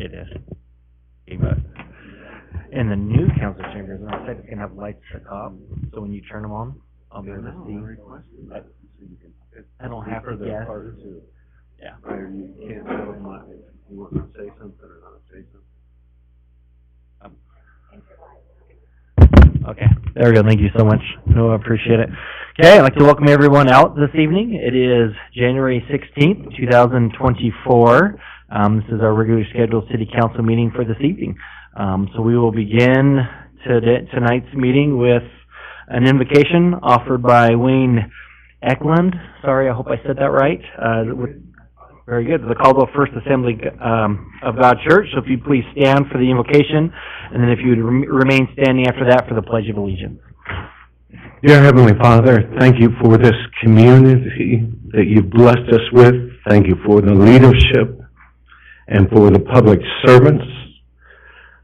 It is. But in the new council chambers, and I said it's gonna have lights at the top, so when you turn them on, I'll be able to see. I don't have to guess. Yeah. You can't tell them what, you want to say something or not say something. Okay, there we go. Thank you so much. No, I appreciate it. Okay, I'd like to welcome everyone out this evening. It is January 16th, 2024. This is our regularly scheduled city council meeting for this evening. So we will begin tonight's meeting with an invocation offered by Wayne Eklund. Sorry, I hope I said that right. Very good. The Caldwell First Assembly of God Church. So if you please stand for the invocation, and then if you would remain standing after that for the Pledge of Allegiance. Dear Heavenly Father, thank you for this community that you've blessed us with. Thank you for the leadership and for the public servants.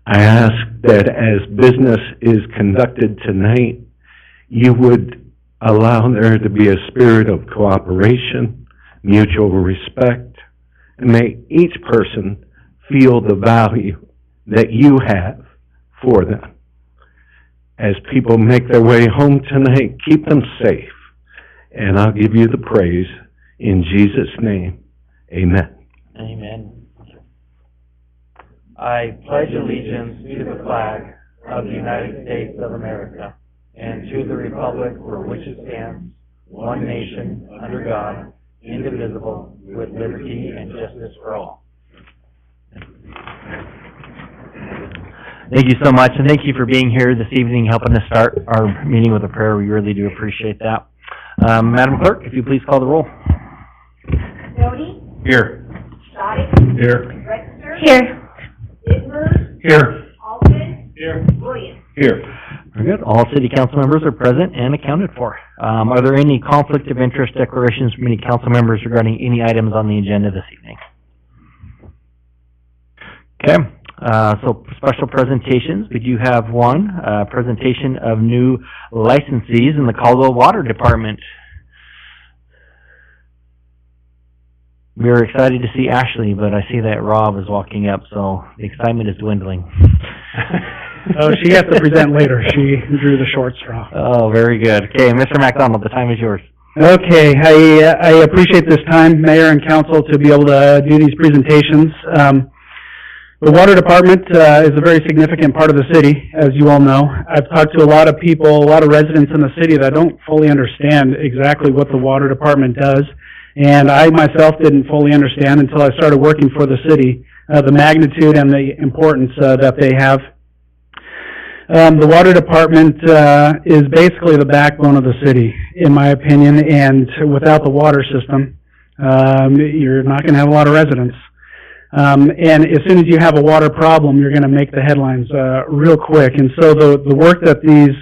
I ask that as business is conducted tonight, you would allow there to be a spirit of cooperation, mutual respect, and may each person feel the value that you have for them. As people make their way home tonight, keep them safe. And I'll give you the praise in Jesus' name. Amen. Amen. I pledge allegiance to the flag of the United States of America and to the republic for which it stands, one nation, under God, indivisible, with liberty and justice for all. Thank you so much, and thank you for being here this evening, helping us start our meeting with a prayer. We really do appreciate that. Madam Clerk, if you please call the roll. Doty? Here. Shoddy? Here. Register? Here. Dittmer? Here. Alton? Here. Williams? Here. Very good. All city council members are present and accounted for. Are there any conflict of interest declarations from any council members regarding any items on the agenda this evening? Okay. So special presentations. We do have one presentation of new licensees in the Caldwell Water Department. We are excited to see Ashley, but I see that Rob is walking up, so the excitement is dwindling. Oh, she has to present later. She drew the short straw. Oh, very good. Okay, Mr. McDonald, the time is yours. Okay, I appreciate this time, Mayor and Council, to be able to do these presentations. The Water Department is a very significant part of the city, as you all know. I've talked to a lot of people, a lot of residents in the city that don't fully understand exactly what the Water Department does. And I myself didn't fully understand until I started working for the city, the magnitude and the importance that they have. The Water Department is basically the backbone of the city, in my opinion, and without the water system, you're not going to have a lot of residents. And as soon as you have a water problem, you're going to make the headlines real quick. And so the work that these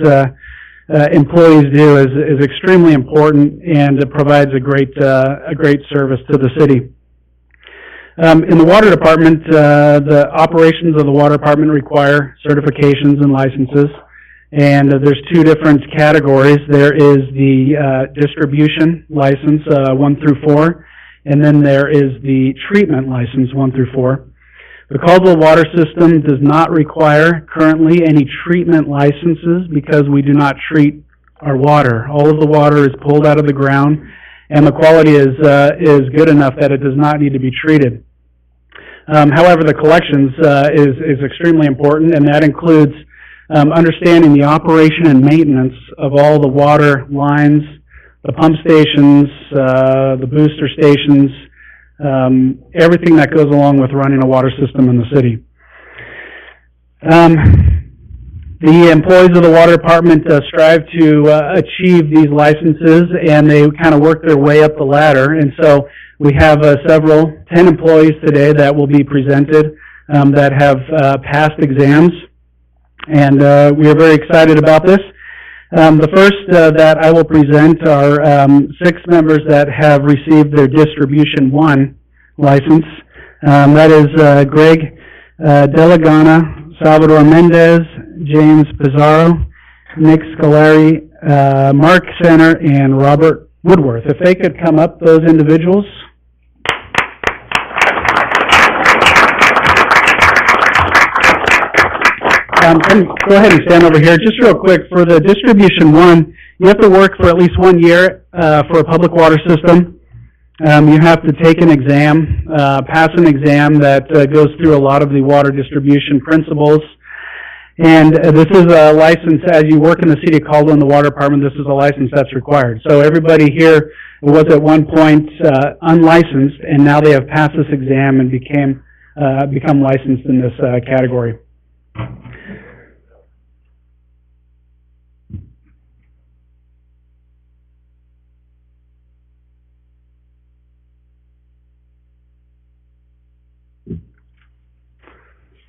employees do is extremely important, and it provides a great service to the city. In the Water Department, the operations of the Water Department require certifications and licenses, and there's two different categories. There is the distribution license, 1 through 4, and then there is the treatment license, 1 through 4. The Caldwell Water System does not require currently any treatment licenses because we do not treat our water. All of the water is pulled out of the ground, and the quality is good enough that it does not need to be treated. However, the collections is extremely important, and that includes understanding the operation and maintenance of all the water lines, the pump stations, the booster stations, everything that goes along with running a water system in the city. The employees of the Water Department strive to achieve these licenses, and they kind of work their way up the ladder. And so we have 10 employees today that will be presented that have passed exams, and we are very excited about this. The first that I will present are 6 members that have received their Distribution 1 license. That is Greg Delagana, Salvador Mendez, James Pizarro, Nick Scolari, Mark Center, and Robert Woodworth. If they could come up, those individuals. go ahead and stand over here. Just real quick, for the Distribution 1, you have to work for at least 1 year for a public water system. You have to take an exam, pass an exam that goes through a lot of the water distribution principles. And this is a license, as you work in the City of Caldwell in the Water Department, this is a license that's required. So everybody here was at one point unlicensed, and now they have passed this exam and become licensed in this category.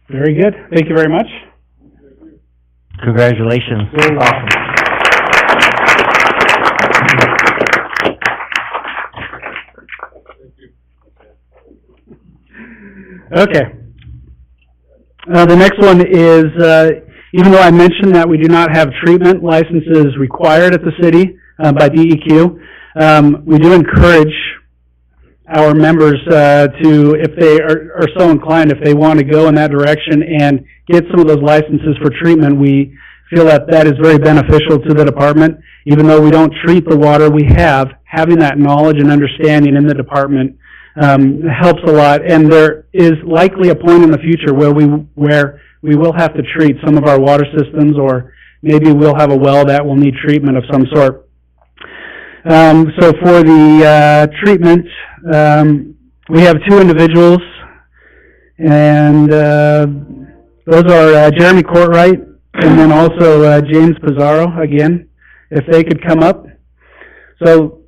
Very good. Thank you very much. Congratulations. Awesome. Okay. The next one is, even though I mentioned that we do not have treatment licenses required at the city by DEQ, we do encourage our members to, if they are so inclined, if they want to go in that direction and get some of those licenses for treatment, we feel that that is very beneficial to the department. Even though we don't treat the water we have, having that knowledge and understanding in the department helps a lot. And there is likely a point in the future where we will have to treat some of our water systems, or maybe we'll have a well that will need treatment of some sort. So for the treatment, we have 2 individuals, and those are Jeremy Courtright and then also James Pizarro, again, if they could come up. So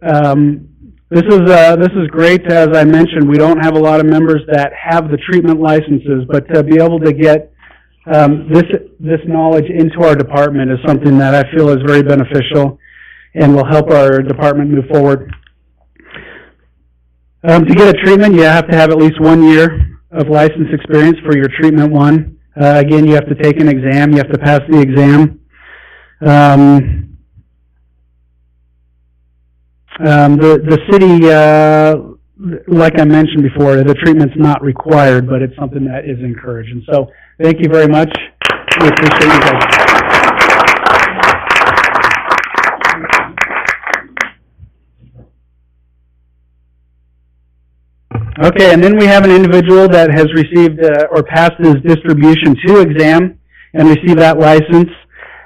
this is great. As I mentioned, we don't have a lot of members that have the treatment licenses, but to be able to get this knowledge into our department is something that I feel is very beneficial and will help our department move forward. To get a treatment, you have to have at least 1 year of license experience for your treatment 1. Again, you have to take an exam. You have to pass the exam. The city, like I mentioned before, the treatment's not required, but it's something that is encouraged. And so, thank you very much. We appreciate you guys. Okay, and then we have an individual that has received or passed his Distribution 2 exam and received that license.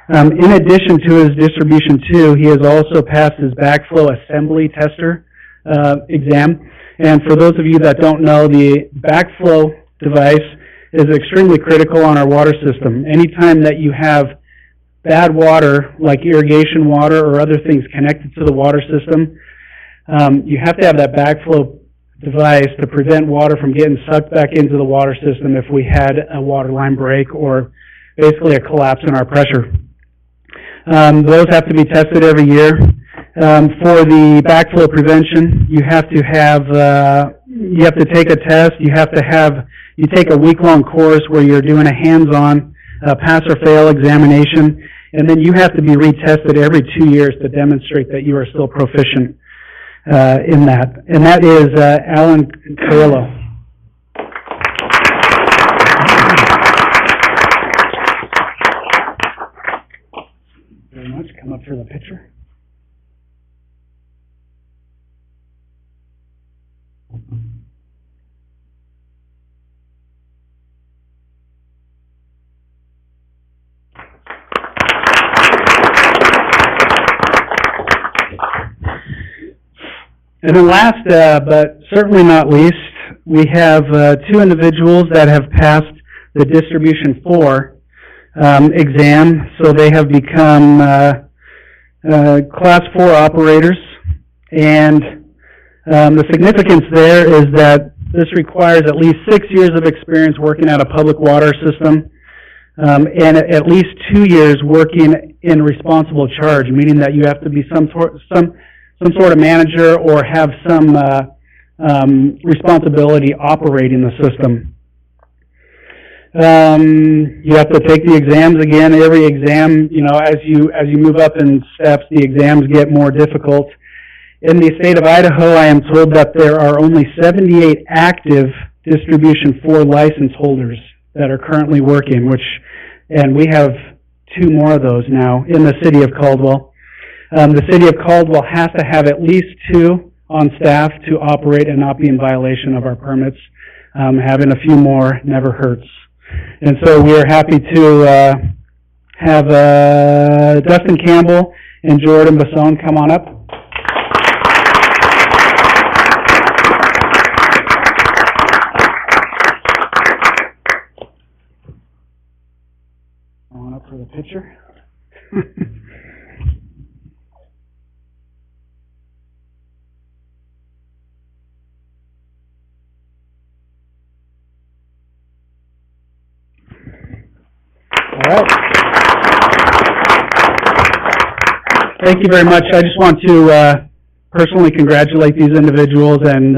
In addition to his Distribution 2, he has also passed his backflow assembly tester exam. And for those of you that don't know, the backflow device is extremely critical on our water system. Anytime that you have bad water, like irrigation water or other things connected to the water system, you have to have that backflow device to prevent water from getting sucked back into the water system if we had a water line break or basically a collapse in our pressure. Those have to be tested every year. For the backflow prevention, you have to take a test. You take a week-long course where you're doing a hands-on pass or fail examination, and then you have to be retested every 2 years to demonstrate that you are still proficient in that. And that is Alan Carrillo. Very much. Come up for the picture. And then last, but certainly not least, we have 2 individuals that have passed the Distribution 4 exam, so they have become Class 4 operators. And the significance there is that this requires at least 6 years of experience working at a public water system, and at least 2 years working in responsible charge, meaning that you have to be some sort of manager or have some responsibility operating the system. You have to take the exams again. Every exam, as you move up in steps, the exams get more difficult. In the state of Idaho, I am told that there are only 78 active Distribution 4 license holders that are currently working, which and we have 2 more of those now in the city of Caldwell. The city of Caldwell has to have at least 2 on staff to operate and not be in violation of our permits. Having a few more never hurts. And so we are happy to have Dustin Campbell and Jordan Basone come on up. Come on up for the picture. All right. Thank you very much. I just want to personally congratulate these individuals, and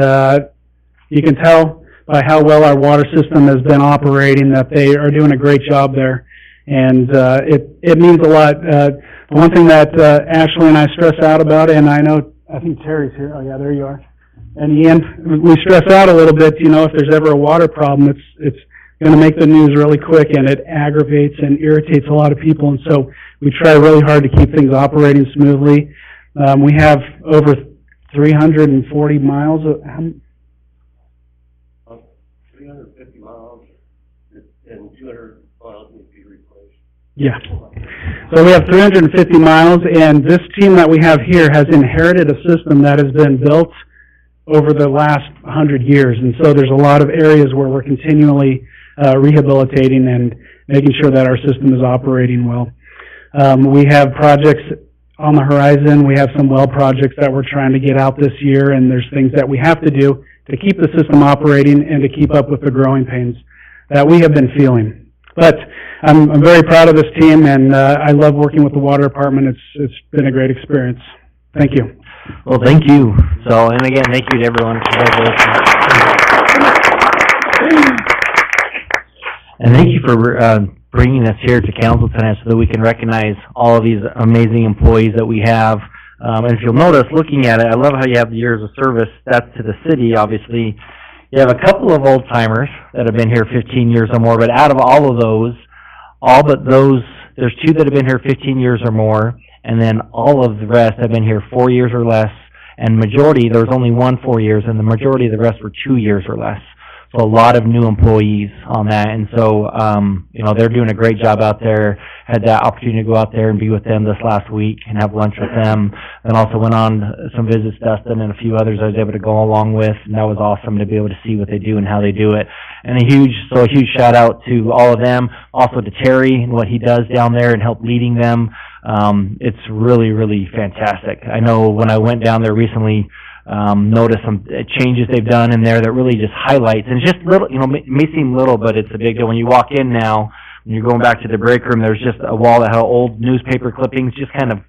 you can tell by how well our water system has been operating that they are doing a great job there, and it means a lot. One thing that Ashley and I stress out about, and I think Terry's here. Oh yeah, there you are. And Ian, we stress out a little bit. You know, if there's ever a water problem, it's going to make the news really quick, and it aggravates and irritates a lot of people, and so we try really hard to keep things operating smoothly. We have over 340 miles of... 350 miles and 200 miles need to be replaced. Yeah. So we have 350 miles, and this team that we have here has inherited a system that has been built over the last 100 years, and so there's a lot of areas where we're continually rehabilitating and making sure that our system is operating well. We have projects on the horizon. We have some well projects that we're trying to get out this year, and there's things that we have to do to keep the system operating and to keep up with the growing pains that we have been feeling. But I'm very proud of this team, and I love working with the water department. It's been a great experience. Thank you. Well, thank you. So, and again, thank you to everyone. Congratulations. And thank you for bringing us here to council tonight so that we can recognize all of these amazing employees that we have. And if you'll notice, looking at it, I love how you have the years of service. That's to the city, obviously. You have a couple of old-timers that have been here 15 years or more, but out of all of those, all but those, there's 2 that have been here 15 years or more, and then all of the rest have been here 4 years or less, and majority, there was only 1 4 years, and the majority of the rest were 2 years or less. So a lot of new employees on that, and so, you know, they're doing a great job out there. Had that opportunity to go out there and be with them this last week and have lunch with them, and also went on some visits, Dustin and a few others I was able to go along with, and that was awesome to be able to see what they do and how they do it. And a huge shout out to all of them, also to Terry and what he does down there and help leading them. It's really, really fantastic. I know when I went down there recently, notice some changes they've done in there that really just highlights, and it's just little, you know, it may seem little, but it's a big deal. When you walk in now, when you're going back to the break room, there's just a wall that had old newspaper clippings, just kind of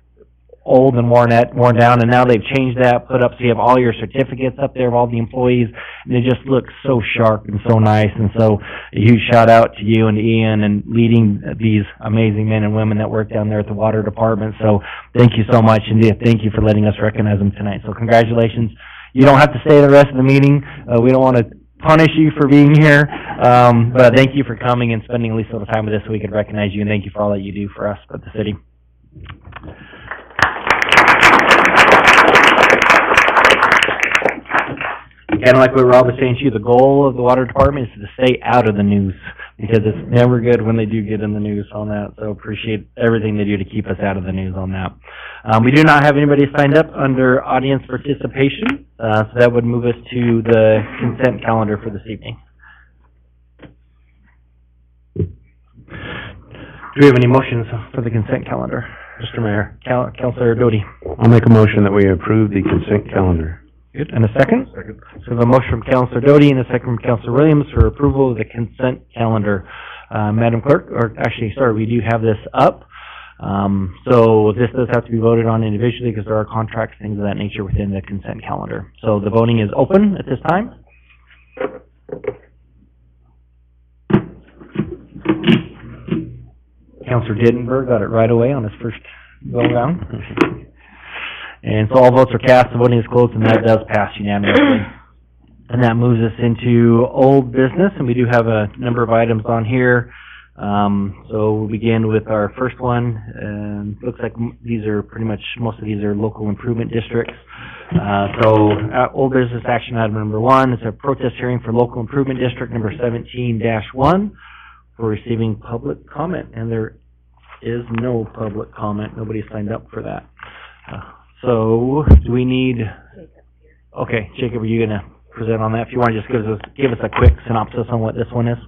old and worn down, and now they've changed that, put up so you have all your certificates up there of all the employees, and it just looks so sharp and so nice. And so a huge shout out to you and to Ian and leading these amazing men and women that work down there at the water department. So thank you so much, and thank you for letting us recognize them tonight. So congratulations. You don't have to stay the rest of the meeting. We don't want to punish you for being here, but thank you for coming and spending at least a little time with us so we could recognize you, and thank you for all that you do for us at the city. Kind of like what Rob was saying to you, the goal of the water department is to stay out of the news, because it's never good when they do get in the news on that. So appreciate everything they do to keep us out of the news on that. We do not have anybody signed up under audience participation, so that would move us to the consent calendar for this evening. Do we have any motions for the consent calendar? Mr. Mayor, Councilor Doty. I'll make a motion that we approve the consent calendar. Good. And a second? Second. So we have a motion from Councilor Doty and a second from Councilor Williams for approval of the consent calendar. Madam Clerk, or actually, sorry, we do have this up. So this does have to be voted on individually because there are contracts, things of that nature within the consent calendar. So the voting is open at this time. Councilor Dittenberg got it right away on his first go around. And so all votes are cast, the voting is closed, and that does pass unanimously. And that moves us into old business, and we do have a number of items on here. So we'll begin with our first one, and looks like these are pretty much, most of these are local improvement districts. Old business action item number 1 is a protest hearing for local improvement district number 17-1 for receiving public comment, and there is no public comment. Nobody signed up for that. So do we need, okay, Jacob, are you gonna present on that? If you want to just give us a quick synopsis on what this one is.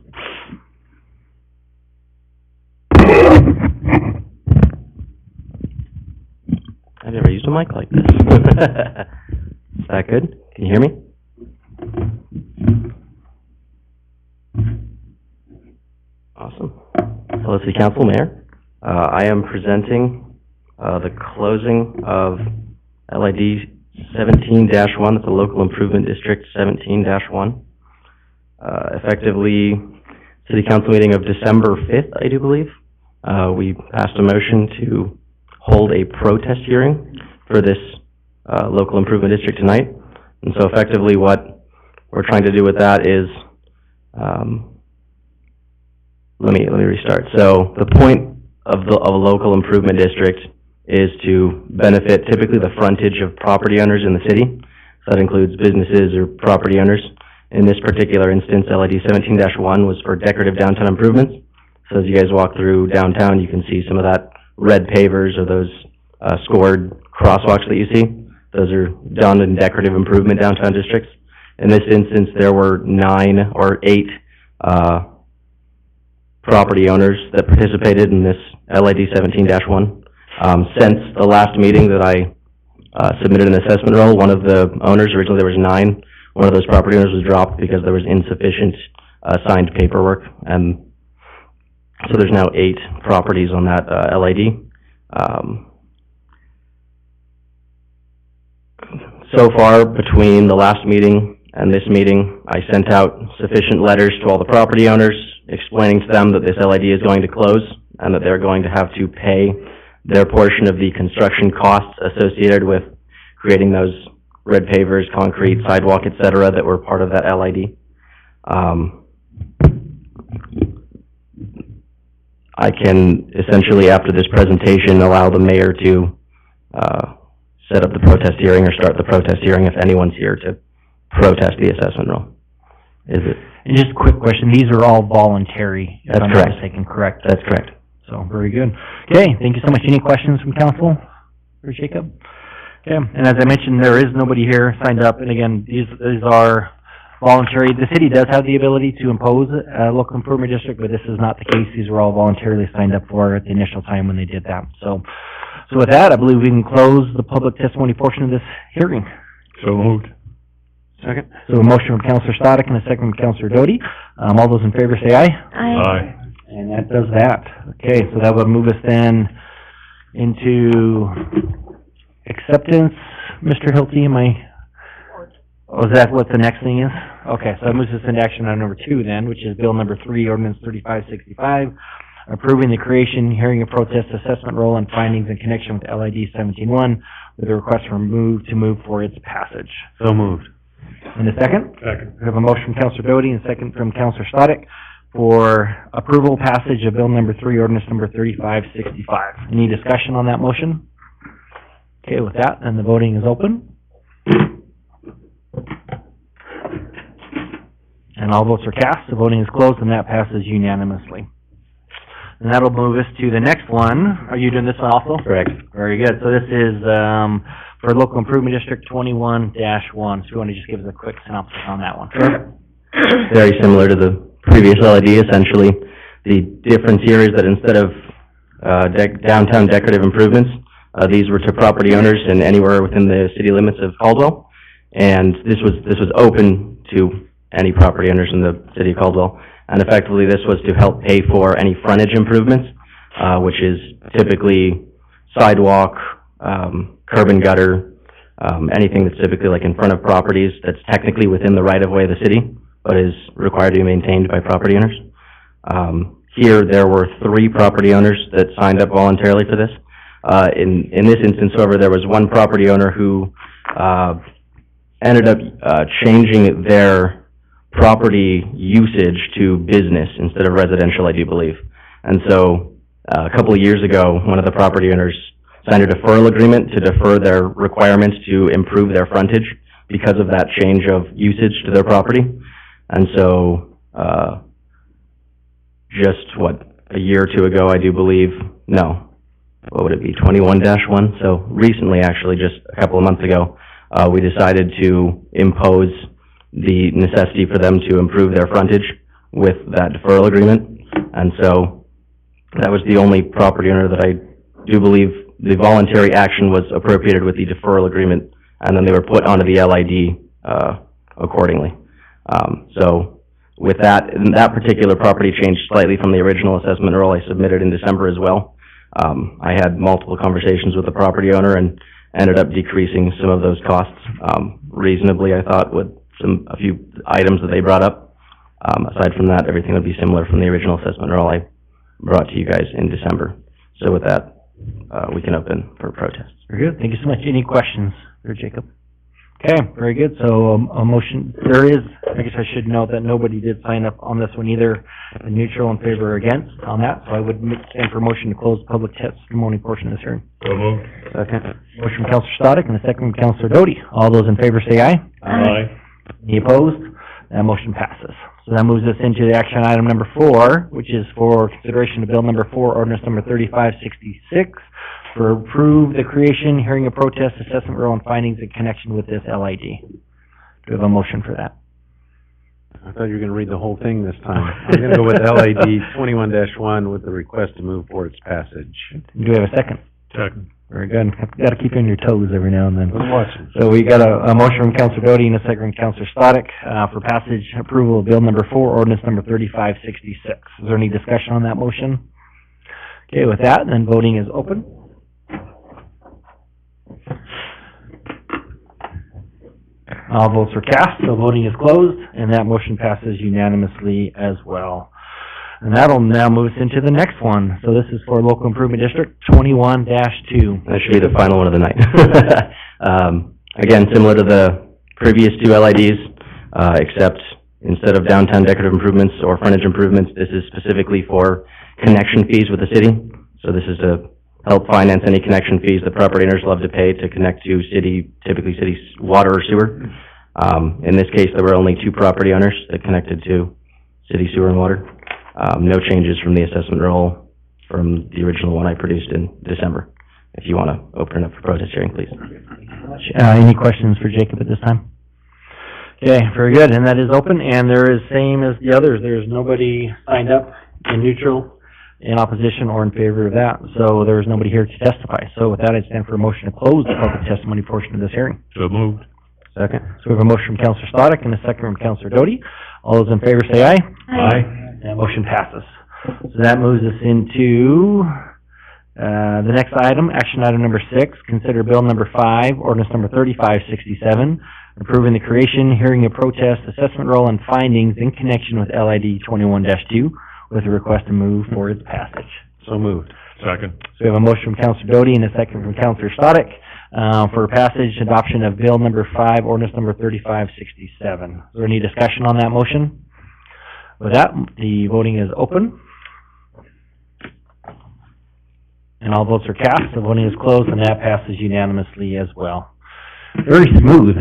I've never used a mic like this. Is that good? Can you hear me? Awesome. Hello, City Council, Mayor. I am presenting the closing of LID 17-1, that's the Local Improvement District 17-1. Effectively, City Council meeting of December 5th, I do believe. We passed a motion to hold a protest hearing for this local improvement district tonight. And so effectively what we're trying to do with that is, let me restart. So the point of a local improvement district is to benefit typically the frontage of property owners in the city. So that includes businesses or property owners. In this particular instance, LID 17-1 was for decorative downtown improvements. So as you guys walk through downtown, you can see some of that red pavers or those scored crosswalks that you see. Those are done in decorative improvement downtown districts. In this instance, there were 9 or 8 property owners that participated in this LID 17-1. Since the last meeting that I submitted an assessment roll, one of the owners, originally there was 9, one of those property owners was dropped because there was insufficient signed paperwork, and so there's now 8 properties on that LID. So far, between the last meeting and this meeting, I sent out sufficient letters to all the property owners explaining to them that this LID is going to close and that they're going to have to pay their portion of the construction costs associated with creating those red pavers, concrete, sidewalk, etc., that were part of that LID. I can essentially, after this presentation, allow the mayor to set up the protest hearing or start the protest hearing if anyone's here to protest the assessment roll. Is it? And just a quick question, these are all voluntary, if That's I'm correct. not mistaken, correct? That's correct. So, very good. Okay, thank you so much. Any questions from council for Jacob? Okay, and as I mentioned, there is nobody here signed up, and again, these are voluntary. The city does have the ability to impose a local improvement district, but this is not the case. These were all voluntarily signed up for at the initial time when they did that. So with that, I believe we can close the public testimony portion of this hearing. So moved. Second. So a motion from Councilor Stoddard and a second from Councilor Doty. All those in favor say aye. Aye. And that does that. Okay, so that would move us then into acceptance. Mr. Hilty, am I, oh, is that what the next thing is? Okay, so that moves us into action item number 2 then, which is bill number 3, ordinance 3565, approving the creation, hearing of protest, assessment roll, and findings in connection with LID 17-1 with a request to move for its passage. So moved. In a second? Second. We have a motion from Councilor Doty and a second from Councilor Stoddard for approval passage of bill number 3, ordinance number 3565. Any discussion on that motion? Okay, with that, then the voting is open. And all votes are cast, the voting is closed, and that passes unanimously. And that'll move us to the next one. Are you doing this one also? Correct. Very good. So this is, for Local Improvement District 21-1. So you want to just give us a quick synopsis on that one? Very similar to the previous LID, essentially. The difference here is that instead of downtown decorative improvements, these were to property owners and anywhere within the city limits of Caldwell. And this was open to any property owners in the city of Caldwell. And effectively, this was to help pay for any frontage improvements, which is typically sidewalk, curb and gutter, anything that's typically like in front of properties that's technically within the right-of-way of the city, but is required to be maintained by property owners. Here, there were 3 property owners that signed up voluntarily for this. In this instance, however, there was one property owner who ended up changing their property usage to business instead of residential, I do believe. And so, a couple of years ago, one of the property owners signed a deferral agreement to defer their requirements to improve their frontage because of that change of usage to their property. And so, just, a year or two ago, I do believe, no, what would it be, 21-1? So recently, actually, just a couple of months ago, we decided to impose the necessity for them to improve their frontage with that deferral agreement. And so that was the only property owner that I do believe the voluntary action was appropriated with the deferral agreement, and then they were put onto the LID accordingly. So with that, that particular property changed slightly from the original assessment roll I submitted in December as well. I had multiple conversations with the property owner and ended up decreasing some of those costs reasonably, I thought, with a few items that they brought up. Aside from that, everything would be similar from the original assessment roll I brought to you guys in December. So with that, we can open for protests. Very good. Thank you so much. Any questions for Jacob? Okay, very good. So, a motion, there is, I guess I should note that nobody did sign up on this one either, neutral, in favor, or against on that. So I would stand for a motion to close the public testimony portion of this hearing. So moved. Second. Motion from Counselor Stodic and a second from Counselor Doty. All those in favor say aye. Aye. Any opposed? That motion passes. So that moves us into the action item number 4, which is for consideration of bill number 4, ordinance number 3566, for approve the creation, hearing of protest, assessment roll, and findings in connection with this LID. Do we have a motion for that? I thought you were gonna read the whole thing this time. I'm gonna go with LID 21-1 with the request to move for its passage. Do we have a second? Second. Very good. Got to keep you on your toes every now and then. I'm watching. So we got a motion from Counselor Doty and a second from Counselor Stodic, for passage approval of bill number 4, ordinance number 3566. Is there any discussion on that motion? Okay, with that, then voting is open. All votes are cast, so voting is closed, and that motion passes unanimously as well. And that'll now move us into the next one. So this is for Local Improvement District 21-2. That should be the final one of the night. Again, similar to the previous 2 LIDs, except instead of downtown decorative improvements or frontage improvements, this is specifically for connection fees with the city. So this is to help finance any connection fees that property owners love to pay to connect to typically city water or sewer. In this case, there were only 2 property owners that connected to city sewer and water. No changes from the assessment roll from the original one I produced in December. If you want to open it up for protest hearing, please. Any questions for Jacob at this time? Okay, very good, and that is open, and there is same as the others. There's nobody signed up in neutral, in opposition, or in favor of that, so there's nobody here to testify. So with that, I stand for a motion to close the public testimony portion of this hearing. So moved. Second. So we have a motion from Counselor Stodic and a second from Counselor Doty. All those in favor say aye. Aye. That motion passes. So that moves us into the next item, action item number 6, consider bill number 5, ordinance number 3567, approving the creation, hearing of protest, assessment roll, and findings in connection with LID 21-2 with a request to move for its passage. So moved. Second. So we have a motion from Counselor Doty and a second from Counselor Stodic for passage, adoption of bill number 5, ordinance number 3567. Is there any discussion on that motion? With that, the voting is open. And all votes are cast, the voting is closed, and that passes unanimously as well. Very smooth.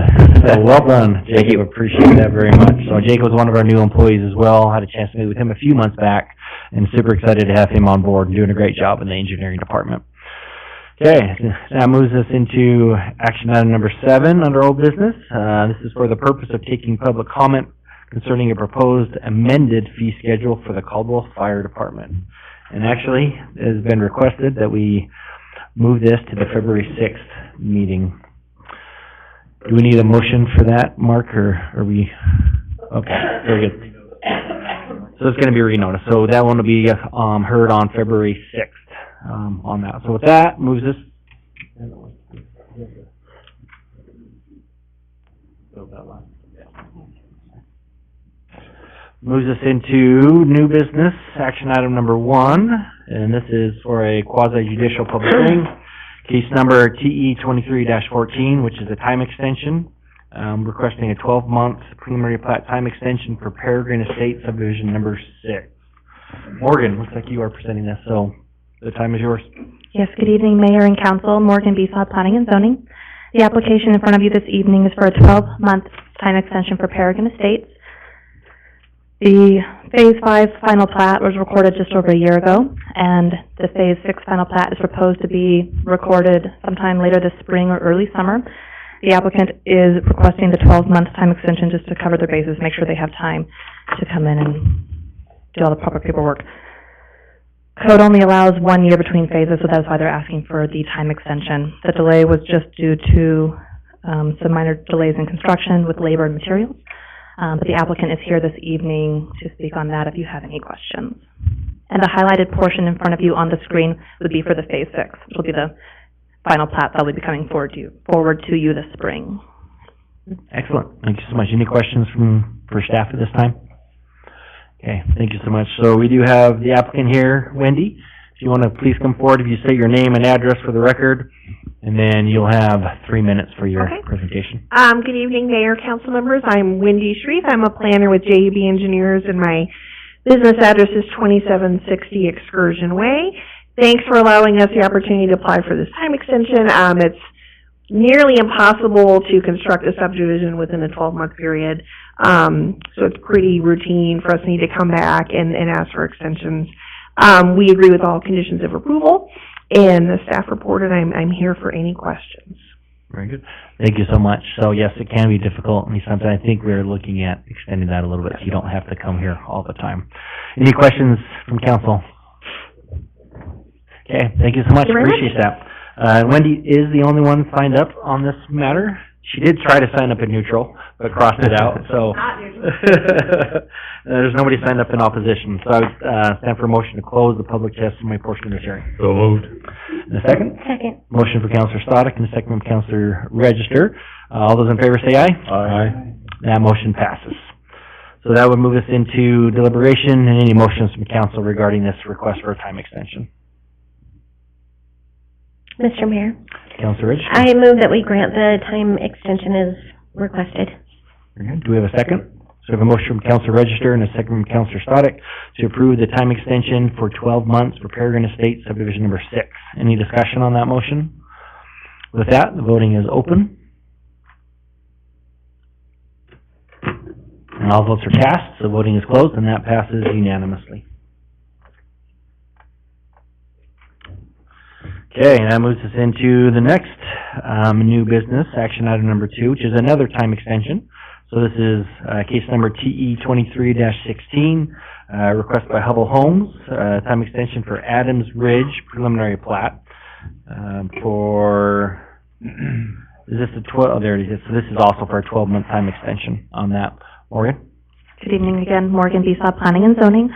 So well done, Jacob. Thank you. Appreciate that very much. So Jacob was one of our new employees as well. Had a chance to meet with him a few months back, and super excited to have him on board and doing a great job in the engineering department. Okay, that moves us into action item number 7 under old business. This is for the purpose of taking public comment concerning a proposed amended fee schedule for the Caldwell Fire Department. And actually, it has been requested that we move this to the February 6th meeting. Do we need a motion for that, Mark, or are we? Okay, very good. So it's gonna be renoticed. So that one will be, heard on February 6th, on that. So with that, moves us. Moves us into new business, action item number 1, and this is for a quasi-judicial public hearing, case number TE 23-14, which is a time extension, requesting a 12-month preliminary plat time extension for Peregrine Estate subdivision number 6. Morgan, looks like you are presenting this, so the time is yours. Yes, good evening, Mayor and Council. Morgan Besod, Planning and Zoning. The application in front of you this evening is for a 12-month time extension for Peregrine Estates. The Phase 5 final plat was recorded just over a year ago, and the Phase 6 final plat is proposed to be recorded sometime later this spring or early summer. The applicant is requesting the 12-month time extension just to cover their bases, make sure they have time to come in and do all the proper paperwork. Code only allows 1 year between phases, so that's why they're asking for the time extension. The delay was just due to some minor delays in construction with labor and materials. But the applicant is here this evening to speak on that if you have any questions. And the highlighted portion in front of you on the screen would be for the Phase 6, which will be the final plat that will be coming forward to you this spring. Excellent. Thank you so much. Any questions for staff at this time? Okay, thank you so much. So we do have the applicant here, Wendy. If you want to please come forward, if you state your name and address for the record, and then you'll have 3 minutes for your presentation. Good evening, Mayor, Council members. I'm Wendy Shreve. I'm a planner with JEB Engineers, and my business address is 2760 Excursion Way. Thanks for allowing us the opportunity to apply for this time extension. It's nearly impossible to construct a subdivision within a 12-month period. So it's pretty routine for us to need to come back and ask for extensions. We agree with all conditions of approval, and the staff reported. I'm here for any questions. Very good. Thank you so much. So yes, it can be difficult, and sometimes I think we're looking at extending that a little bit so you don't have to come here all the time. Any questions from council? Okay, thank you so much. Appreciate that. Wendy is the only one signed up on this matter. She did try to sign up in neutral, but crossed it out, so. Not neutral. There's nobody signed up in opposition, so I stand for a motion to close the public testimony portion of this hearing. So moved. And a second? Second. Motion for Councilor Stoddard and a second from Councilor Register. All those in favor say aye. Aye. That motion passes. So that would move us into deliberation and any motions from council regarding this request for a time extension. Mr. Mayor, Councilor Register. I move that we grant the time extension as requested. Very good. Do we have a second? So we have a motion from Councilor Register and a second from Councilor Stoddard to approve the time extension for 12 months for Peregrine Estates subdivision number 6. Any discussion on that motion? With that, the voting is open. And all votes are cast, so voting is closed, and that passes unanimously. Okay, and that moves us into the next new business, action item number 2, which is another time extension. So this is case number TE 23-16, request by Hubble Homes, time extension for Adams Ridge preliminary plat for, is this a 12, oh, there it is. So this is also for a 12-month time extension on that. Morgan? Good evening again, Morgan Besod, Planning and Zoning.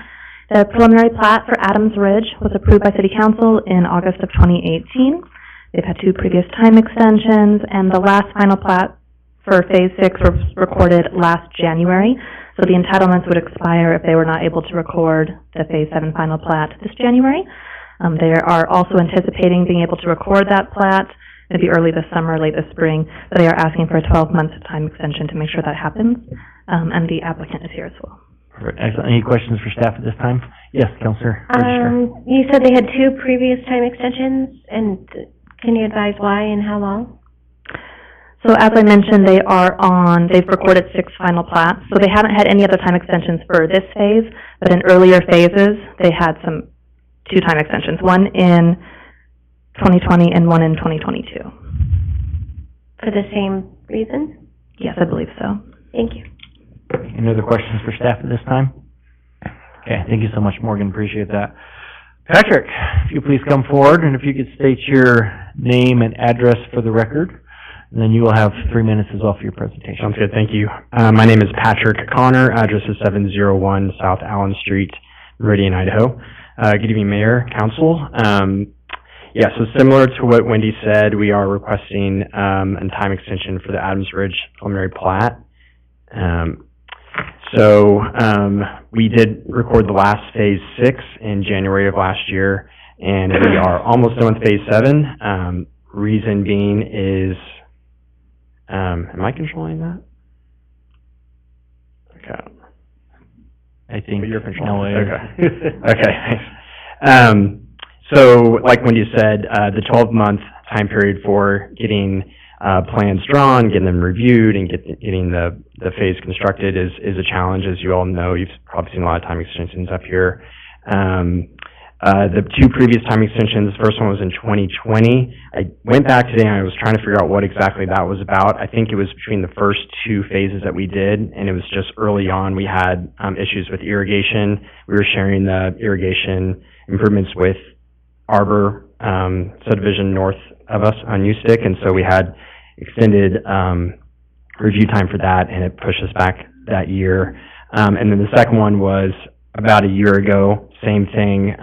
The preliminary plat for Adams Ridge was approved by City Council in August of 2018. They've had 2 previous time extensions, and the last final plat for Phase 6 was recorded last January. So the entitlements would expire if they were not able to record the Phase 7 final plat this January. They are also anticipating being able to record that plat maybe early this summer, late this spring, but they are asking for a 12-month time extension to make sure that happens, and the applicant is here as well. Perfect. Excellent. Any questions for staff at this time? Yes, Councilor Register. You said they had 2 previous time extensions, and can you advise why and how long? So as I mentioned, they've recorded 6 final plats, so they haven't had any other time extensions for this phase, but in earlier phases, they had 2 time extensions, one in 2020 and one in 2022. For the same reason? Yes, I believe so. Thank you. Any other questions for staff at this time? Okay, thank you so much, Morgan. Appreciate that. Patrick, if you please come forward, and if you could state your name and address for the record, and then you will have 3 minutes as well for your presentation. Sounds good, thank you. My name is Patrick Connor, address is 701 South Allen Street, Meridian, Idaho. Good evening, Mayor, Council. Yeah, so similar to what Wendy said, we are requesting a time extension for the Adams Ridge preliminary plat. We did record the last Phase 6 in January of last year, and we are almost done with Phase 7. Reason being is, am I controlling that? Okay. I think. But you're controlling. Noah is. Okay. Okay, thanks. So, like Wendy said, the 12-month time period for getting plans drawn, getting them reviewed, and getting the phase constructed is a challenge, as you all know. You've probably seen a lot of time extensions up here. The two previous time extensions, the first one was in 2020. I went back today and I was trying to figure out what exactly that was about. I think it was between the first two phases that we did, and it was just early on we had issues with irrigation. We were sharing the irrigation improvements with Arbor subdivision north of us on Ustick, and so we had extended review time for that, and it pushed us back that year. And then the second one was about a year ago, same thing.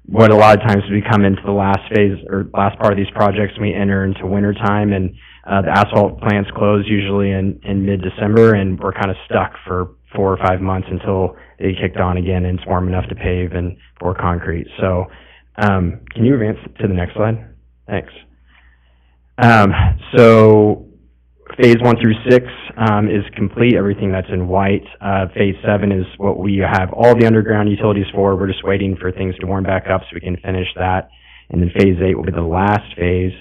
What a lot of times we come into the last phase or last part of these projects, we enter into winter time, and the asphalt plants close usually in mid-December, and we're kind of stuck for 4 or 5 months until they kicked on again and it's warm enough to pave and pour concrete. So can you advance to the next slide? Thanks. So phase 1 through 6 is complete, everything that's in white. Phase 7 is what we have all the underground utilities for. We're just waiting for things to warm back up so we can finish that. And then phase 8 will be the last phase.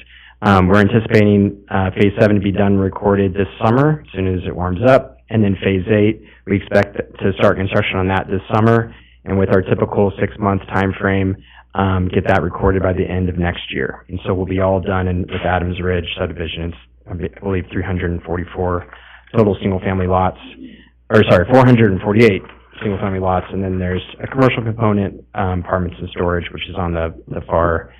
We're anticipating phase 7 to be done and recorded this summer, as soon as it warms up. And then phase 8, we expect to start construction on that this summer. And with our typical 6-month time frame, get that recorded by the end of next year. And so we'll be all done with Adams Ridge subdivision. It's, I believe, 344 total single-family lots, 448 single-family lots, and then there's a commercial component, apartments and storage, which is on the far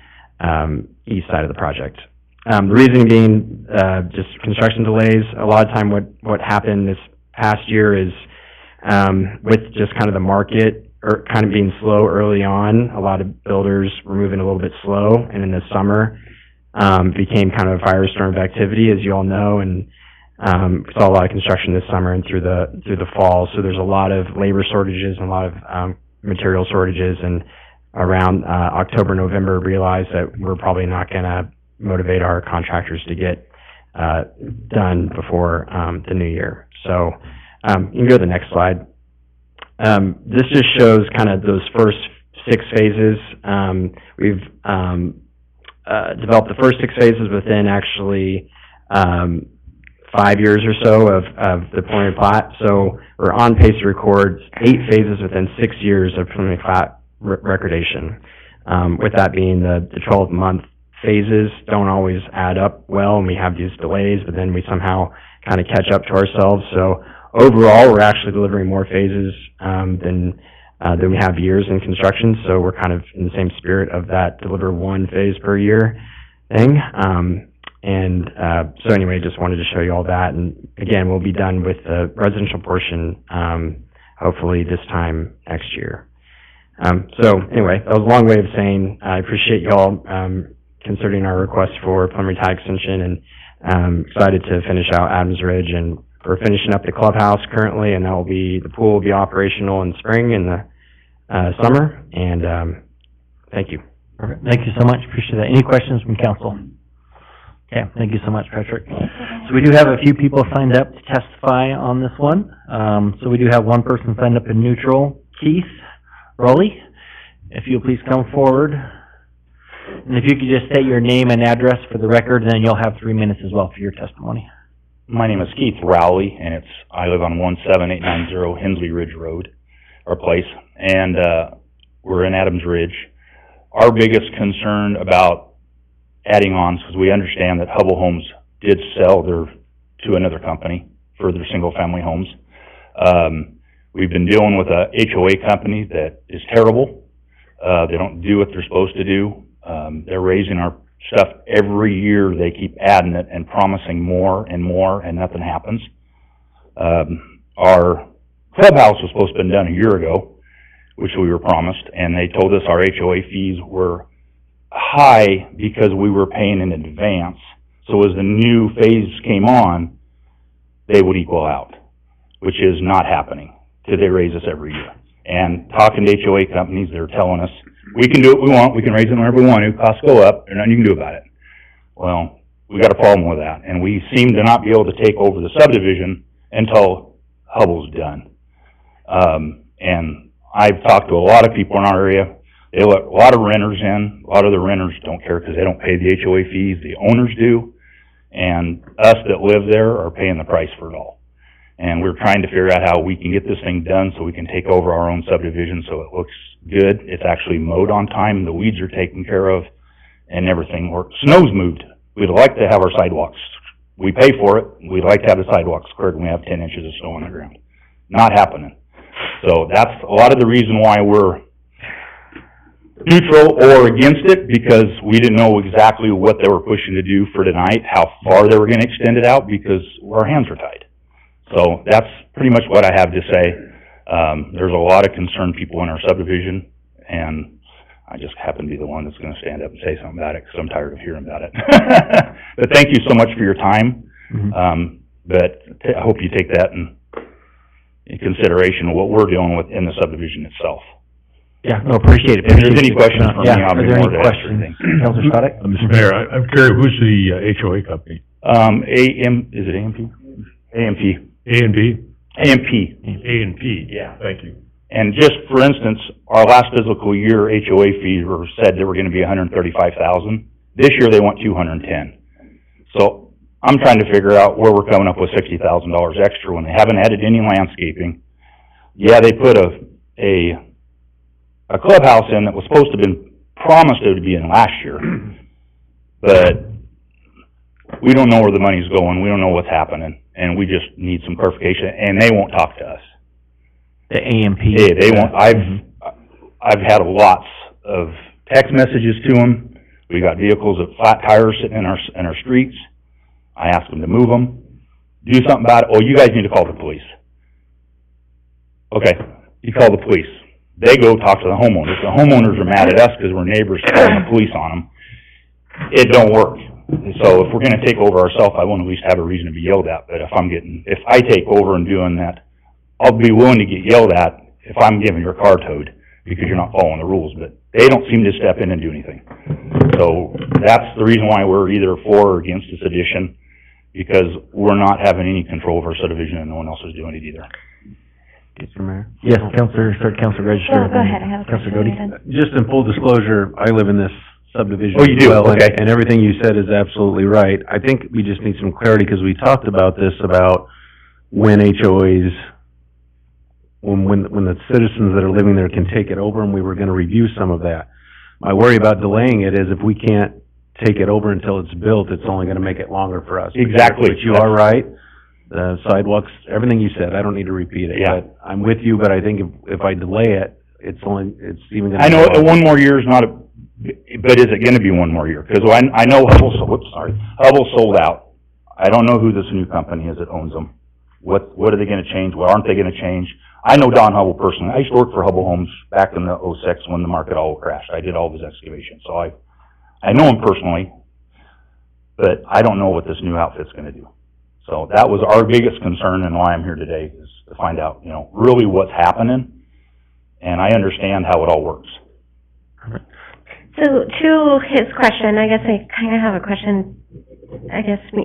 east side of the project. The reason being just construction delays. A lot of time what happened this past year is with just kind of the market or kind of being slow early on, a lot of builders were moving a little bit slow, and in the summer became kind of a firestorm of activity, as you all know, and we saw a lot of construction this summer and through the fall. So there's a lot of labor shortages and a lot of material shortages, and around October, November, realized that we're probably not going to motivate our contractors to get done before the new year. So you can go to the next slide. This just shows kind of those first 6 phases. We've developed the first 6 phases within actually 5 years or so of the preliminary plat. So we're on pace to record 8 phases within 6 years of preliminary plat recordation. With that being the 12-month phases don't always add up well, and we have these delays, but then we somehow kind of catch up to ourselves. So overall, we're actually delivering more phases than we have years in construction, so we're kind of in the same spirit of that deliver 1 phase per year thing. So anyway, just wanted to show you all that, and again, we'll be done with the residential portion hopefully this time next year. So anyway, that was a long way of saying I appreciate y'all considering our request for preliminary plat extension, and excited to finish out Adams Ridge, and we're finishing up the clubhouse currently, and the pool will be operational in spring and the summer, and thank you. Perfect. Thank you so much. Appreciate that. Any questions from council? Okay, thank you so much, Patrick. So we do have a few people signed up to testify on this one. So we do have one person signed up in neutral, Keith Rowley. If you'll please come forward. And if you could just state your name and address for the record, then you'll have 3 minutes as well for your testimony. My name is Keith Rowley, and I live on 17890 Hensley Ridge Road, our place, and we're in Adams Ridge. Our biggest concern about adding on, because we understand that Hubble Homes did sell to another company for their single-family homes. We've been dealing with a HOA company that is terrible. They don't do what they're supposed to do. They're raising our stuff every year. They keep adding it and promising more, and nothing happens. Our clubhouse was supposed to have been done a year ago, which we were promised, and they told us our HOA fees were high because we were paying in advance. So as the new phase came on, they would equal out, which is not happening. They raise us every year. And talking to HOA companies, they're telling us, we can do what we want, we can raise them whenever we want to, costs go up, there's nothing you can do about it. Well, we got a problem with that, and we seem to not be able to take over the subdivision until Hubble's done. And I've talked to a lot of people in our area. They let a lot of renters in. A lot of the renters don't care because they don't pay the HOA fees. The owners do. And us that live there are paying the price for it all. And we're trying to figure out how we can get this thing done so we can take over our own subdivision so it looks good. It's actually mowed on time, the weeds are taken care of, and everything works. Snow's moved. We'd like to have our sidewalks. We pay for it. We'd like to have the sidewalks cleared when we have 10 inches of snow on the ground. Not happening. So that's a lot of the reason why we're neutral or against it, because we didn't know exactly what they were pushing to do for tonight, how far they were going to extend it out, because our hands are tied. So that's pretty much what I have to say. There's a lot of concerned people in our subdivision, and I just happen to be the one that's going to stand up and say something about it, because I'm tired of hearing about it. But thank you so much for your time. But I hope you take that in consideration of what we're dealing with in the subdivision itself. Yeah, no, appreciate it. If there's any questions for me, Yeah, I'll are be there more any to answer questions? anything. Councilor Sadek? Mr. Mayor, I'm curious, who's the HOA company? Is it AMP? AMP. A and B? AMP. A and P? Yeah. Thank you. And just for instance, our last fiscal year HOA fees were said they were gonna be $135,000. This year they want $210. So I'm trying to figure out where we're coming up with $60,000 extra when they haven't added any landscaping. Yeah, they put a clubhouse in that was supposed to have been promised it would be in last year, but we don't know where the money's going. We don't know what's happening, and we just need some clarification. And they won't talk to us. The AMP? Yeah, they won't. I've had lots of text messages to them. We got vehicles with flat tires sitting in our streets. I asked them to move them, do something about it. Oh, you guys need to call the police. Okay, you call the police. They go talk to the homeowners. The homeowners are mad at us because we're neighbors calling the police on them. It don't work. So if we're gonna take over ourselves, I want to at least have a reason to be yelled at. But if I take over and doing that, I'll be willing to get yelled at if I'm giving your car towed because you're not following the rules. But they don't seem to step in and do anything. So that's the reason why we're either for or against this addition, because we're not having any control over our subdivision and no one else is doing it either. Mr. Mayor? Yes, Councilor Register. Go ahead, I have a Councilor question. Godey. Just in full disclosure, I live in this subdivision. Oh, you do? as well, Okay. And everything you said is absolutely right. I think we just need some clarity, because we talked about this, about when HOAs, when the citizens that are living there can take it over, and we were gonna review some of that. My worry about delaying it is if we can't take it over until it's built, it's only gonna make it longer for us. Exactly. But you are right. The sidewalks, everything you said, I don't need to repeat it. Yeah. But I'm with you, but I think if I delay it, it's even gonna. I know one more year is not but is it gonna be one more year? Because I know Hubble sold out. I don't know who this new company is that owns them. What are they gonna change? What aren't they gonna change? I know Don Hubble personally. I used to work for Hubble Homes back in the '06 when the market all crashed. I did all of his excavation, so I know him personally, but I don't know what this new outfit's gonna do. So that was our biggest concern and why I'm here today, is to find out, really what's happening. And I understand how it all works. So to his question, I guess I kind of have a question,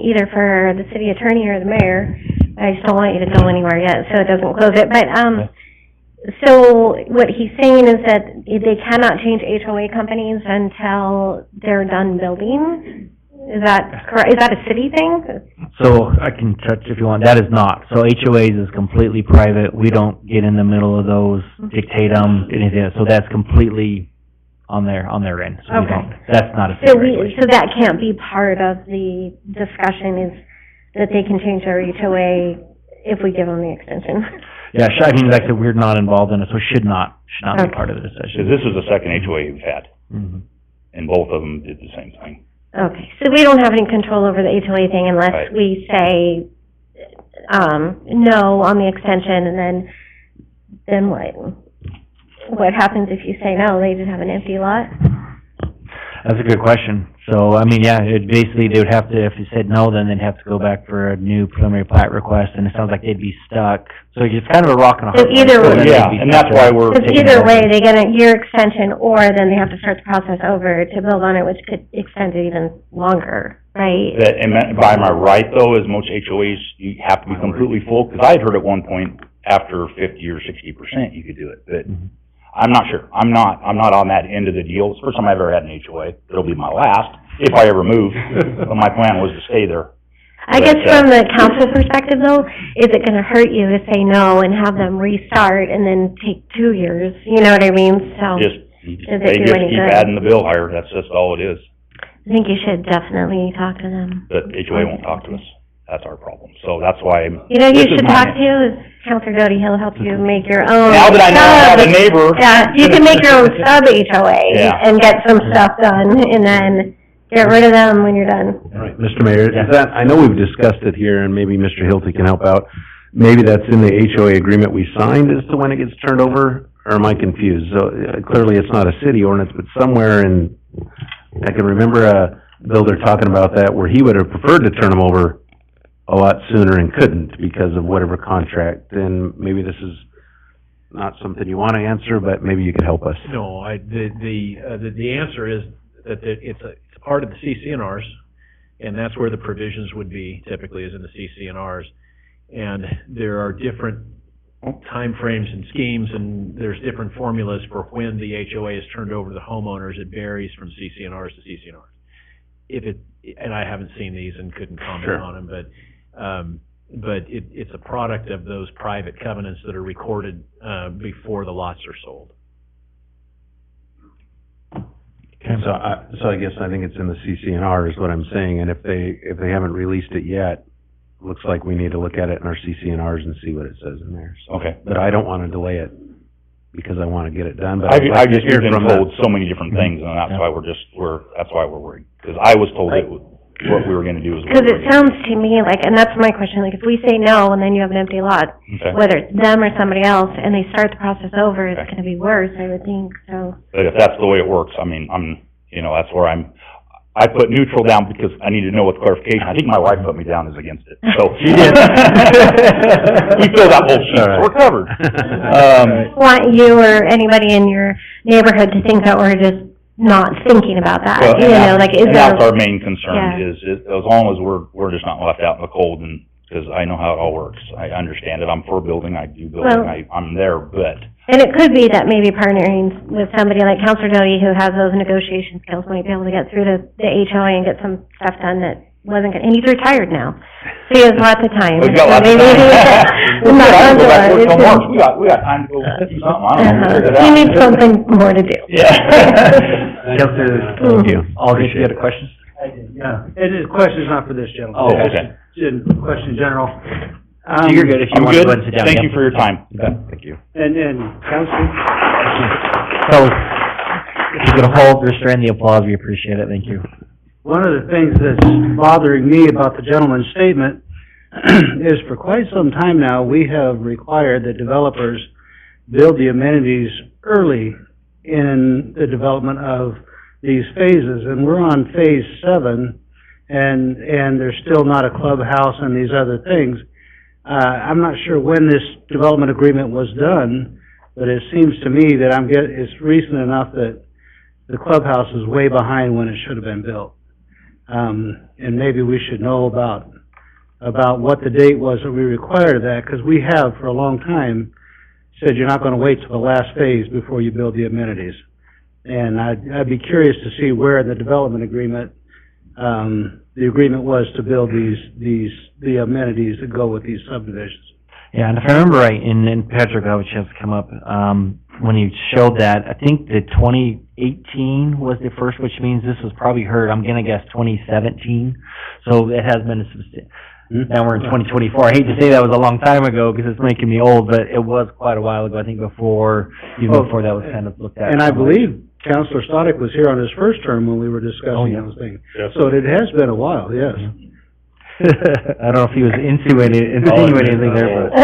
either for the city attorney or the mayor. I just don't want you to go anywhere yet, so it doesn't close it. But, so what he's saying is that they cannot change HOA companies until they're done building? Is that correct? Is that a city thing? So I can touch if you want. That is not. So HOAs is completely private. We don't get in the middle of those, dictate them, anything. So that's completely on their end. So we don't, that's not a city regulation. So that can't be part of the discussion, is that they can change their HOA if we give them the extension? Yeah, like I said, we're not involved in it, so should not be part of the Because decision. this is the second HOA we've had, and both of them did the same thing. Okay, so we don't have any control over the HOA thing unless Right. we say, no on the extension, and then what? What happens if you say no, they just have an empty lot? That's a good question. So, basically, they would have to, if you said no, then they'd have to go back for a new preliminary plat request, and it sounds like they'd be stuck. So it's kind of a rock and a hard So place. either way- They'd Yeah, be and that's why we're Because taking either over. way, they get a year extension, or then they have to start the process over to build on it, which could extend it even longer, right? And by my right though, is most HOAs, you have to be completely full, because I had heard at one point, after 50 or 60%, you could do it, but I'm not sure. I'm not on that end of the deal. It's the first time I've ever had an HOA. It'll be my last, if I ever move, but my plan was to stay there. I guess from the council perspective though, is it gonna hurt you to say no and have them restart and then take 2 years? You know what I mean? So, They just keep adding the bill higher, that's just all it is. I think you should definitely talk to them. But HOA won't talk to us. That's our problem. So that's why I'm... You know, you should talk to is Counselor Doty. He'll help you make your own. Now that I know I have a neighbor. Yeah, you can make your own sub HOA and get some stuff done and then get rid of them when you're done. All right, Mr. Mayor, is that, I know we've discussed it here, and maybe Mr. Hilty can help out. Maybe that's in the HOA agreement we signed as to when it gets turned over, or am I confused? So clearly it's not a city ordinance, but somewhere in, I can remember a builder talking about that where he would have preferred to turn them over a lot sooner and couldn't because of whatever contract. And maybe this is not something you want to answer, but maybe you could help us. No, the answer is that it's a part of the CCNRs, and that's where the provisions would be, typically is in the CCNRs. And there are different timeframes and schemes, and there's different formulas for when the HOA is turned over to the homeowners. It varies from CCNRs to CCNRs. And I haven't seen these and couldn't comment on them, but it's a product of those private covenants that are recorded before the lots are sold. So I guess I think it's in the CCNR is what I'm saying, and if they haven't released it yet, looks like we need to look at it in our CCNRs and see what it says in there. So, okay. But I don't want to delay it because I want to get it done, but I've just been told so many different things, and that's why that's why we're worried. Because I was told what we were gonna do is... Because it sounds to me like, and that's my question, like if we say no and then you have an empty lot, whether it's them or somebody else, and they start the process over, it's gonna be worse, I would think, so. But if that's the way it works, I mean, that's where I put neutral down because I need to know with clarification. I think my wife put me down as against it, so. She did. We filled out both sheets, so we're covered. Want you or anybody in your neighborhood to think that we're just not thinking about that, Well, that's our main concern is as long as we're just not left out in the cold, and because I know how it all works. I understand it. I'm for building. I do building. Well, I'm there, but. And it could be that maybe partnering with somebody like Counselor Doty who has those negotiation skills might be able to get through the HOA and get some stuff done that wasn't good. And he's retired now, so he has lots of time. We've got lots of time. We got time to go do something. I don't know. Figure it out. He needs something more to do. Thank you. Aldrich, you had a question? I did, yeah. The question is not for this gentleman. Oh, okay. Question in general. You're good if you want to go and sit down. Thank you for your time. Thank you. And Councilor? So, if you could hold, restrain the applause, we appreciate it, thank you. One of the things that's bothering me about the gentleman's statement is for quite some time now, we have required that developers build the amenities early in the development of these phases, and we're on phase 7, and there's still not a clubhouse and these other things. I'm not sure when this development agreement was done, but it seems to me that it's recent enough that the clubhouse is way behind when it should have been built. And maybe we should know about what the date was that we required that, because we have for a long time said you're not going to wait till the last phase before you build the amenities. And I'd be curious to see where in the development agreement the agreement was to build the amenities that go with these subdivisions. Yeah, and if I remember right, and Patrick, I would have to come up, when you showed that, I think the 2018 was the first, which means this was probably heard, I'm gonna guess 2017. So it has been now we're in 2024. I hate to say that was a long time ago because it's making me old, but it was quite a while ago, I think before that was kind of looked at. And I believe Councilor Stodic was here on his first term when we were discussing those things. Yes. So it has been a while, yes. I don't know if he was insinuating anything there, but.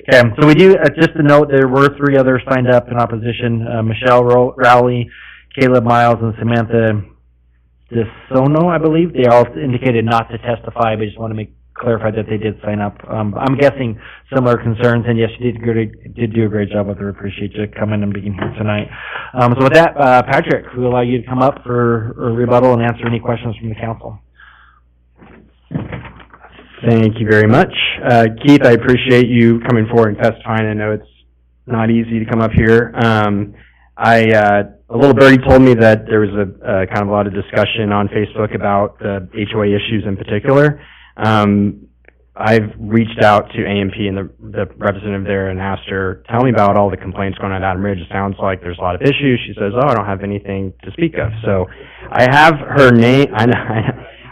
Okay, so we do, just to note, there were 3 others signed up in opposition, Michelle Rowley, Caleb Miles, and Samantha DeSono, I believe. They all indicated not to testify, but just want to clarify that they did sign up. I'm guessing similar concerns, and yes, you did do a great job with her. Appreciate you coming and being here tonight. So with that, Patrick, we'll allow you to come up for a rebuttal and answer any questions from the council. Thank you very much. Keith, I appreciate you coming forward and testifying. I know it's not easy to come up here. A little birdie told me that there was a kind of a lot of discussion on Facebook about the HOA issues in particular. I've reached out to AMP and the representative there and asked her, tell me about all the complaints going on at Adam Ridge. It sounds like there's a lot of issues. She says, oh, I don't have anything to speak of. So I have her name.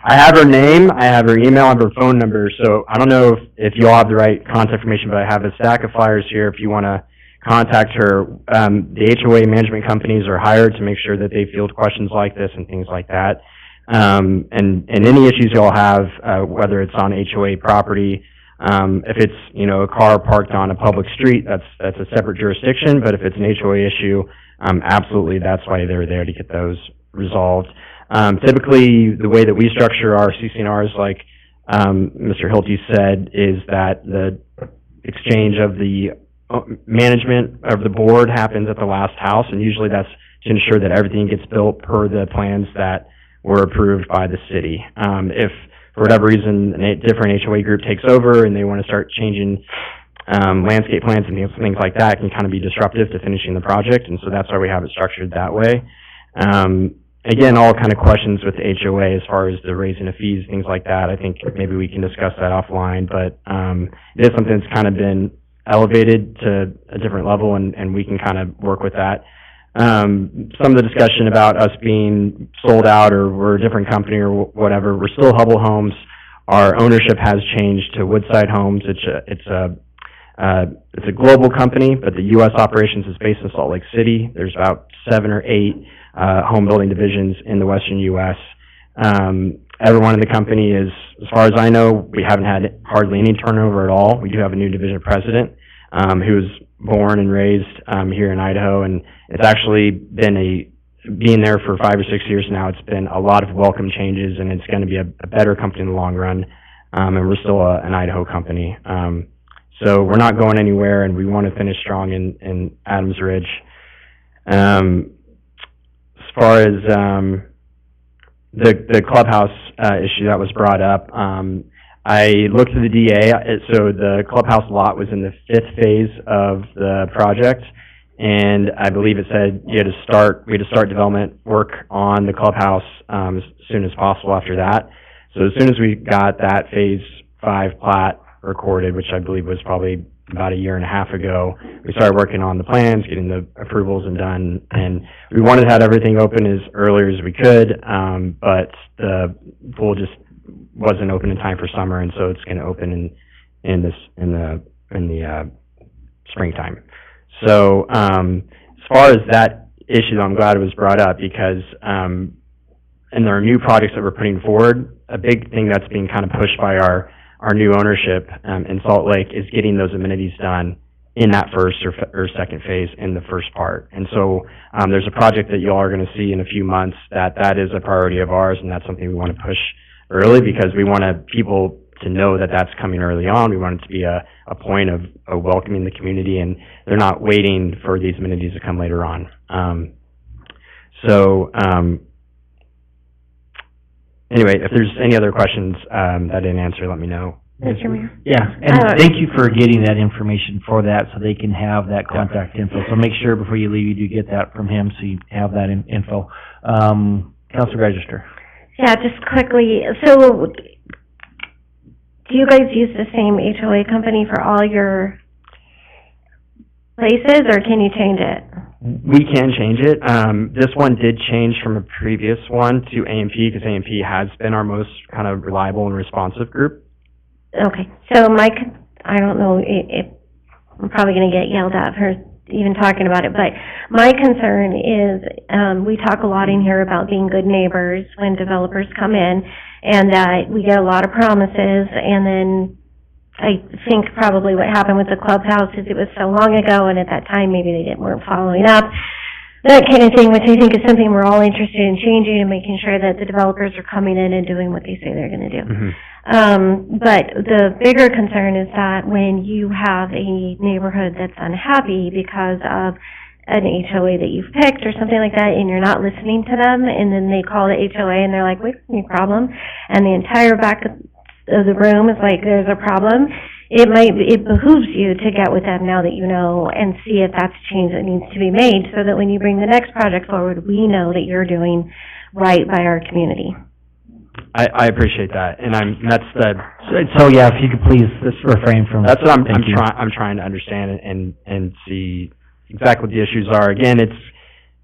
I have her name, I have her email, I have her phone number. So I don't know if you all have the right contact information, but I have a stack of flyers here if you want to contact her. The HOA management companies are hired to make sure that they field questions like this and things like that. And any issues you all have, whether it's on HOA property, if it's, you know, a car parked on a public street, that's a separate jurisdiction, but if it's an HOA issue, absolutely that's why they're there, to get those resolved. Typically, the way that we structure our CCNRs, like Mr. Hilty said, is that the exchange of the management of the board happens at the last house, and usually that's to ensure that everything gets built per the plans that were approved by the city. If, for whatever reason, a different HOA group takes over and they want to start changing landscape plans and things like that, it can kind of be disruptive to finishing the project, and so that's why we have it structured that way. Again, all kind of questions with the HOA as far as the raising of fees, things like that. I think maybe we can discuss that offline, but it is something that's kind of been elevated to a different level, and we can kind of work with that. Some of the discussion about us being sold out or we're a different company or whatever, we're still Hubble Homes. Our ownership has changed to Woodside Homes. It's a global company, but the U.S. operations is based in Salt Lake City. There's about 7 or 8 home building divisions in the western U.S. Everyone in the company is, as far as I know, we haven't had hardly any turnover at all. We do have a new division president who was born and raised here in Idaho, and it's actually been being there for 5 or 6 years now, it's been a lot of welcome changes, and it's going to be a better company in the long run, and we're still an Idaho company. So we're not going anywhere, and we want to finish strong in Adams Ridge. As far as the clubhouse issue that was brought up, I looked at the DA, so the clubhouse lot was in the 5th phase of the project, and I believe it said we had to start development work on the clubhouse as soon as possible after that. So as soon as we got that phase 5 plat recorded, which I believe was probably about 1.5 years ago, we started working on the plans, getting the approvals and done, and we wanted to have everything open as early as we could, but the pool just wasn't open in time for summer, and so it's going to open in the springtime. So as far as that issue, I'm glad it was brought up, because and there are new projects that we're putting forward. A big thing that's being kind of pushed by our new ownership in Salt Lake is getting those amenities done in that first or second phase in the first part. And so there's a project that you all are going to see in a few months that is a priority of ours, and that's something we want to push early, because we want people to know that that's coming early on. We want it to be a point of welcoming the community, and they're not waiting for these amenities to come later on. Anyway, if there's any other questions that I didn't answer, let me know. Mr. Mayor? Yeah, and thank you for getting that information for that, so they can have that contact info. So make sure before you leave, you do get that from him, so you have that info. Councilor Register. Yeah, just quickly, so do you guys use the same HOA company for all your places, or can you change it? We can change it. This one did change from a previous one to AMP, because AMP has been our most kind of reliable and responsive group. Okay, so I don't know, I'm probably going to get yelled at for even talking about it, but my concern is we talk a lot in here about being good neighbors when developers come in, and that we get a lot of promises, and then I think probably what happened with the clubhouse is it was so long ago, and at that time maybe they weren't following up, that kind of thing, which I think is something we're all interested in changing and making sure that the developers are coming in and doing what they say they're going to do. Mm-hmm. But the bigger concern is that when you have a neighborhood that's unhappy because of an HOA that you've picked or something like that, and you're not listening to them, and then they call the HOA and they're like, "What's your problem?" And the entire back of of the room is like, there's a problem, it behooves you to get with them now that you know and see if that's a change that needs to be made, so that when you bring the next project forward, we know that you're doing right by our community. I appreciate that, and So, yeah, if you could please refrain from... That's what Thank you. I'm trying to understand and see exactly what the issues are. Again, it's,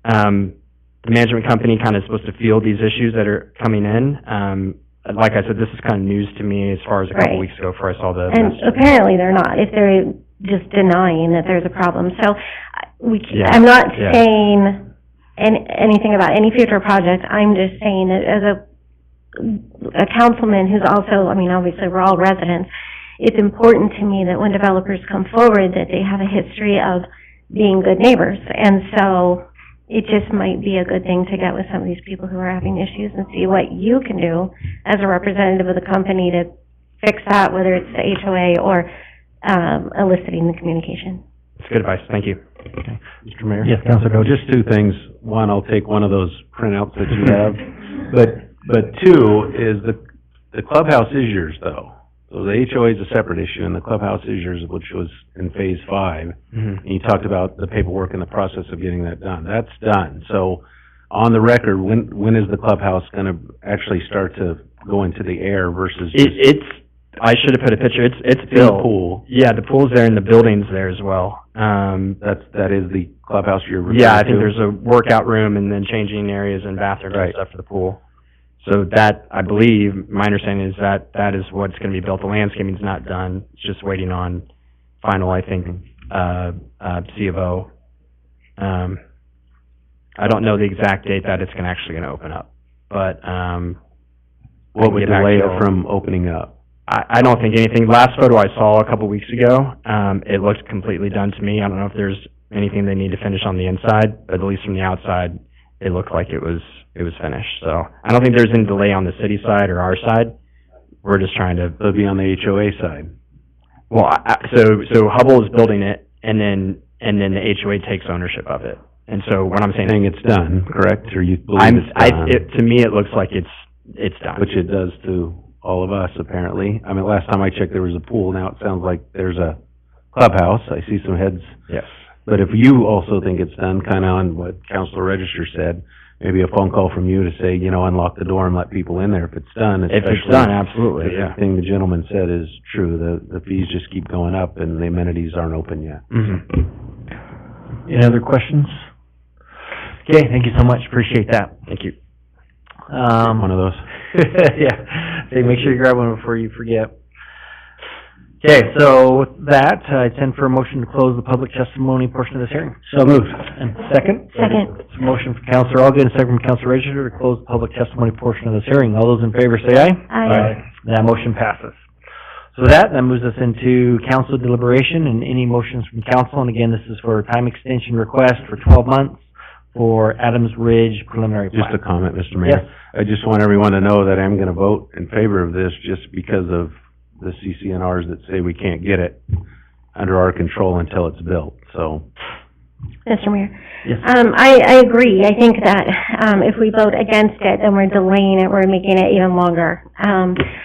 the management company kind of supposed to field these issues that are coming in. Like I said, this is kind of news to me as far as a couple Right. weeks ago before I saw the And message. apparently they're not, if they're just denying that there's a problem. So, Yeah. I'm not Yeah. saying anything about any future project, I'm just saying that as a councilman who's also, I mean, obviously, we're all residents, it's important to me that when developers come forward, that they have a history of being good neighbors. And so, it just might be a good thing to get with some of these people who are having issues and see what you can do as a representative of the company to fix that, whether it's the HOA or eliciting the communication. It's good advice, thank you. Okay. Mr. Mayor? Yes, Councilor Doty. Just two things. One, I'll take one of those printouts that you have. But two is the clubhouse is yours, though. So the HOA is a separate issue, and the clubhouse is yours, which was in phase 5. Mhm. And you talked about the paperwork and the process of getting that done. That's done. So on the record, when is the clubhouse gonna actually start to go into the air versus just I should have put a picture, it's in the built. pool? Yeah, the pool's there and the building's there as well. That is the clubhouse you're referring to? Yeah, I think there's a workout room and then changing areas and bathrooms and Right. stuff for the pool. So that, I believe, my understanding is that is what's gonna be built. The landscaping's not done, it's just waiting on final, I think, C of O. I don't know the exact date that it's actually gonna open up, but, What would get back delay to it you. from opening up? I don't think anything. Last photo I saw a couple weeks ago, it looked completely done to me. I don't know if there's anything they need to finish on the inside, but at least from the outside, it looked like it was finished. So I don't think there's any delay on the city side or our side. We're just trying to. It'll be on the HOA side. Well, so Hubble is building it, and then the HOA takes ownership of it. And so what I'm saying, It's done, correct? Or you believe it's done? to me, it looks like it's done. Which it does to all of us, apparently. I mean, last time I checked, there was a pool. Now it sounds like there's a clubhouse. I see some heads. Yes. But if you also think it's done, kind of on what Councilor Register said, maybe a phone call from you to say, unlock the door and let people in there if it's done. If it's especially done, absolutely, if yeah. Everything the gentleman said is true. The fees just keep going up and the amenities aren't open yet. Mm-hmm. Any other questions? Okay, thank you so much, appreciate that. Thank you. One of those. Yeah, so make sure you grab one before you forget. Okay, so with that, I intend for a motion to close the public testimony portion of this hearing. So moved. And second? Second. It's a motion from Councilor Allgood and second from Councilor Register to close the public testimony portion of this hearing. All those in favor say aye. Aye. That motion passes. So that moves us into council deliberation and any motions from council. And again, this is for a time extension request for 12 months for Adams Ridge preliminary plat. Just a comment, Mr. Mayor. Yes. I just want everyone to know that I'm gonna vote in favor of this just because of the CCNRs that say we can't get it under our control until it's built, so. Mr. Mayor? Yes. I agree. I think that, if we vote against it, then we're delaying it, we're making it even longer.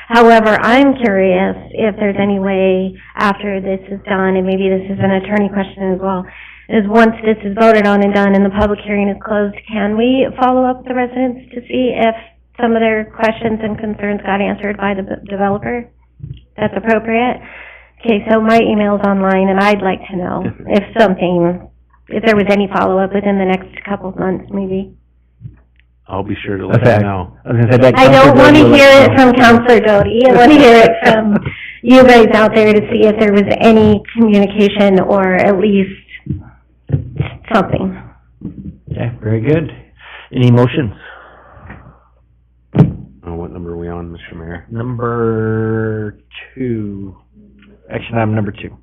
However, I'm curious if there's any way after this is done, and maybe this is an attorney question as well, is once this is voted on and done and the public hearing is closed, can we follow up with the residents to see if some of their questions and concerns got answered by the developer? That's appropriate? Okay, so my email's online, and I'd like to know if there was any follow-up within the next couple of months, maybe. I'll be sure to let you know. I was gonna say that. I don't want to Councilor hear it Doty from will let you know. Counselor Doty. I want to hear it from you guys out there to see if there was any communication or at least something. Okay, very good. Any motions? What number are we on, Mr. Mayor? Number 2, action item number 2.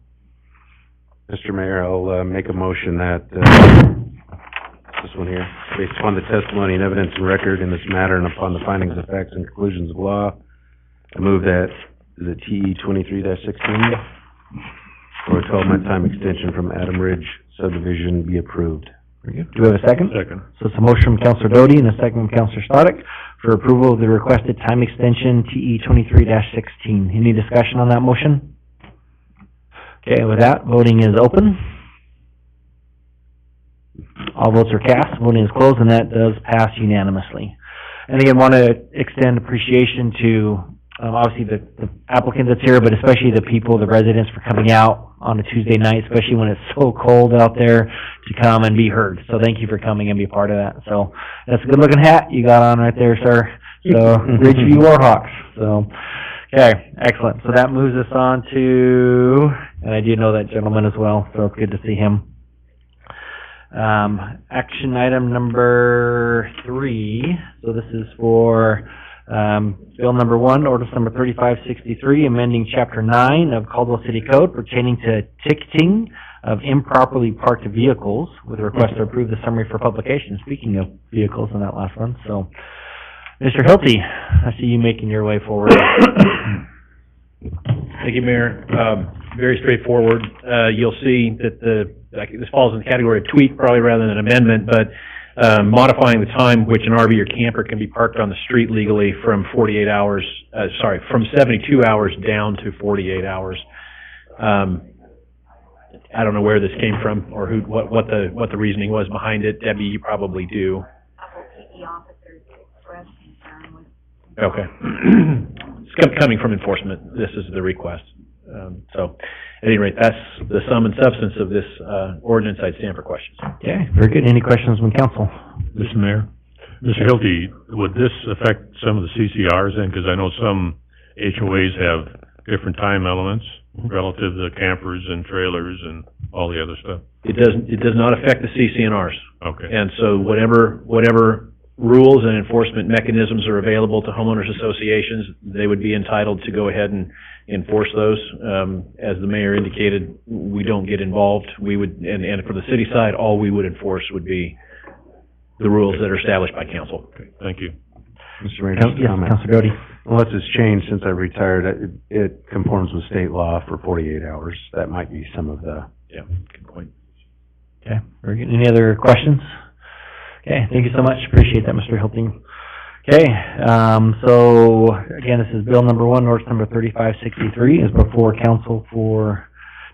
Mr. Mayor, I'll make a motion that, this one here, based upon the testimony and evidence and record in this matter and upon the findings of facts and conclusions of law, I move that the TE 23-16 for a 12-month time extension from Adam Ridge subdivision be approved. Very good. Do we have a second? Second. So it's a motion from Counselor Doty and a second from Counselor Stoddard for approval of the requested time extension TE 23-16. Any discussion on that motion? Okay, with that, voting is open. All votes are cast, voting is closed, and that does pass unanimously. And again, want to extend appreciation to, obviously the applicant that's here, but especially the people, the residents for coming out on a Tuesday night, especially when it's so cold out there, to come and be heard. So thank you for coming and be part of that. So that's a good looking hat you got on right there, sir. So Ridgeview Warhawks. So, okay, excellent. So that moves us on to, and I do know that gentleman as well, so it's good to see him. Action item number 3, so this is for, bill number 1, ordinance number 3563, amending chapter 9 of Caldwell City Code pertaining to ticketing of improperly parked vehicles, with a request to approve the summary for publication. Speaking of vehicles in that last one, so, Mr. Hilty, I see you making your way forward. Thank you, Mayor. Very straightforward. You'll see that this falls in the category of tweak probably rather than an amendment, but modifying the time which an RV or camper can be parked on the street legally from 48 hours, from 72 hours down to 48 hours. I don't know where this came from or what the reasoning was behind it. Debbie, you probably do. Okay. It's coming from enforcement. This is the request. So, at any rate, that's the sum and substance of this ordinance. I'd stand for questions. Okay, very good. Any questions from council? Mr. Mayor? Mr. Hilty, would this affect some of the CCRs then? Because I know some HOAs have different time elements relative to campers and trailers and all the other stuff. It does not affect the CCNRs. Okay. And so whatever rules and enforcement mechanisms are available to homeowners associations, they would be entitled to go ahead and enforce those. As the mayor indicated, we don't get involved. We would, and for the city side, all we would enforce would be the rules that are established by council. Okay, thank you. Mr. Mayor, just a comment. Councilor Doty. Unless it's changed since I retired, it conforms with state law for 48 hours. That might be some of the... Yeah, good point. Okay, very good. Any other questions? Okay, thank you so much. Appreciate that, Mr. Hilting. Okay, so again, this is bill number 1, ordinance number 3563, is before council for,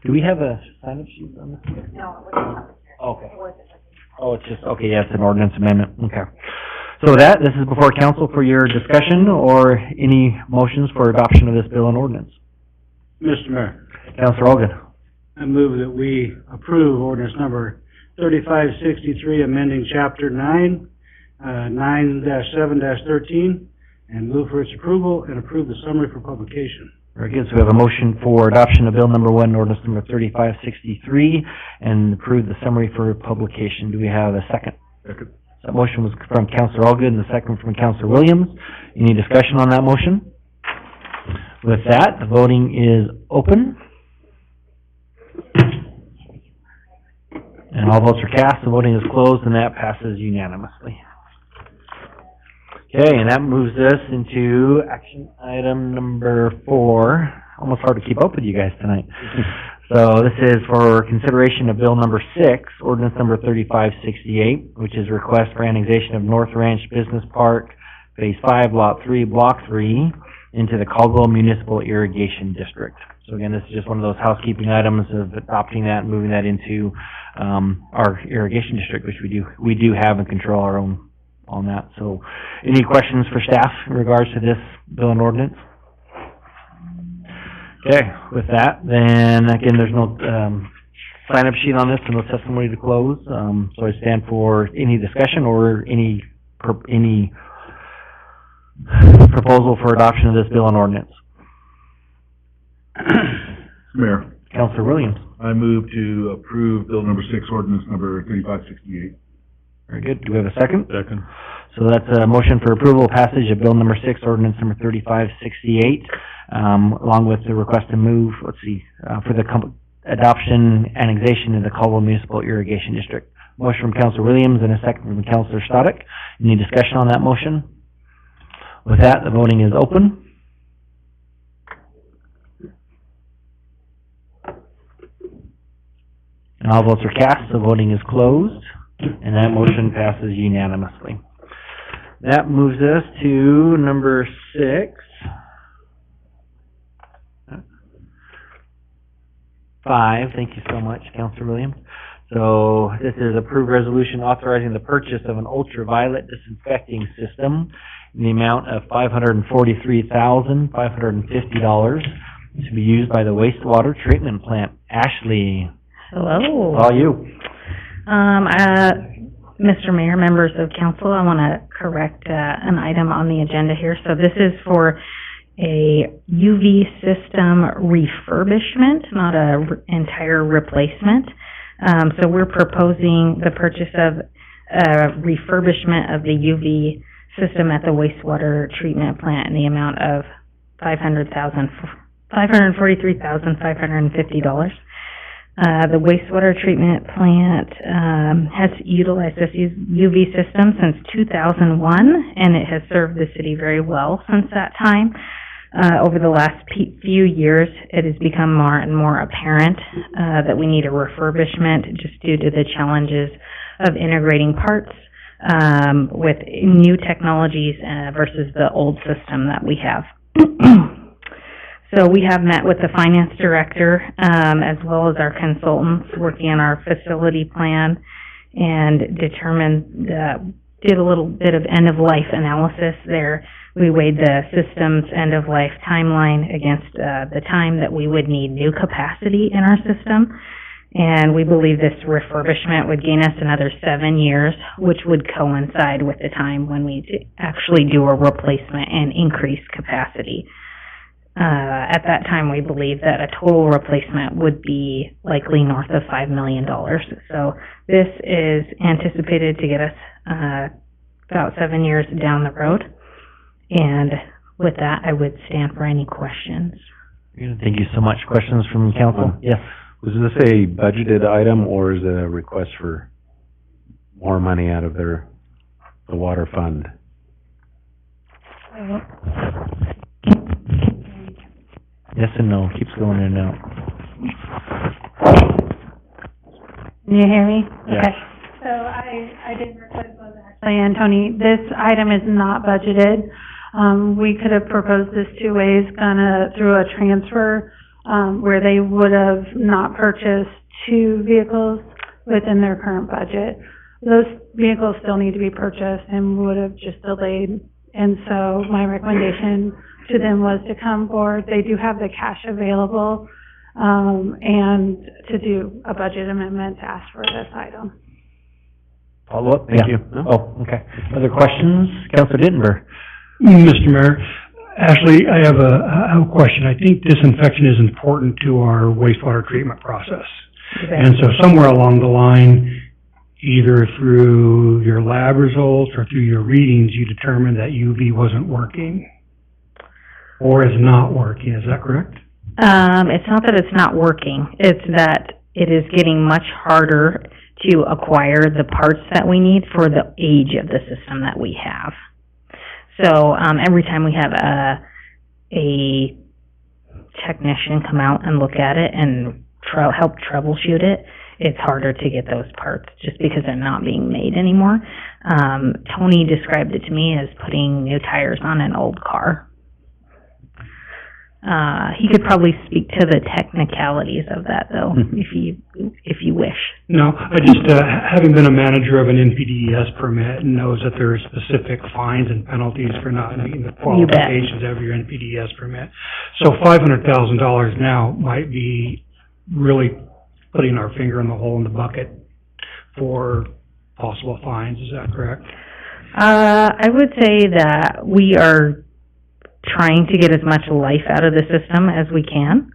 do we have a sign-up sheet on this? No, Okay. Oh, it's just, okay, yeah, it's an ordinance amendment, okay. So with that, this is before council for your discussion or any motions for adoption of this bill and ordinance. Mr. Mayor, Councilor Olgen. I move that we approve ordinance number 3563, amending chapter 9, 9-7-13, and move for its approval and approve the summary for publication. Very good. So we have a motion for adoption of bill number 1, ordinance number 3563, and approve the summary for publication. Do we have a second? Second. That motion was from Councilor Allgood and the second from Councilor Williams. Any discussion on that motion? With that, the voting is open. And all votes are cast. The voting is closed, and that passes unanimously. Okay, and that moves us into action item number 4. Almost hard to keep up with you guys tonight. So this is for consideration of bill number 6, ordinance number 3568, which is request for annexation of North Ranch Business Park, Phase 5, Lot 3, Block 3, into the Caldwell Municipal Irrigation District. So again, this is just one of those housekeeping items of adopting that and moving that into our irrigation district, which we do have and control our own on that. So any questions for staff in regards to this bill and ordinance? Okay, with that, then again, there's no sign-up sheet on this and no testimony to close. So I stand for any discussion or any proposal for adoption of this bill and ordinance. Mayor, Councilor Williams. I move to approve bill number 6, ordinance number 3568. Very good. Do we have a second? Second. So that's a motion for approval of passage of bill number 6, ordinance number 3568, along with the request to move, for the adoption annexation of the Caldwell Municipal Irrigation District. Motion from Councilor Williams and a second from Councilor Stoddard. Any discussion on that motion? With that, the voting is open. And all votes are cast. The voting is closed. And that motion passes unanimously. That moves us to number 6. 5, thank you so much, Counselor Williams. So this is approved resolution authorizing the purchase of an ultraviolet disinfecting system in the amount of $543,550 to be used by the wastewater treatment plant. Ashley, Hello. all you. Mr. Mayor, members of council, I want to correct an item on the agenda here. So this is for a UV system refurbishment, not a entire replacement. So we're proposing the purchase of refurbishment of the UV system at the wastewater treatment plant in the amount of $543,550. The wastewater treatment plant has utilized this UV system since 2001, and it has served the city very well since that time. Over the last few years, it has become more and more apparent that we need a refurbishment just due to the challenges of integrating parts with new technologies versus the old system that we have. So we have met with the finance director as well as our consultants working on our facility plan and determined, did a little bit of end-of-life analysis there. We weighed the system's end-of-life timeline against the time that we would need new capacity in our system. And we believe this refurbishment would gain us another 7 years, which would coincide with the time when we actually do a replacement and increase capacity. At that time, we believe that a total replacement would be likely north of $5 million. So this is anticipated to get us about 7 years down the road. And with that, I would stand for any questions. Thank you so much. Questions from council? Yes. Was this a budgeted item, or is it a request for more money out of the water fund? Yes and no. Keeps going in and out. Can you hear me? Yeah. Okay. So I did request those actually, and Tony, this item is not budgeted. We could have proposed this 2 ways, through a transfer, where they would have not purchased 2 vehicles within their current budget. Those vehicles still need to be purchased and would have just delayed. And so my recommendation to them was to come forward. They do have the cash available, and to do a budget amendment to ask for this item. Follow up? Thank you. Oh, okay. Other questions? Councilor Dittenber. Mr. Mayor, Ashley, I have a question. I think disinfection is important to our wastewater treatment process. Okay. And so somewhere along the line, either through your lab results or through your readings, you determined that UV wasn't working or is not working. Is that correct? It's not that it's not working. It's that it is getting much harder to acquire the parts that we need for the age of the system that we have. So every time we have a technician come out and look at it and help troubleshoot it, it's harder to get those parts just because they're not being made anymore. Tony described it to me as putting new tires on an old car. He could probably speak to the technicalities of that, though, if you wish. No, I just, having been a manager of an NPDES permit, knows that there are specific fines and penalties for not meeting the qualifications of your NPDES permit. So $500,000 now might be really putting our finger in the hole in the bucket for possible fines. Is that correct? I would say that we are trying to get as much life out of the system as we can.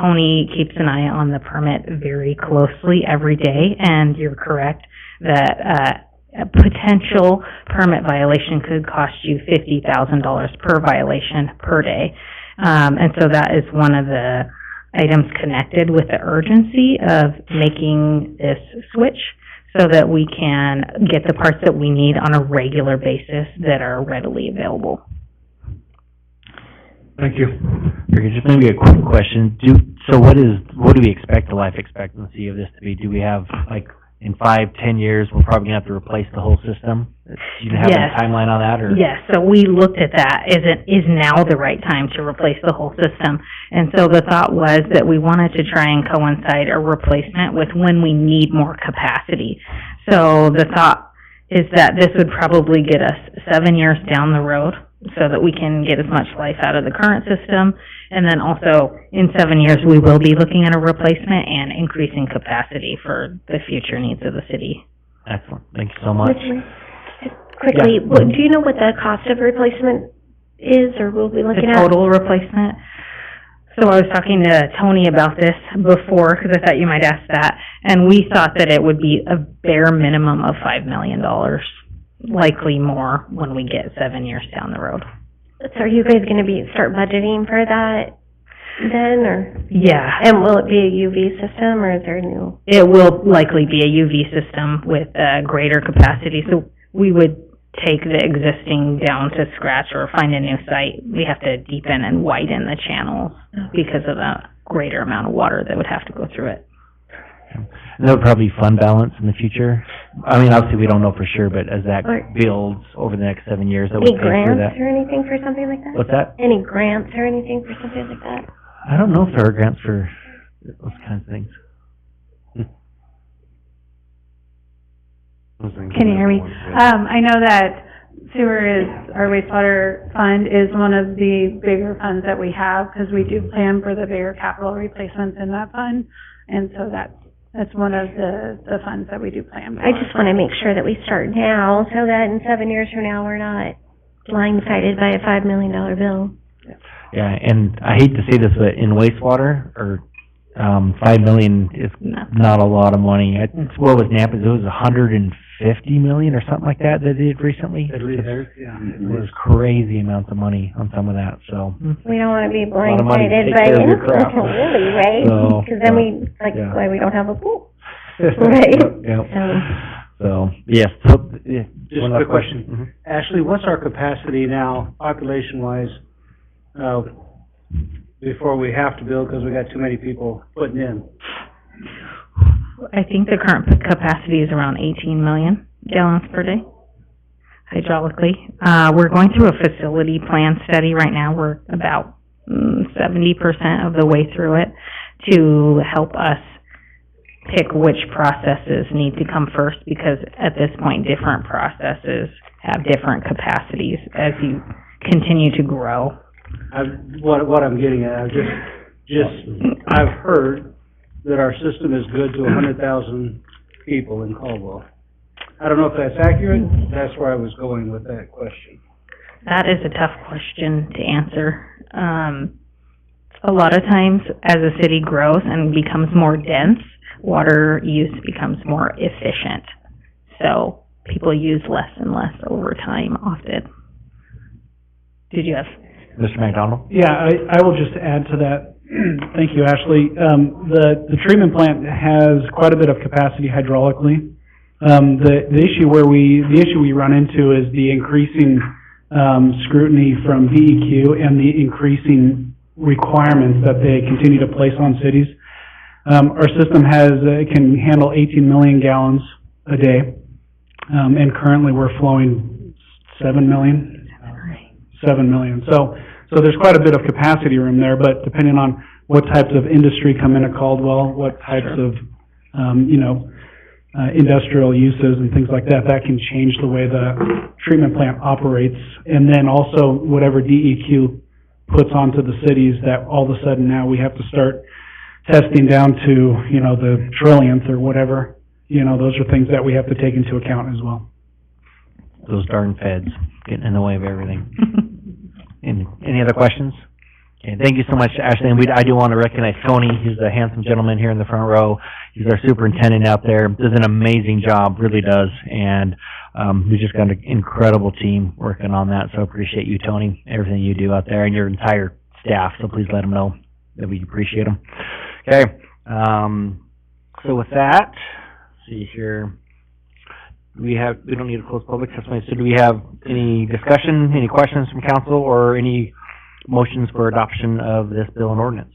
Tony keeps an eye on the permit very closely every day, and you're correct that a potential permit violation could cost you $50,000 per violation per day. And so that is one of the items connected with the urgency of making this switch so that we can get the parts that we need on a regular basis that are readily available. Thank you. Just maybe a quick question. So what do we expect the life expectancy of this to be? Do we have, like, in 5-10 years, we're probably gonna have to replace the whole system? Do you have Yes. a timeline on that, or? Yes, so we looked at that, is now the right time to replace the whole system? And so the thought was that we wanted to try and coincide a replacement with when we need more capacity. So the thought is that this would probably get us 7 years down the road, so that we can get as much life out of the current system. And then also, in 7 years, we will be looking at a replacement and increasing capacity for the future needs of the city. Excellent, thank you so much. Just quickly, do you know what the cost of replacement is, or will we be looking at? The total replacement. So I was talking to Tony about this before, because I thought you might ask that, and we thought that it would be a bare minimum of $5 million, likely more when we get 7 years down the road. So are you guys gonna start budgeting for that then, or? Yeah. And will it be a UV system, or is there a new? It will likely be a UV system with greater capacity, so we would take the existing down to scratch or find a new site. We have to deepen and widen the channels because of the greater amount of water that would have to go through it. And that would probably be fund balance in the future. I mean, obviously, we don't know for sure, but as that Or- builds over the next 7 years, that would Any pay for that. grants or anything for something like that? What's that? Any grants or anything for something like that? I don't know if there are grants for those kinds of things. Can you hear me? I know that sewer is, our wastewater fund is one of the bigger funds that we have, because we do plan for the bigger capital replacements in that fund. And so that's one of the funds that we do plan for. I just wanna make sure that we start now, so that in 7 years from now, we're not blindsided by a $5 million bill. Yeah, and I hate to say this, but in wastewater, or, $5 million is not a lot of money. What was Napa's, it was $150 million or something like that they did recently? At least, yeah. It was crazy amounts of money on some of that, so. We don't wanna be lot of money to blindsided take by care of your anything, crap. really, right? So, Because then we, yeah. why we don't have a pool, right? Yep. So, yes, so, yeah. Just one a last quick question. Mhm. Ashley, what's our capacity now, population-wise, before we have to build because we got too many people putting in? I think the current capacity is around 18 million gallons per day, hydraulically. We're going through a facility plan study right now. We're about 70% of the way through it to help us pick which processes need to come first, because at this point, different processes have different capacities as you continue to grow. What I'm getting at, I've heard that our system is good to 100,000 people in Caldwell. I don't know if that's accurate, that's where I was going with that question. That is a tough question to answer. A lot of times, as a city grows and becomes more dense, water use becomes more efficient. So people use less and less over time often. Did you have? Mr. McDonald? Yeah, I will just add to that. Thank you, Ashley. The treatment plant has quite a bit of capacity hydraulically. The issue we run into is the increasing scrutiny from DEQ and the increasing requirements that they continue to place on cities. Our system can handle 18 million gallons a day, and currently we're flowing 7 million. 7 million. So there's quite a bit of capacity room there, but depending on what types of industry come into Caldwell, what types of, industrial uses and things like that, that can change the way the treatment plant operates. And then also whatever DEQ puts onto the cities, that all of a sudden now we have to start testing down to, the trillionth or whatever. Those are things that we have to take into account as well. Those darn feds getting in the way of everything. Any other questions? Okay, thank you so much, Ashley. And I do want to recognize Tony. He's a handsome gentleman here in the front row. He's our superintendent out there. Does an amazing job, really does. And we just got an incredible team working on that. So I appreciate you, Tony, everything you do out there and your entire staff. So please let them know that we appreciate them. Okay. So with that, let's see here. We don't need to close public testimony, so do we have any discussion, any questions from council, or any motions for adoption of this bill and ordinance?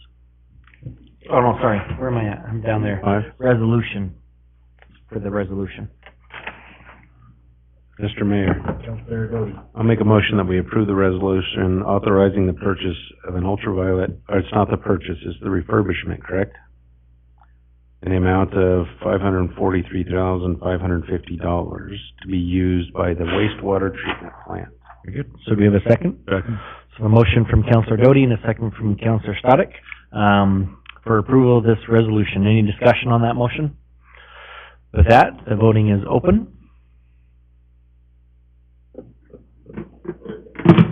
Oh, no, sorry, where am I at? I'm down there. Resolution. for the resolution. Mr. Mayor, I'll make a motion that we approve the resolution authorizing the purchase of an ultraviolet, or it's not the purchase, it's the refurbishment, correct? In the amount of $543,550 to be used by the wastewater treatment plant. Very good. So do we have a second? Second. So a motion from Counselor Doty and a second from Counselor Stodic, for approval of this resolution. Any discussion on that motion? With that, the voting is open.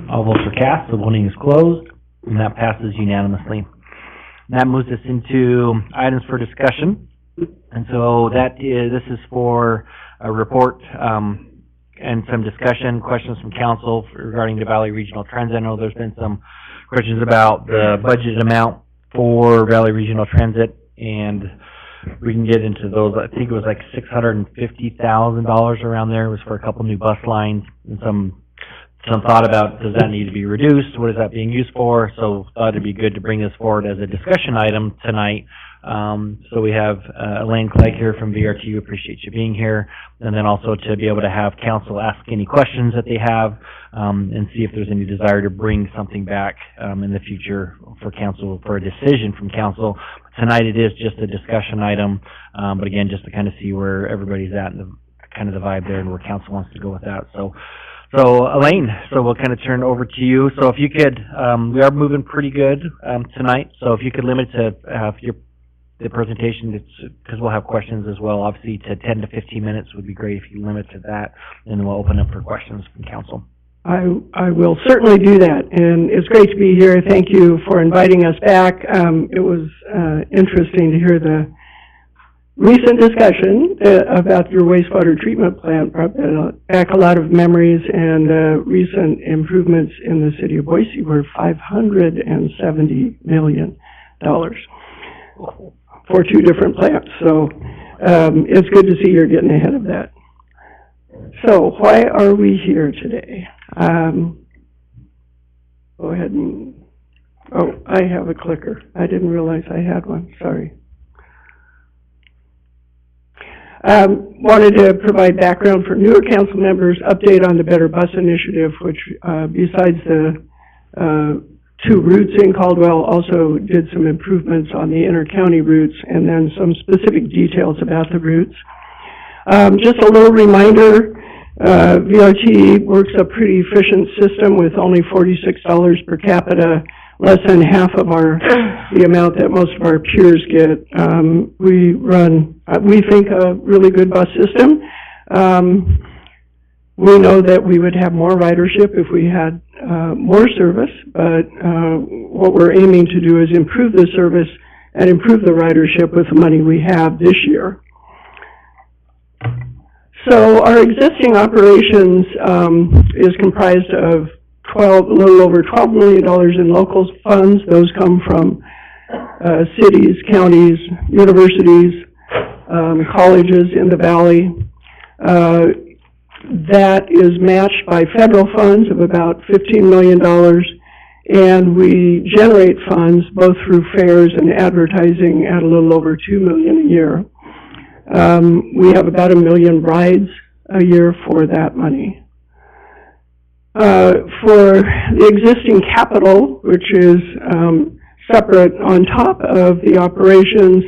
All votes are cast, the voting is closed, and that passes unanimously. That moves us into items for discussion. And so this is for a report, and some discussion, questions from council regarding the Valley Regional Transit. I know there's been some questions about the budget amount for Valley Regional Transit, and we can get into those. I think it was like $650,000 around there. It was for a couple new bus lines and some thought about, does that need to be reduced? What is that being used for? So thought it'd be good to bring this forward as a discussion item tonight. So we have Elaine Clegg here from VRTU. Appreciate you being here. And then also to be able to have council ask any questions that they have, and see if there's any desire to bring something back in the future for council, for a decision from council. Tonight it is just a discussion item, but again, just to kind of see where everybody's at and kind of the vibe there and where council wants to go with that. So Elaine, so we'll kind of turn over to you. So if you could, we are moving pretty good tonight. So if you could limit to the presentation, because we'll have questions as well, obviously to 10 to 15 minutes would be great if you limit to that, and then we'll open up for questions from council. I will certainly do that, and it's great to be here. Thank you for inviting us back. It was interesting to hear the recent discussion about your wastewater treatment plant. Brought back a lot of memories, and recent improvements in the city of Boise were $570 million for two different plants. So it's good to see you're getting ahead of that. So why are we here today? Go ahead and, I have a clicker. I didn't realize I had one, sorry. Wanted to provide background for newer council members, update on the Better Bus Initiative, which besides the two routes in Caldwell, also did some improvements on the inter-county routes, and then some specific details about the routes. Just a little reminder, VRT works a pretty efficient system with only $46 per capita, less than half of the amount that most of our peers get. We run, we think, a really good bus system. We know that we would have more ridership if we had more service, but what we're aiming to do is improve the service and improve the ridership with the money we have this year. So our existing operations is comprised of a little over $12 million in local funds. Those come from cities, counties, universities, colleges in the valley. That is matched by federal funds of about $15 million, and we generate funds both through fares and advertising at a little over $2 million a year. We have about 1 million rides a year for that money. For the existing capital, which is separate on top of the operations,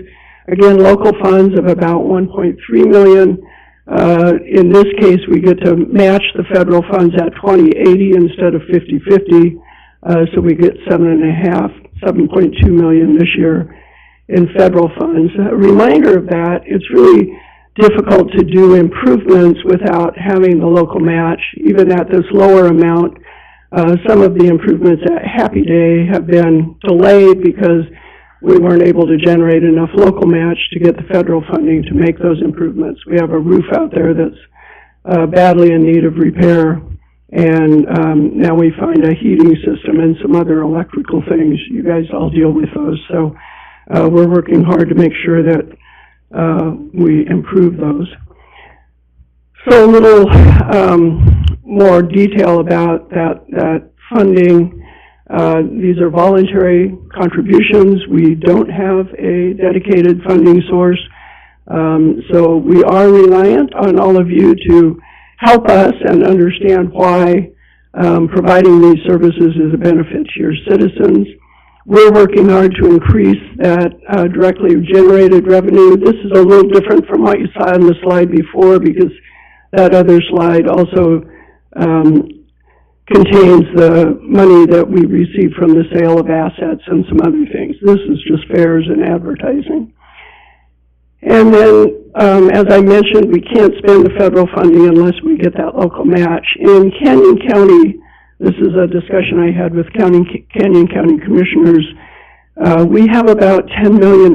again, local funds of about $1.3 million. In this case, we get to match the federal funds at 20/80 instead of 50/50, so we get $7.2 million this year in federal funds. A reminder of that, it's really difficult to do improvements without having the local match. Even at this lower amount, some of the improvements at Happy Day have been delayed because we weren't able to generate enough local match to get the federal funding to make those improvements. We have a roof out there that's badly in need of repair, and now we find a heating system and some other electrical things. You guys all deal with those, so we're working hard to make sure that we improve those. So a little more detail about that funding. These are voluntary contributions. We don't have a dedicated funding source. So we are reliant on all of you to help us and understand why providing these services is a benefit to your citizens. We're working hard to increase that directly generated revenue. This is a little different from what you saw on the slide before, because that other slide also contains the money that we receive from the sale of assets and some other things. This is just fares and advertising. And then, as I mentioned, we can't spend the federal funding unless we get that local match. In Canyon County, this is a discussion I had with Canyon County commissioners, we have about $10 million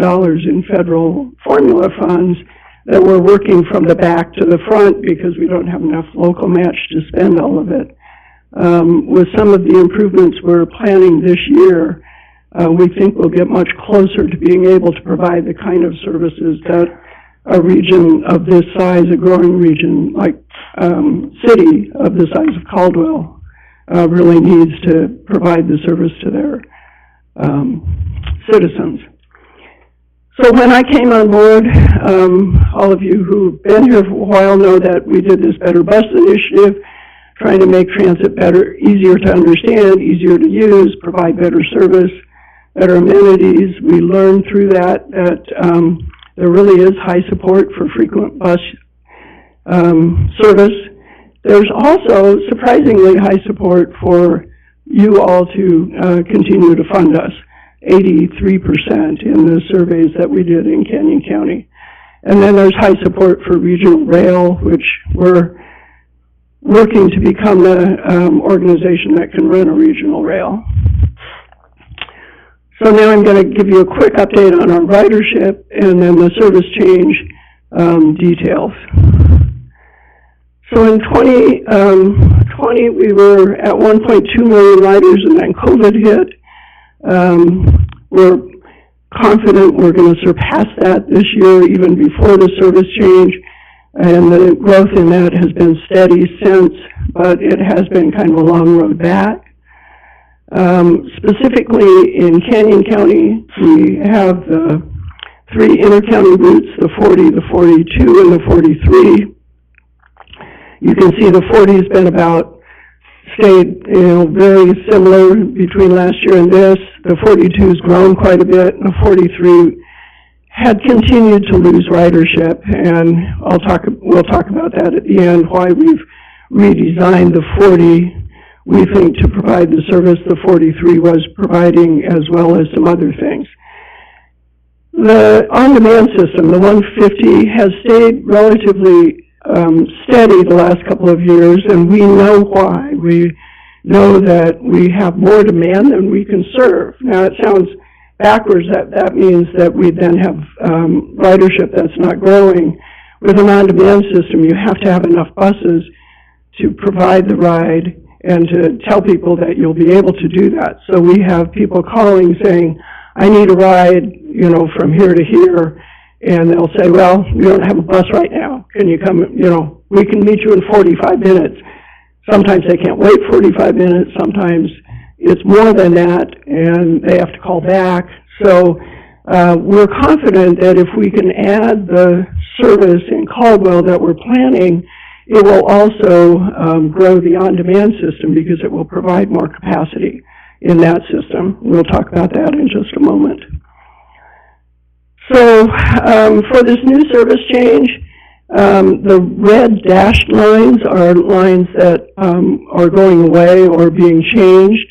in federal formula funds that we're working from the back to the front because we don't have enough local match to spend all of it. With some of the improvements we're planning this year, we think we'll get much closer to being able to provide the kind of services that a region of this size, a growing region like city of the size of Caldwell, really needs to provide the service to their citizens. So when I came on board, all of you who've been here for a while know that we did this Better Bus initiative, trying to make transit better, easier to understand, easier to use, provide better service, better amenities. We learned through that there really is high support for frequent bus service. There's also surprisingly high support for you all to continue to fund us, 83% in the surveys that we did in Canyon County. And then there's high support for regional rail, which we're working to become the organization that can run a regional rail. So now I'm going to give you a quick update on our ridership and then the service change details. So in 2020, we were at 1.2 million riders, and then COVID hit. We're confident we're going to surpass that this year, even before the service change, and the growth in that has been steady since, but it has been kind of a long road back. Specifically in Canyon County, we have the 3 inter-county routes, the 40, the 42, and the 43. You can see the 40 has been stayed, very similar between last year and this. The 42 has grown quite a bit, and the 43 had continued to lose ridership, and we'll talk about that at the end, why we've redesigned the 40, we think, to provide the service the 43 was providing, as well as some other things. The on-demand system, the 150, has stayed relatively steady the last couple of years, and we know why. We know that we have more demand than we can serve. Now, it sounds backwards. That means that we then have ridership that's not growing. With an on-demand system, you have to have enough buses to provide the ride and to tell people that you'll be able to do that. So we have people calling saying, I need a ride, from here to here. And they'll say, well, we don't have a bus right now. Can you come, we can meet you in 45 minutes. Sometimes they can't wait 45 minutes. Sometimes it's more than that, and they have to call back. So we're confident that if we can add the service in Caldwell that we're planning, it will also grow the on-demand system because it will provide more capacity in that system. We'll talk about that in just a moment. So for this new service change, the red dashed lines are lines that are going away or being changed.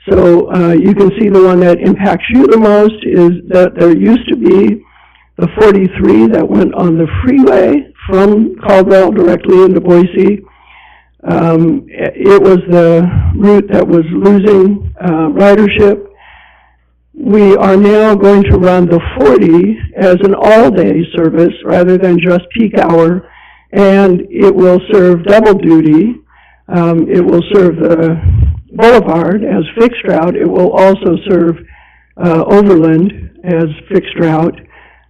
So you can see the one that impacts you the most is that there used to be the 43 that went on the freeway from Caldwell directly into Boise. It was the route that was losing ridership. We are now going to run the 40 as an all-day service rather than just peak hour, and it will serve double duty. It will serve the Boulevard as fixed route. It will also serve Overland as fixed route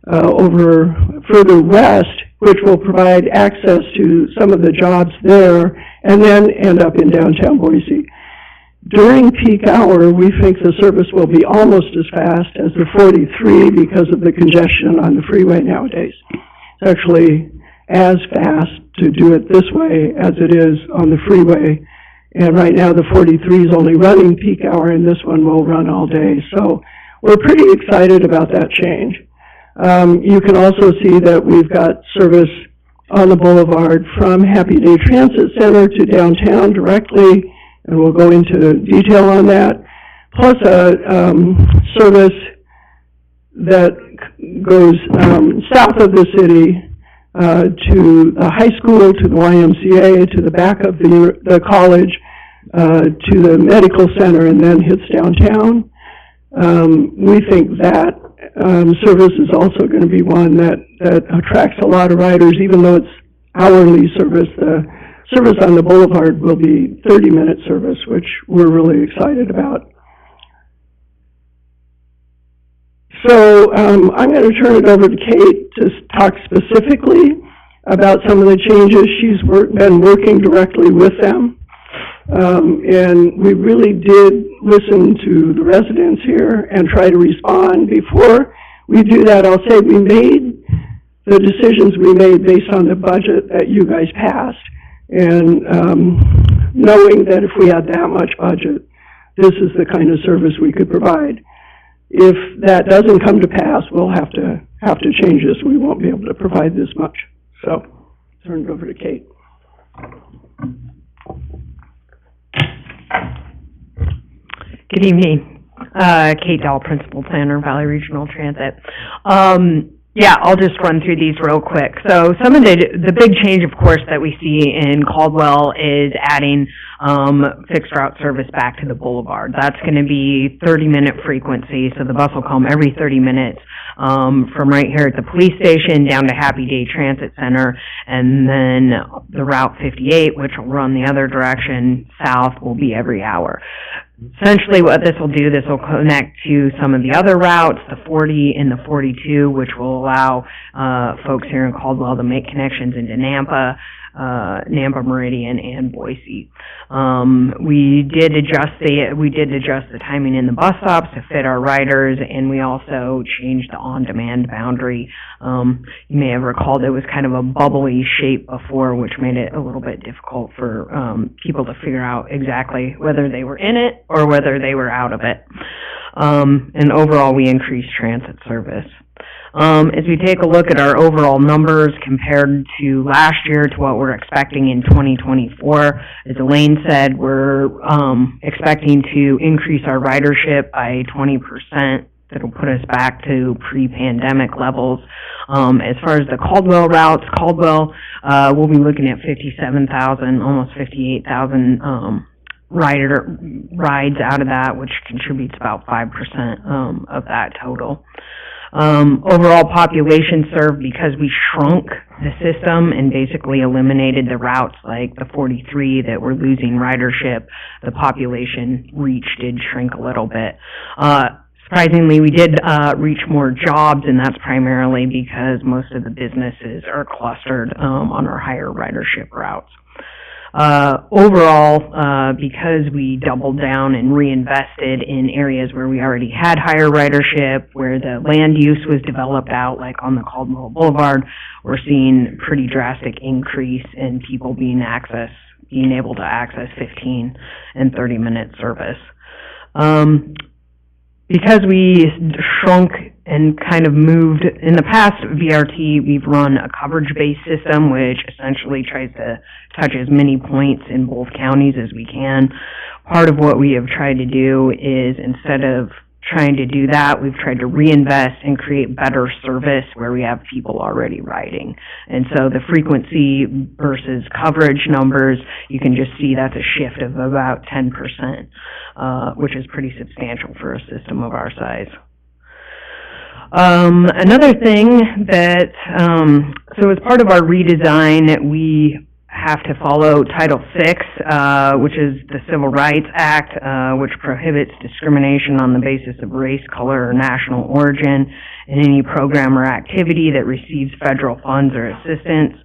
over further west, which will provide access to some of the jobs there, and then end up in downtown Boise. During peak hour, we think the service will be almost as fast as the 43 because of the congestion on the freeway nowadays. It's actually as fast to do it this way as it is on the freeway. And right now, the 43 is only running peak hour, and this one will run all day. So we're pretty excited about that change. You can also see that we've got service on the boulevard from Happy Day Transit Center to downtown directly, and we'll go into detail on that, plus a service that goes south of the city to the high school, to the YMCA, to the back of the college, to the medical center, and then hits downtown. We think that service is also going to be one that attracts a lot of riders, even though it's hourly service. The service on the boulevard will be 30-minute service, which we're really excited about. So I'm going to turn it over to Kate to talk specifically about some of the changes. She's been working directly with them. And we really did listen to the residents here and try to respond. Before we do that, I'll say we made the decisions we made based on the budget that you guys passed. And knowing that if we had that much budget, this is the kind of service we could provide. If that doesn't come to pass, we'll have to change this. We won't be able to provide this much. So, turn it over to Kate. Good evening. Kate Dahl, Principal Planner, Valley Regional Transit. Yeah, I'll just run through these real quick. So some of the big change, of course, that we see in Caldwell is adding fixed route service back to the boulevard. That's going to be 30-minute frequency, so the bus will come every 30 minutes from right here at the police station down to Happy Day Transit Center, and then the Route 58, which will run the other direction south, will be every hour. Essentially what this will do, this will connect to some of the other routes, the 40 and the 42, which will allow folks here in Caldwell to make connections into Nampa, Meridian, and Boise. We did adjust the timing in the bus stops to fit our riders, and we also changed the on-demand boundary. You may have recalled it was kind of a bubbly shape before, which made it a little bit difficult for people to figure out exactly whether they were in it or whether they were out of it. And overall, we increased transit service. As we take a look at our overall numbers compared to last year to what we're expecting in 2024, as Elaine said, we're expecting to increase our ridership by 20%. That'll put us back to pre-pandemic levels. As far as the Caldwell routes, we'll be looking at 57,000, almost 58,000 rides out of that, which contributes about 5% of that total. Overall population served, because we shrunk the system and basically eliminated the routes like the 43 that were losing ridership, the population reach did shrink a little bit. Surprisingly, we did reach more jobs, and that's primarily because most of the businesses are clustered on our higher ridership routes. Overall, because we doubled down and reinvested in areas where we already had higher ridership, where the land use was developed out, like on the Caldwell Boulevard, we're seeing pretty drastic increase in people being able to access 15 and 30-minute service. Because we shrunk and kind of moved, in the past VRT, we've run a coverage-based system, which essentially tries to touch as many points in both counties as we can. Part of what we have tried to do is, instead of trying to do that, we've tried to reinvest and create better service where we have people already riding. And so the frequency versus coverage numbers, you can just see that's a shift of about 10%, which is pretty substantial for a system of our size. Another thing that, so as part of our redesign, we have to follow Title VI, which is the Civil Rights Act, which prohibits discrimination on the basis of race, color, or national origin in any program or activity that receives federal funds or assistance.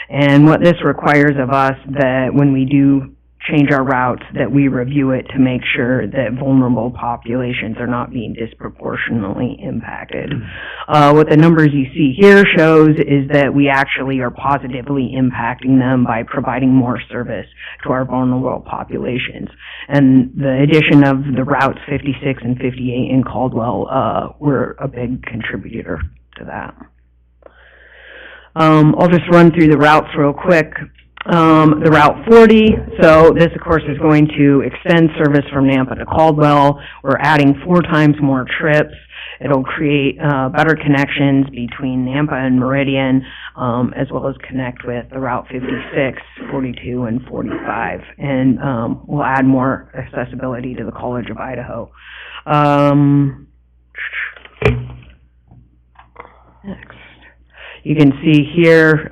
And what this requires of us, that when we do change our routes, that we review it to make sure that vulnerable populations are not being disproportionately impacted. What the numbers you see here shows is that we actually are positively impacting them by providing more service to our vulnerable populations. And the addition of the routes 56 and 58 in Caldwell were a big contributor to that. I'll just run through the routes real quick. The Route 40, so this of course is going to extend service from Nampa to Caldwell. We're adding 4 times more trips. It'll create better connections between Nampa and Meridian, as well as connect with the Route 56, 42, and 45. And we'll add more accessibility to the College of Idaho. Next. You can see here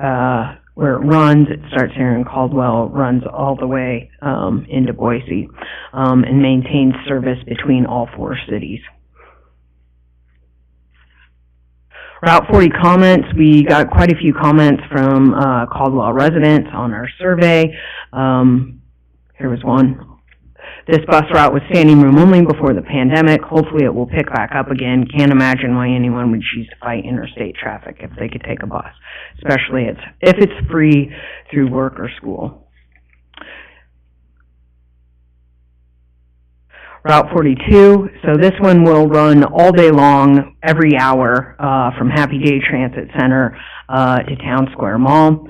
where it runs. It starts here in Caldwell, runs all the way into Boise, and maintains service between all 4 cities. Route 40 comments, we got quite a few comments from Caldwell residents on our survey. Here was one. This bus route was standing room only before the pandemic. Hopefully it will pick back up again. Can't imagine why anyone would choose to fight interstate traffic if they could take a bus, especially if it's free through work or school. Route 42, so this one will run all day long, every hour, from Happy Day Transit Center to Town Square Mall.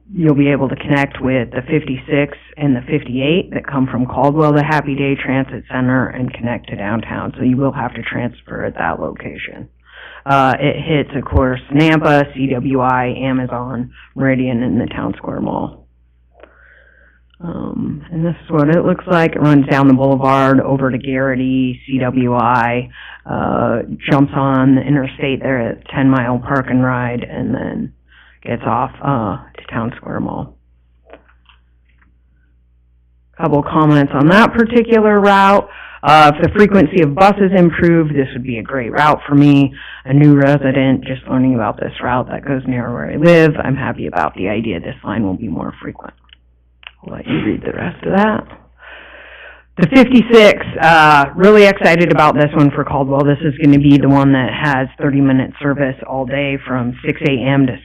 You'll be able to connect with the 56 and the 58 that come from Caldwell to Happy Day Transit Center and connect to downtown, so you will have to transfer at that location. It hits, of course, Nampa, CWI, Amazon, Meridian, and the Town Square Mall. And this is what it looks like. It runs down the boulevard over to Garrity, CWI, jumps on the interstate there at 10-mile park and ride, and then gets off to Town Square Mall. Couple comments on that particular route. If the frequency of buses improved, this would be a great route for me. A new resident just learning about this route that goes near where I live. I'm happy about the idea this line will be more frequent. I'll let you read the rest of that. The 56, really excited about this one for Caldwell. This is going to be the one that has 30-minute service all day from 6 a.m. to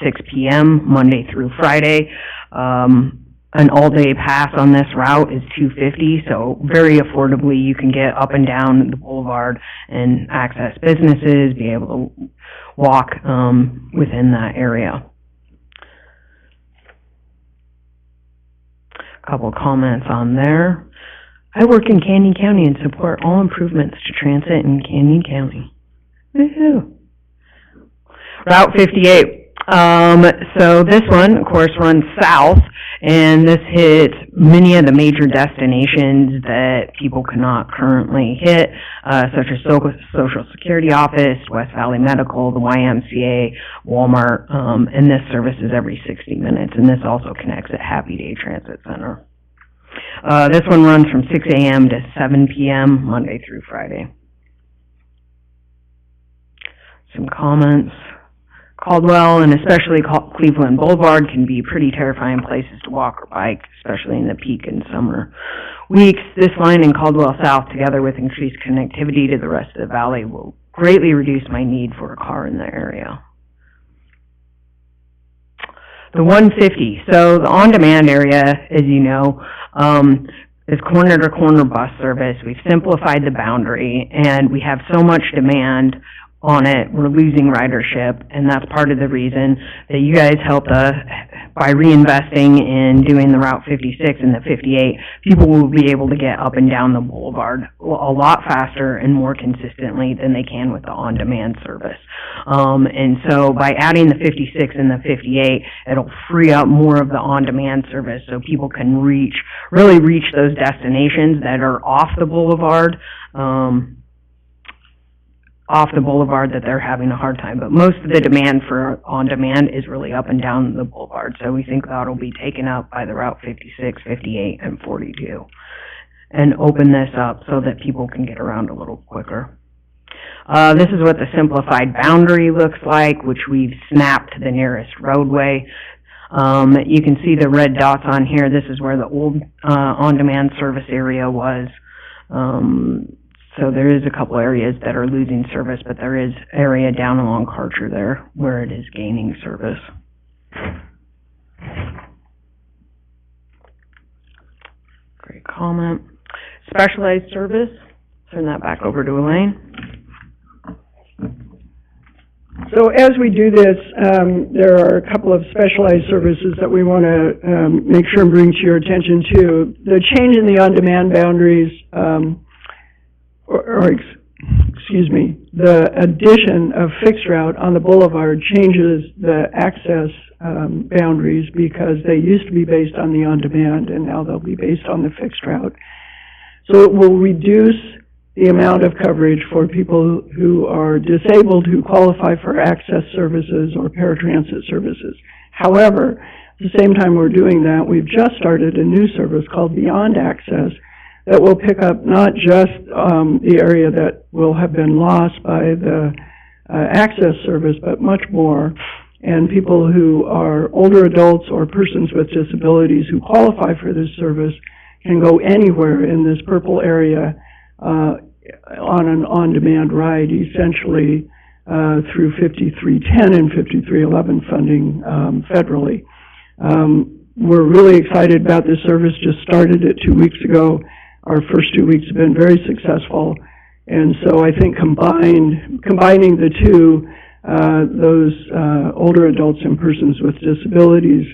6 p.m., Monday through Friday. An all-day pass on this route is $250, so very affordably you can get up and down the boulevard and access businesses, be able to walk within that area. Couple comments on there. I work in Canyon County and support all improvements to transit in Canyon County. Woohoo! Route 58. So this one, of course, runs south, and this hits many of the major destinations that people cannot currently hit, such as Social Security Office, West Valley Medical, the YMCA, Walmart, and this service is every 60 minutes, and this also connects at Happy Day Transit Center. This one runs from 6 a.m. to 7 p.m., Monday through Friday. Some comments. Caldwell and especially Cleveland Boulevard can be pretty terrifying places to walk or bike, especially in the peak and summer weeks. This line in Caldwell South, together with increased connectivity to the rest of the valley, will greatly reduce my need for a car in the area. The 150, so the on-demand area, as you know, is corner-to-corner bus service. We've simplified the boundary, and we have so much demand on it, we're losing ridership, and that's part of the reason that you guys helped us by reinvesting in doing the Route 56 and the 58. People will be able to get up and down the boulevard a lot faster and more consistently than they can with the on-demand service. And so by adding the 56 and the 58, it'll free up more of the on-demand service so people can really reach those destinations that are off the boulevard, that they're having a hard time. But most of the demand for on-demand is really up and down the boulevard. So we think that'll be taken up by the Route 56, 58, and 42. And open this up so that people can get around a little quicker. This is what the simplified boundary looks like, which we've snapped to the nearest roadway. You can see the red dots on here. This is where the old, on-demand service area was. So there is a couple areas that are losing service, but there is area down along Karcher there where it is gaining service. Great comment. Specialized service, turn that back over to Elaine. So as we do this, there are a couple of specialized services that we want to make sure and bring to your attention too. The change in the on-demand boundaries, excuse me, the addition of fixed route on the boulevard changes the access boundaries because they used to be based on the on-demand and now they'll be based on the fixed route. So it will reduce the amount of coverage for people who are disabled who qualify for access services or paratransit services. However, at the same time we're doing that, we've just started a new service called Beyond Access that will pick up not just the area that will have been lost by the access service, but much more. And people who are older adults or persons with disabilities who qualify for this service can go anywhere in this purple area on an on-demand ride, essentially through 5310 and 5311 funding federally. We're really excited about this service. Just started it 2 weeks ago. Our first 2 weeks have been very successful, and so I think combining the two, those older adults and persons with disabilities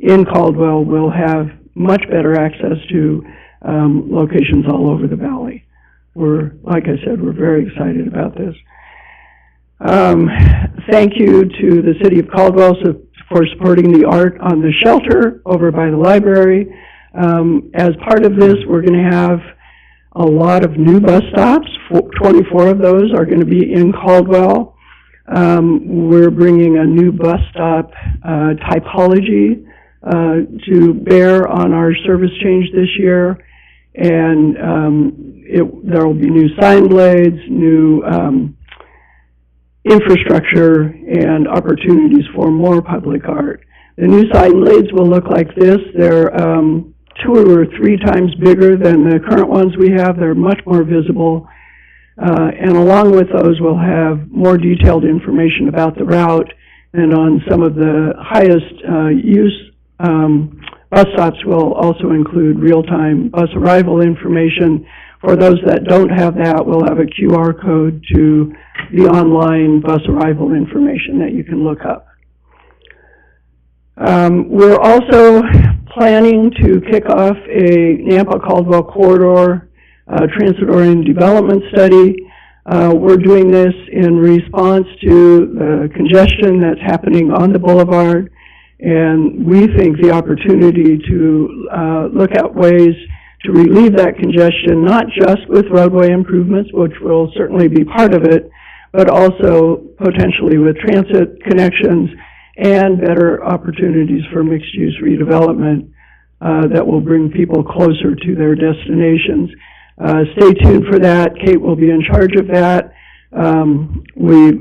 in Caldwell will have much better access to locations all over the valley. Like I said, we're very excited about this. Thank you to the City of Caldwell for supporting the art on the shelter over by the library. As part of this, we're going to have a lot of new bus stops. 24 of those are going to be in Caldwell. We're bringing a new bus stop typology to bear on our service change this year. And there will be new sign blades, new infrastructure, and opportunities for more public art. The new sign blades will look like this. They're 2 or 3 times bigger than the current ones we have. They're much more visible. And along with those, we'll have more detailed information about the route, and on some of the highest use bus stops will also include real-time bus arrival information. For those that don't have that, we'll have a QR code to the online bus arrival information that you can look up. We're also planning to kick off a Nampa-Caldwell corridor transit-oriented development study. We're doing this in response to the congestion that's happening on the boulevard, and we think the opportunity to look at ways to relieve that congestion, not just with roadway improvements, which will certainly be part of it, but also potentially with transit connections and better opportunities for mixed-use redevelopment that will bring people closer to their destinations. Stay tuned for that. Kate will be in charge of that. We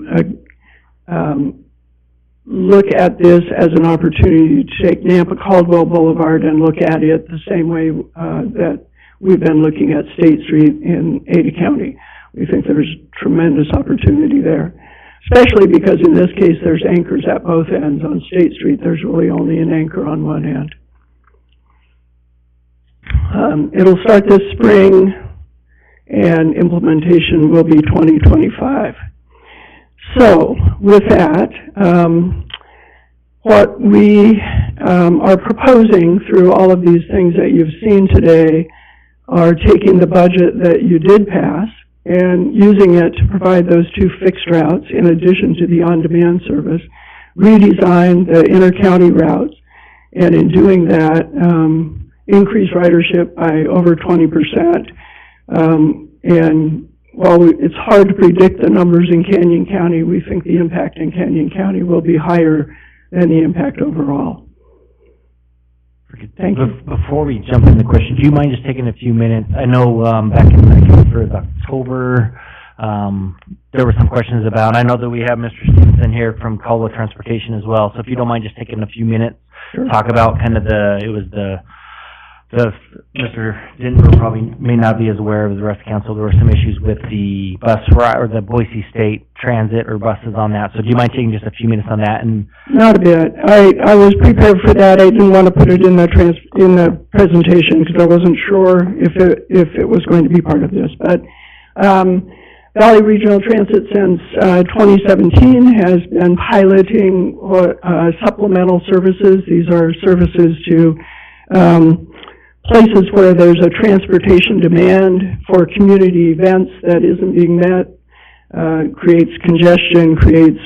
look at this as an opportunity to take Nampa-Caldwell Boulevard and look at it the same way that we've been looking at State Street in Ada County. We think there's tremendous opportunity there, especially because in this case there's anchors at both ends. On State Street there's really only an anchor on one end. It'll start this spring and implementation will be 2025. So, with that, what we are proposing through all of these things that you've seen today are taking the budget that you did pass and using it to provide those 2 fixed routes in addition to the on-demand service, redesign the inter-county routes, and in doing that, increase ridership by over 20%. And while it's hard to predict the numbers in Canyon County, we think the impact in Canyon County will be higher than the impact overall. Thank you. Before we jump into the question, do you mind just taking a few minutes? I know back in October, there were some questions about, I know that we have Mr. Stevenson here from Caldwell Transportation as well, so if you don't mind just taking a few minutes talk about kind of Mr. Denver probably may not be as aware of the rest of council. There were some issues with the bus ride, or the Boise State Transit or buses on that. So do you mind taking just a few minutes on that? And Not a bit. I was prepared for that. I didn't want to put it in the presentation because I wasn't sure if it was going to be part of this. But Valley Regional Transit since 2017 has been piloting supplemental services. These are services to places where there's a transportation demand for community events that isn't being met, creates congestion, creates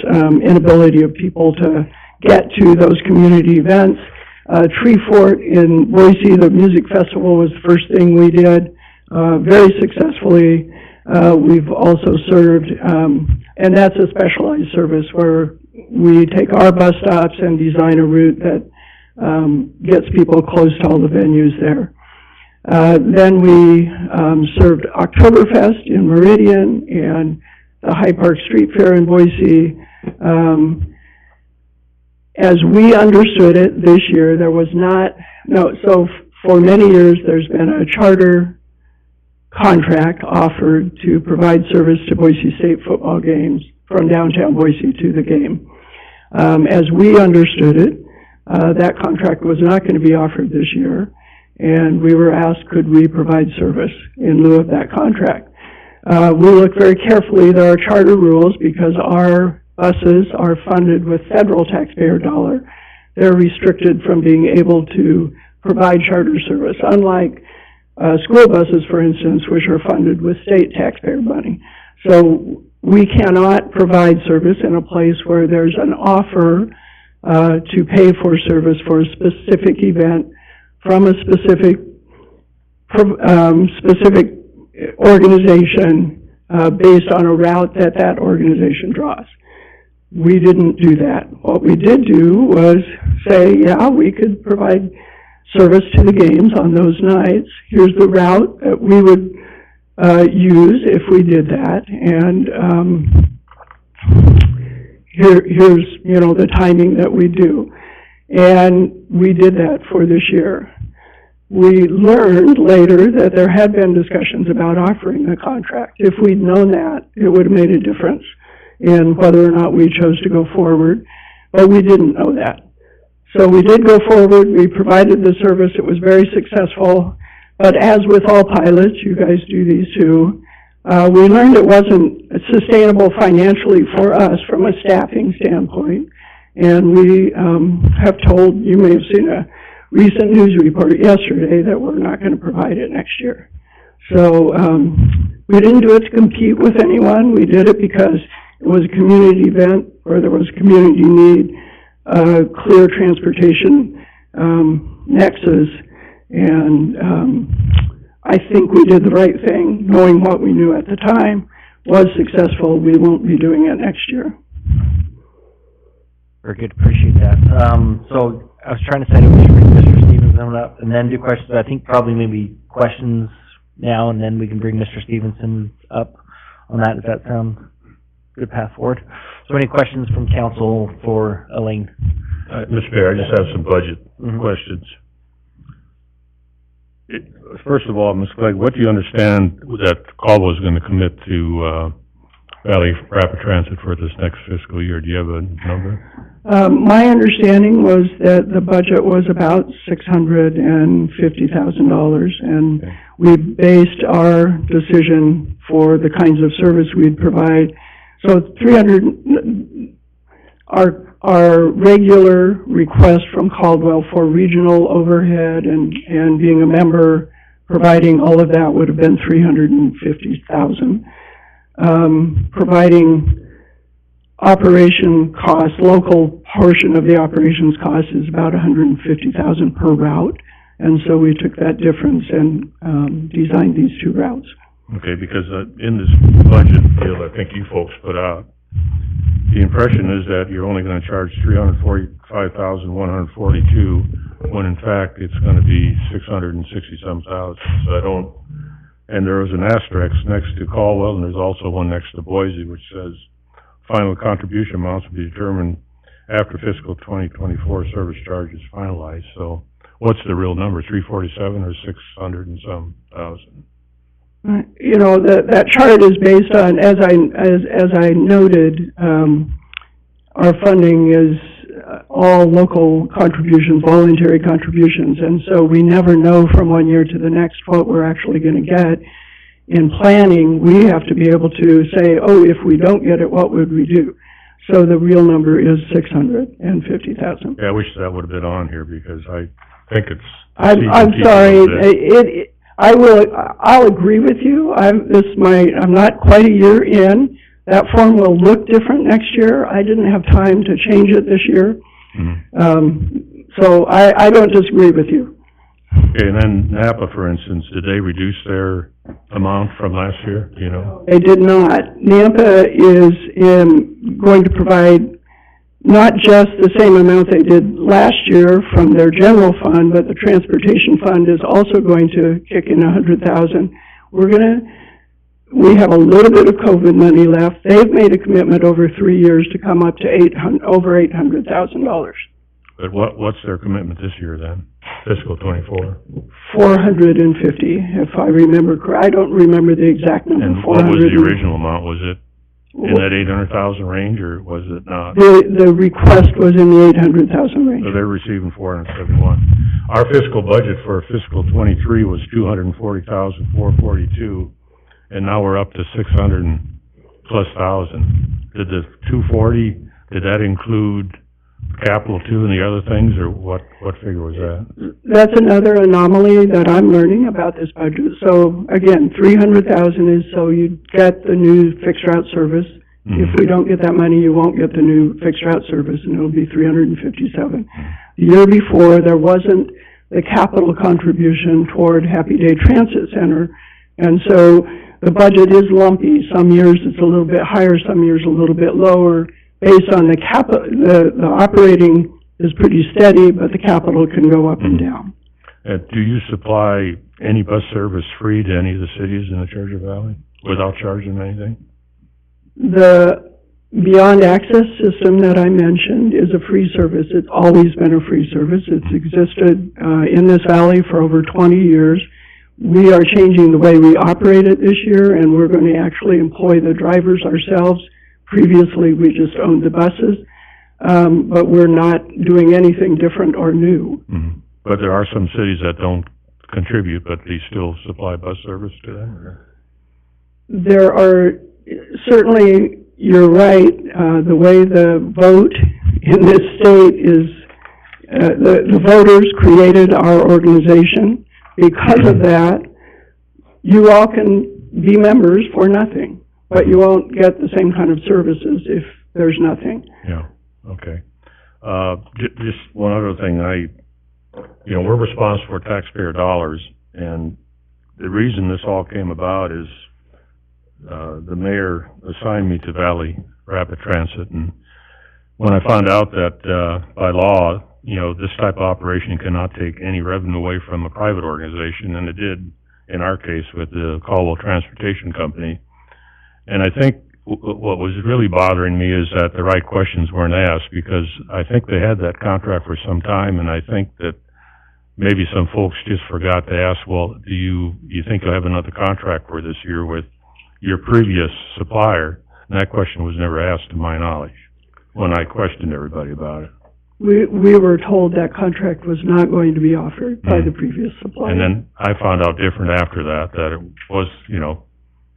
inability of people to get to those community events. Tree Fort in Boise, the music festival, was the first thing we did very successfully. We've also served, and that's a specialized service where we take our bus stops and design a route that gets people close to all the venues there. Then we served Oktoberfest in Meridian and the High Park Street Fair in Boise. As we understood it this year, there was so for many years there's been a charter contract offered to provide service to Boise State football games from downtown Boise to the game. As we understood it, that contract was not going to be offered this year, and we were asked, could we provide service in lieu of that contract? We looked very carefully. There are charter rules because our buses are funded with federal taxpayer dollar. They're restricted from being able to provide charter service, unlike school buses, for instance, which are funded with state taxpayer money. So we cannot provide service in a place where there's an offer to pay for service for a specific event from a specific organization based on a route that organization draws. We didn't do that. What we did do was say, yeah, we could provide service to the games on those nights. Here's the route that we would use if we did that, and here's the timing that we do. And we did that for this year. We learned later that there had been discussions about offering a contract. If we'd known that, it would have made a difference in whether or not we chose to go forward, but we didn't know that. So we did go forward, we provided the service, it was very successful, but as with all pilots, you guys do these too, we learned it wasn't sustainable financially for us from a staffing standpoint, and we have told, you may have seen a recent news report yesterday, that we're not going to provide it next year. So we didn't do it to compete with anyone, we did it because it was a community event where there was community need, clear transportation nexus, and I think we did the right thing, knowing what we knew at the time was successful. We won't be doing it next year. Very good, appreciate that. So I was trying to set up Mr. Stevenson up and then do questions, but I think probably maybe questions now and then we can bring Mr. Stevenson up on that. Does that sound good path forward? So any questions from council for Elaine? Mr. Mayor, I just have some budget questions. First of all, Ms. Clegg, what do you understand that Caldwell is going to commit to Valley Rapid Transit for this next fiscal year? Do you have a number? My understanding was that the budget was about $650,000, and we based our decision for the kinds of service we'd provide. So our regular request from Caldwell for regional overhead and being a member, providing all of that would have been $350,000. Providing operation cost, local portion of the operations cost is about $150,000 per route, and so we took that difference and designed these two routes. Okay, because in this budget deal I think you folks put out, the impression is that you're only going to charge $345,142, when in fact it's going to be $660-some thousand. So and there was an asterisk next to Caldwell, and there's also one next to Boise, which says final contribution amounts will be determined after fiscal 2024 service charge is finalized, so what's the real number, 347 or 600 and some thousand? You know, that chart is based on, as I noted, our funding is all local contributions, voluntary contributions, and so we never know from one year to the next what we're actually going to get. In planning, we have to be able to say, oh, if we don't get it, what would we do? So the real number is 650,000. Yeah, I wish that would have been on here, because I think it's... I'm sorry, I'll agree with you. I'm not quite a year in. That form will look different next year. I didn't have time to change it this year. So I don't disagree with you. Okay, and then Napa, for instance, did they reduce their amount from last year, do you know? They did not. Napa is going to provide not just the same amount they did last year from their general fund, but the transportation fund is also going to kick in $100,000. We have a little bit of COVID money left. They've made a commitment over 3 years to come up to over $800,000. But what's their commitment this year then, fiscal 24? 450, if I remember correctly. I don't remember the exact number. And what was the original amount? Was it in that 800,000 range, or was it not? The request was in the 800,000 range. So they're receiving 471. Our fiscal budget for fiscal 23 was 240,442, and now we're up to 600 and plus thousand. Did the 240, did that include capital too and the other things, or what figure was that? That's another anomaly that I'm learning about this budget. So again, 300,000 is so you get the new fixed route service. If we don't get that money, you won't get the new fixed route service, and it'll be 357. The year before, there wasn't the capital contribution toward Happy Day Transit Center, and so the budget is lumpy. Some years it's a little bit higher, some years a little bit lower. Based on the operating is pretty steady, but the capital can go up and down. Do you supply any bus service free to any of the cities in the Treasure Valley without charging them anything? The Beyond Access system that I mentioned is a free service. It's always been a free service. It's existed in this valley for over 20 years. We are changing the way we operate it this year, and we're going to actually employ the drivers ourselves. Previously, we just owned the buses, but we're not doing anything different or new. But there are some cities that don't contribute, but they still supply bus service to them? Or? There are, certainly, you're right, the way the vote in this state is, the voters created our organization. Because of that, you all can be members for nothing. But you won't get the same kind of services if there's nothing. Yeah, okay. Just one other thing, we're responsible for taxpayer dollars, and the reason this all came about is the mayor assigned me to Valley Rapid Transit, and when I found out that by law, this type of operation cannot take any revenue away from a private organization, and it did in our case with the Caldwell Transportation Company. And I think what was really bothering me is that the right questions weren't asked, because I think they had that contract for some time, and I think that maybe some folks just forgot to ask, well, do you think you'll have another contract for this year with your previous supplier? And that question was never asked to my knowledge when I questioned everybody about it. We were told that contract was not going to be offered by the previous supplier. And then I found out different after that it was,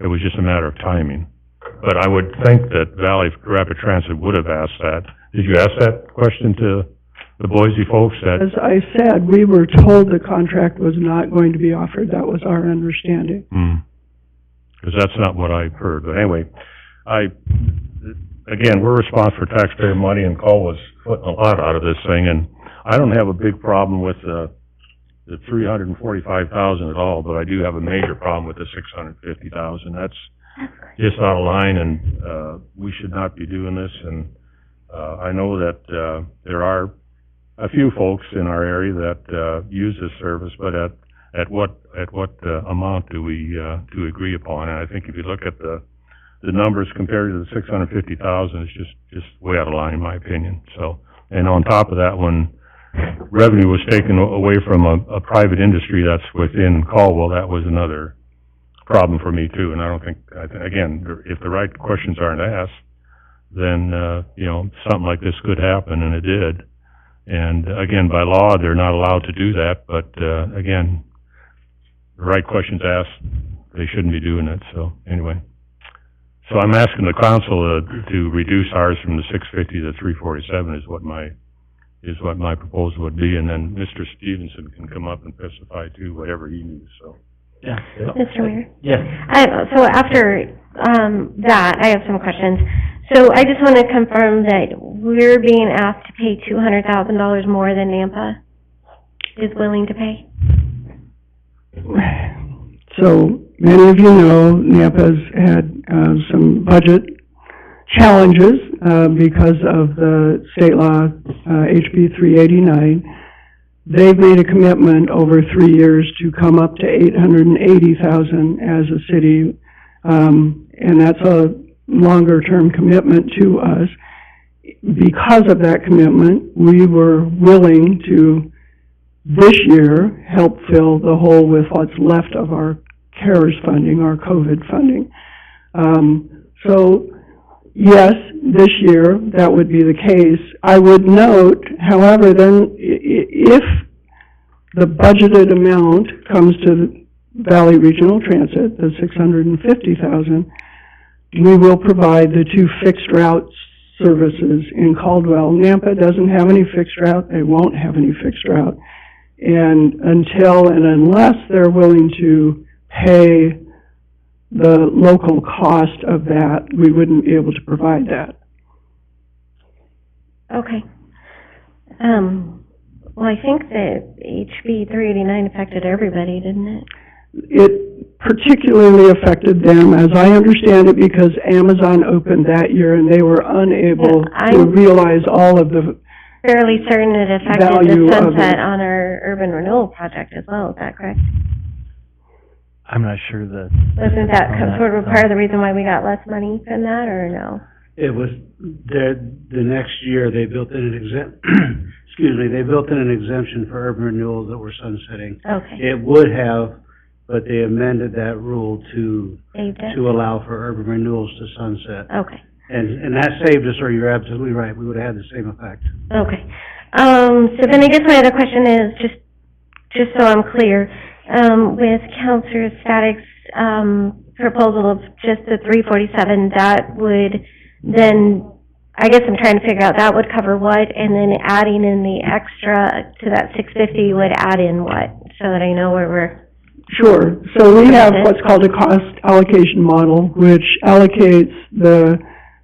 it was just a matter of timing. But I would think that Valley Rapid Transit would have asked that. Did you ask that question to the Boise folks? As I said, we were told the contract was not going to be offered. That was our understanding. Because that's not what I heard. But anyway, again, we're responsible for taxpayer money, and Cole was putting a lot out of this thing. And I don't have a big problem with the 345,000 at all, but I do have a major problem with the 650,000. That's just out of line, and we should not be doing this. And I know that there are a few folks in our area that use this service, but at what amount do we agree upon? And I think if you look at the the numbers compared to the 650,000 is just way out of line, in my opinion, so. And on top of that, when revenue was taken away from a private industry that's within Caldwell, that was another problem for me too, and I don't think, again, if the right questions aren't asked, then, you know, something like this could happen, and it did. And again, by law, they're not allowed to do that, but, again, the right questions asked, they shouldn't be doing it, so, anyway. So I'm asking the council to reduce ours from the 650 to 347 is what my proposal would be, and then Mr. Stevenson can come up and testify to whatever he needs, so. Yeah. Mr. Mayor? Yes. So after, that, I have some questions. So I just want to confirm that we're being asked to pay $200,000 more than Nampa is willing to pay? So, many of you know, Nampa's had some budget challenges because of the state law, HB 389. They've made a commitment over 3 years to come up to $880,000 as a city, and that's a longer-term commitment to us. Because of that commitment, we were willing to, this year, help fill the hole with what's left of our CARES funding, our COVID funding. So, yes, this year, that would be the case. I would note, however, then, if the budgeted amount comes to Valley Regional Transit, the $650,000, we will provide the 2 fixed route services in Caldwell. Nampa doesn't have any fixed route. They won't have any fixed route. And until and unless they're willing to pay the local cost of that, we wouldn't be able to provide that. Okay. Well, I think that HB 389 affected everybody, didn't it? It particularly affected them, as I understand it, because Amazon opened that year and they were unable to realize all of the fairly certain it affected value the of sunset it. on our urban renewal project as well, is that correct? I'm not sure that. Wasn't that sort of part of the reason why we got less money from that, or no? It was, the next year, they built in an they built in an exemption for urban renewals that were sunsetting. Okay. It would have, but they amended that rule to allow for urban renewals to sunset. Okay. And that saved us, or you're absolutely right, we would have had the same effect. Okay. So then I guess my other question is, just so I'm clear, with Councilor Static's, proposal of just the 347, that would then, I guess I'm trying to figure out, that would cover what, and then adding in the extra to that 650 would add in what, so that I know where we're... Sure. So we have what's called a cost allocation model, which allocates the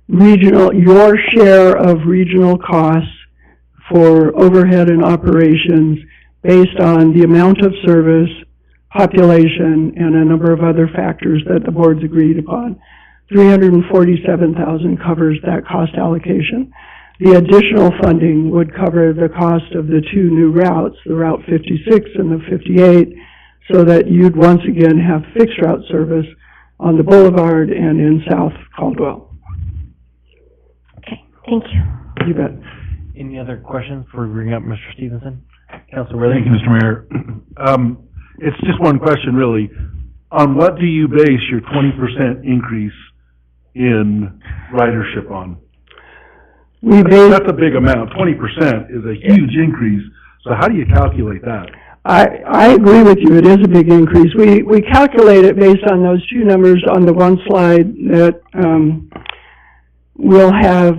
regional, your share of regional costs for overhead and operations based on the amount of service, population, and a number of other factors that the board's agreed upon. $347,000 covers that cost allocation. The additional funding would cover the cost of the 2 new routes, the Route 56 and the 58, so that you'd once again have fixed route service on the boulevard and in South Caldwell. Okay, thank you. You bet. Any other questions before we bring up Mr. Stevenson? Councilor Worthing? Thank you, Mr. Mayor. It's just one question, really. On what do you base your 20% increase in ridership on? That's a big amount. 20% is a huge increase. So how do you calculate that? I agree with you. It is a big increase. We calculate it based on those 2 numbers on the one slide that we'll have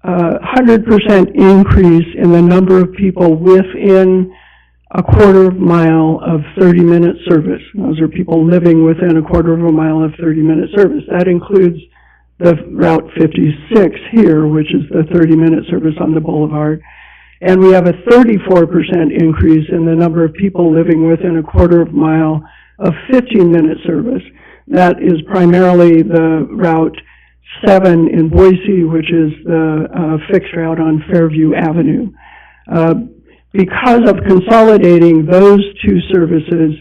100% increase in the number of people within a quarter of a mile of 30-minute service. Those are people living within a quarter of a mile of 30-minute service. That includes the Route 56 here, which is the 30-minute service on the boulevard. And we have a 34% increase in the number of people living within a quarter of a mile of 15-minute service. That is primarily the Route 7 in Boise, which is the fixed route on Fairview Avenue. Because of consolidating those 2 services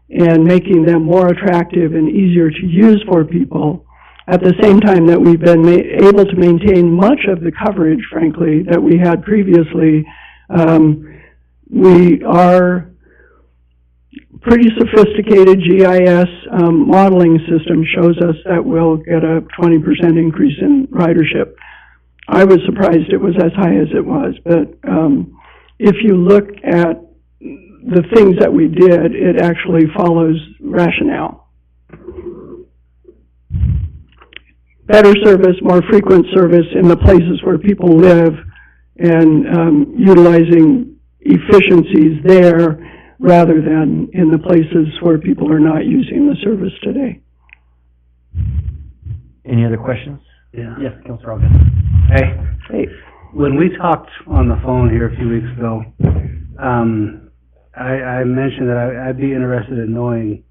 and making them more attractive and easier to use for people, at the same time that we've been able to maintain much of the coverage, frankly, that we had previously. We are pretty sophisticated GIS modeling system shows us that we'll get a 20% increase in ridership. I was surprised it was as high as it was, but if you look at the things that we did, it actually follows rationale. Better service, more frequent service in the places where people live, and utilizing efficiencies there rather than in the places where people are not using the service today. Any other questions? Yeah. Yes, Councilor Ogden. Hey, when we talked on the phone here a few weeks ago, I mentioned that I'd be interested in knowing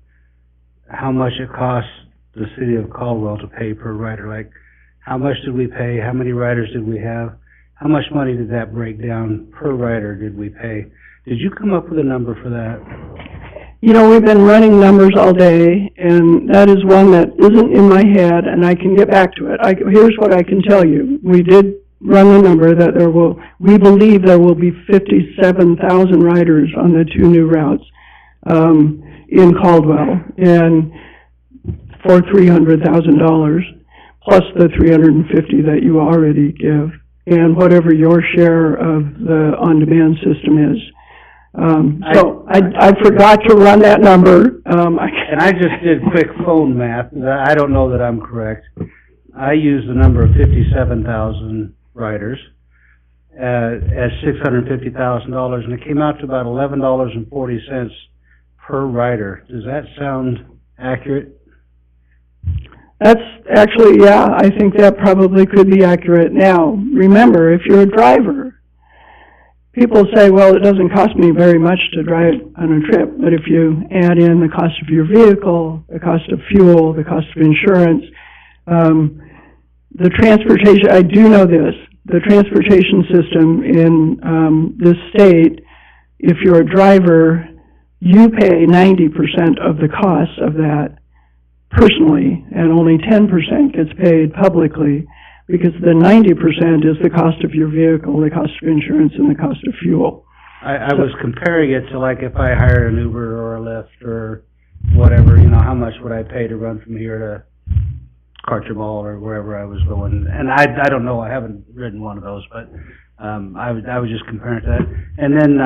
how much it costs the city of Caldwell to pay per rider. Like, how much did we pay? How many riders did we have? How much money did that break down per rider did we pay? Did you come up with a number for that? You know, we've been running numbers all day, and that is one that isn't in my head, and I can get back to it. Here's what I can tell you. We did run the number that we believe there will be 57,000 riders on the two new routes in Caldwell, and for $300,000, plus the $350,000 that you already give, and whatever your share of the on-demand system is. I forgot to run that number. And I just did quick phone math. I don't know that I'm correct. I used the number of 57,000 riders as $650,000, and it came out to about $11.40 per rider. Does that sound accurate? That's actually, yeah, I think that probably could be accurate. Now, remember, if you're a driver, people say, well, it doesn't cost me very much to drive on a trip, but if you add in the cost of your vehicle, the cost of fuel, the cost of insurance, the transportation, I do know this, the transportation system in this state, if you're a driver, you pay 90% of the cost of that personally, and only 10% gets paid publicly, because the 90% is the cost of your vehicle, the cost of insurance, and the cost of fuel. I was comparing it to, like, if I hired an Uber or a Lyft or whatever, you know, how much would I pay to run from here to Carter-Mall or wherever I was going. And I don't know, I haven't ridden one of those, but I was just comparing to that. And then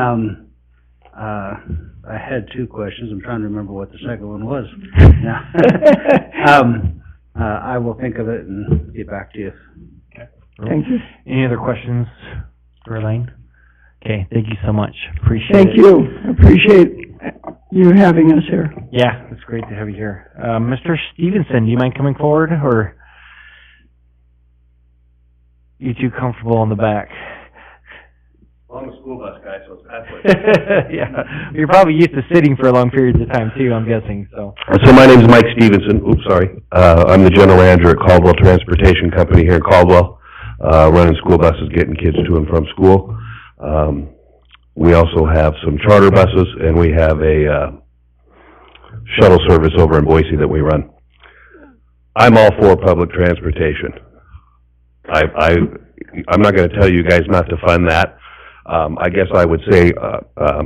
I had two questions. I'm trying to remember what the second one was. I will think of it and get back to you. Okay. Thank you. Any other questions for Elaine? Okay, thank you so much. Appreciate Thank it. you. Appreciate you having us here. Yeah, it's great to have you here. Mr. Stevenson, do you mind coming forward, or you too comfortable in the back? Well, I'm a school bus guy, so it's pathway. Yeah, you're probably used to sitting for long periods of time too, I'm guessing, so. So my name is Mike Stevenson. Oops, sorry. I'm the general manager at Caldwell Transportation Company here in Caldwell, running school buses, getting kids to and from school. We also have some charter buses, and we have a shuttle service over in Boise that we run. I'm all for public transportation. I'm not going to tell you guys not to fund that. I guess I would say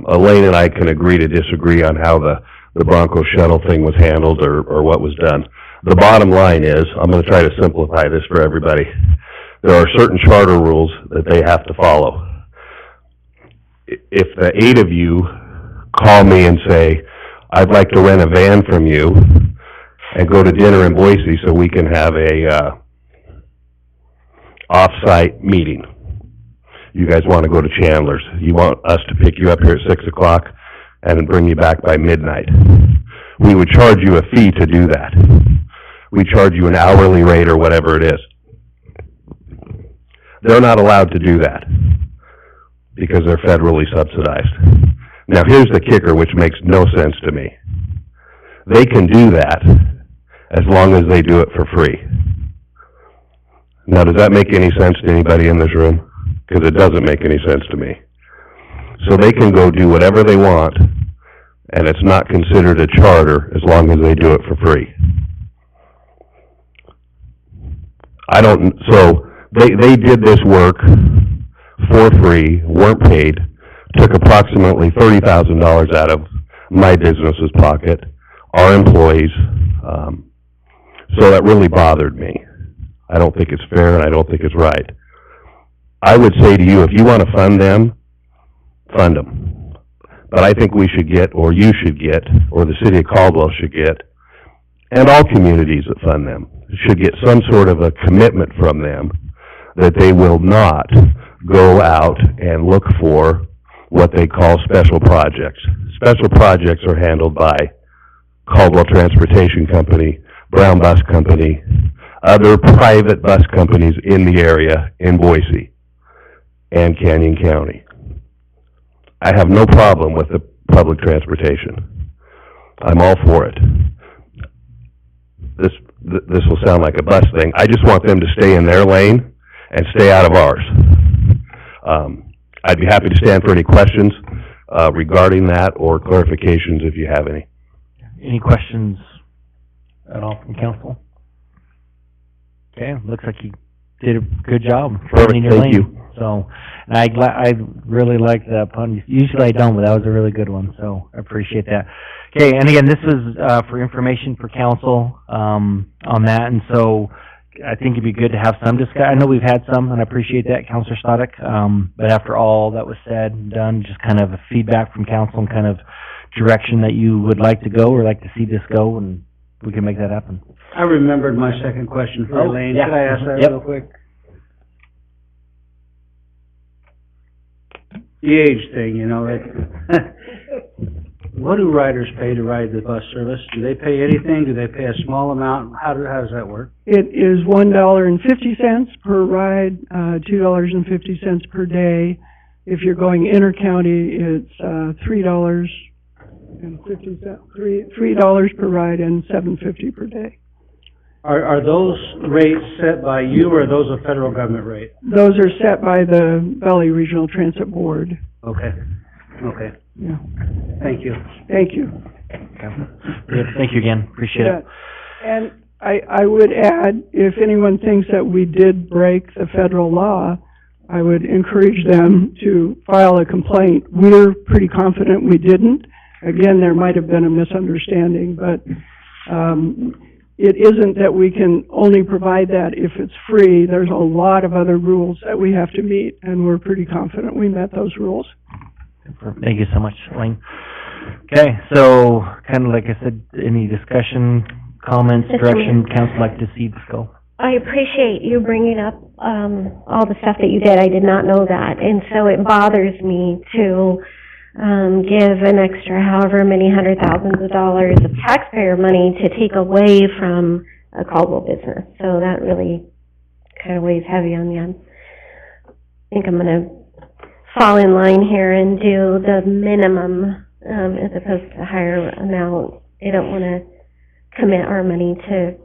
Elaine and I can agree to disagree on how the Bronco shuttle thing was handled or what was done. The bottom line is, I'm going to try to simplify this for everybody. There are certain charter rules that they have to follow. If the 8 of you call me and say, I'd like to rent a van from you and go to dinner in Boise so we can have a off-site meeting. You guys want to go to Chandler's. You want us to pick you up here at 6 o'clock and bring you back by midnight. We would charge you a fee to do that. We charge you an hourly rate or whatever it is. They're not allowed to do that because they're federally subsidized. Now here's the kicker, which makes no sense to me. They can do that as long as they do it for free. Now, does that make any sense to anybody in this room? Because it doesn't make any sense to me. So they can go do whatever they want, and it's not considered a charter as long as they do it for free. So they did this work for free, weren't paid, took approximately $30,000 out of my business's pocket, our employees, so that really bothered me. I don't think it's fair, and I don't think it's right. I would say to you, if you want to fund them, fund them. But I think we should get, or you should get, or the city of Caldwell should get, and all communities that fund them, should get some sort of a commitment from them that they will not go out and look for what they call special projects. Special projects are handled by Caldwell Transportation Company, Brown Bus Company, other private bus companies in the area in Boise and Canyon County. I have no problem with the public transportation. I'm all for it. This will sound like a bus thing. I just want them to stay in their lane and stay out of ours. I'd be happy to stand for any questions regarding that or clarifications if you have any. Any questions at all from council? Okay, looks like you did a good job. Perfect, In your thank lane. you. So, and I really like that pun. Usually I don't, but that was a really good one, so I appreciate that. Okay, and again, this was, for information for council, on that, and so I think it'd be good to have some I know we've had some, and I appreciate that, Councilor Stoddard, but after all that was said and done, just kind of a feedback from council and kind of direction that you would like to go or like to see this go, and we can make that happen. I remembered my second question for Elaine. yeah. Could I ask that Yep. real quick? The age thing, you know, what do riders pay to ride the bus service? Do they pay anything? Do they pay a small amount? How does that work? It is $1.50 per ride, $2.50 per day. If you're going inter-county, it's $3.50, $3 per ride and $7.50 per day. Are those rates set by you, or are those a federal government rate? Those are set by the Valley Regional Transit Board. Okay, okay. Yeah. Thank you. Thank you. Good. Thank you again, appreciate it. And I would add, if anyone thinks that we did break the federal law, I would encourage them to file a complaint. We're pretty confident we didn't. Again, there might have been a misunderstanding, but it isn't that we can only provide that if it's free. There's a lot of other rules that we have to meet, and we're pretty confident we met those rules. Thank you so much, Elaine. Okay, so kind of like I said, any discussion, comments, direction, council like to see this go? I appreciate you bringing up all the stuff that you did. I did not know that, and so it bothers me to give an extra however many hundred thousands of dollars of taxpayer money to take away from a Caldwell business. So that really kind of weighs heavy on me. I think I'm going to fall in line here and do the minimum as opposed to a higher amount. I don't want to commit our money to,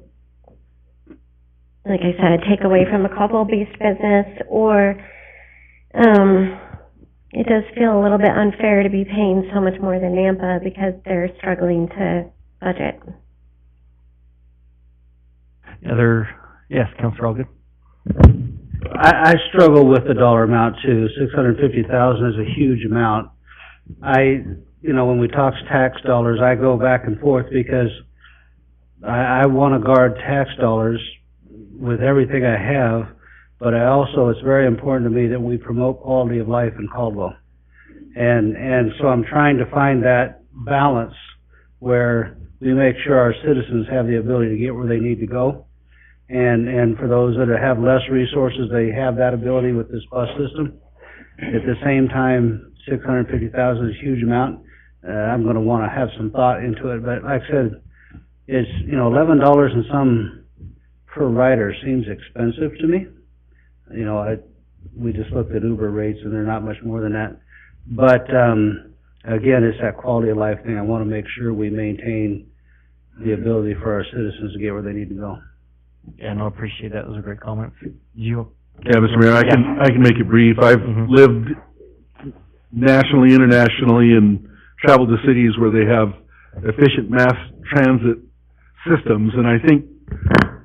like I said, take away from a Caldwell-based business, or it does feel a little bit unfair to be paying so much more than Nampa because they're struggling to budget. Yes, Councilor Allgood? I struggle with the dollar amount too. $650,000 is a huge amount. When we talk tax dollars, I go back and forth because I want to guard tax dollars with everything I have, but it's very important to me that we promote quality of life in Caldwell. And so I'm trying to find that balance where we make sure our citizens have the ability to get where they need to go. And for those that have less resources, they have that ability with this bus system. At the same time, $650,000 is a huge amount. I'm going to want to have some thought into it, but like I said, it's, $11 and some per rider seems expensive to me. We just looked at Uber rates and they're not much more than that. But, again, it's that quality of life thing. I want to make sure we maintain the ability for our citizens to get where they need to go. Yeah, no, I appreciate that. Those are great comments. Yeah, Mr. Mayor, I can make it brief. I've lived nationally, internationally, and traveled to cities where they have efficient mass transit systems, and I think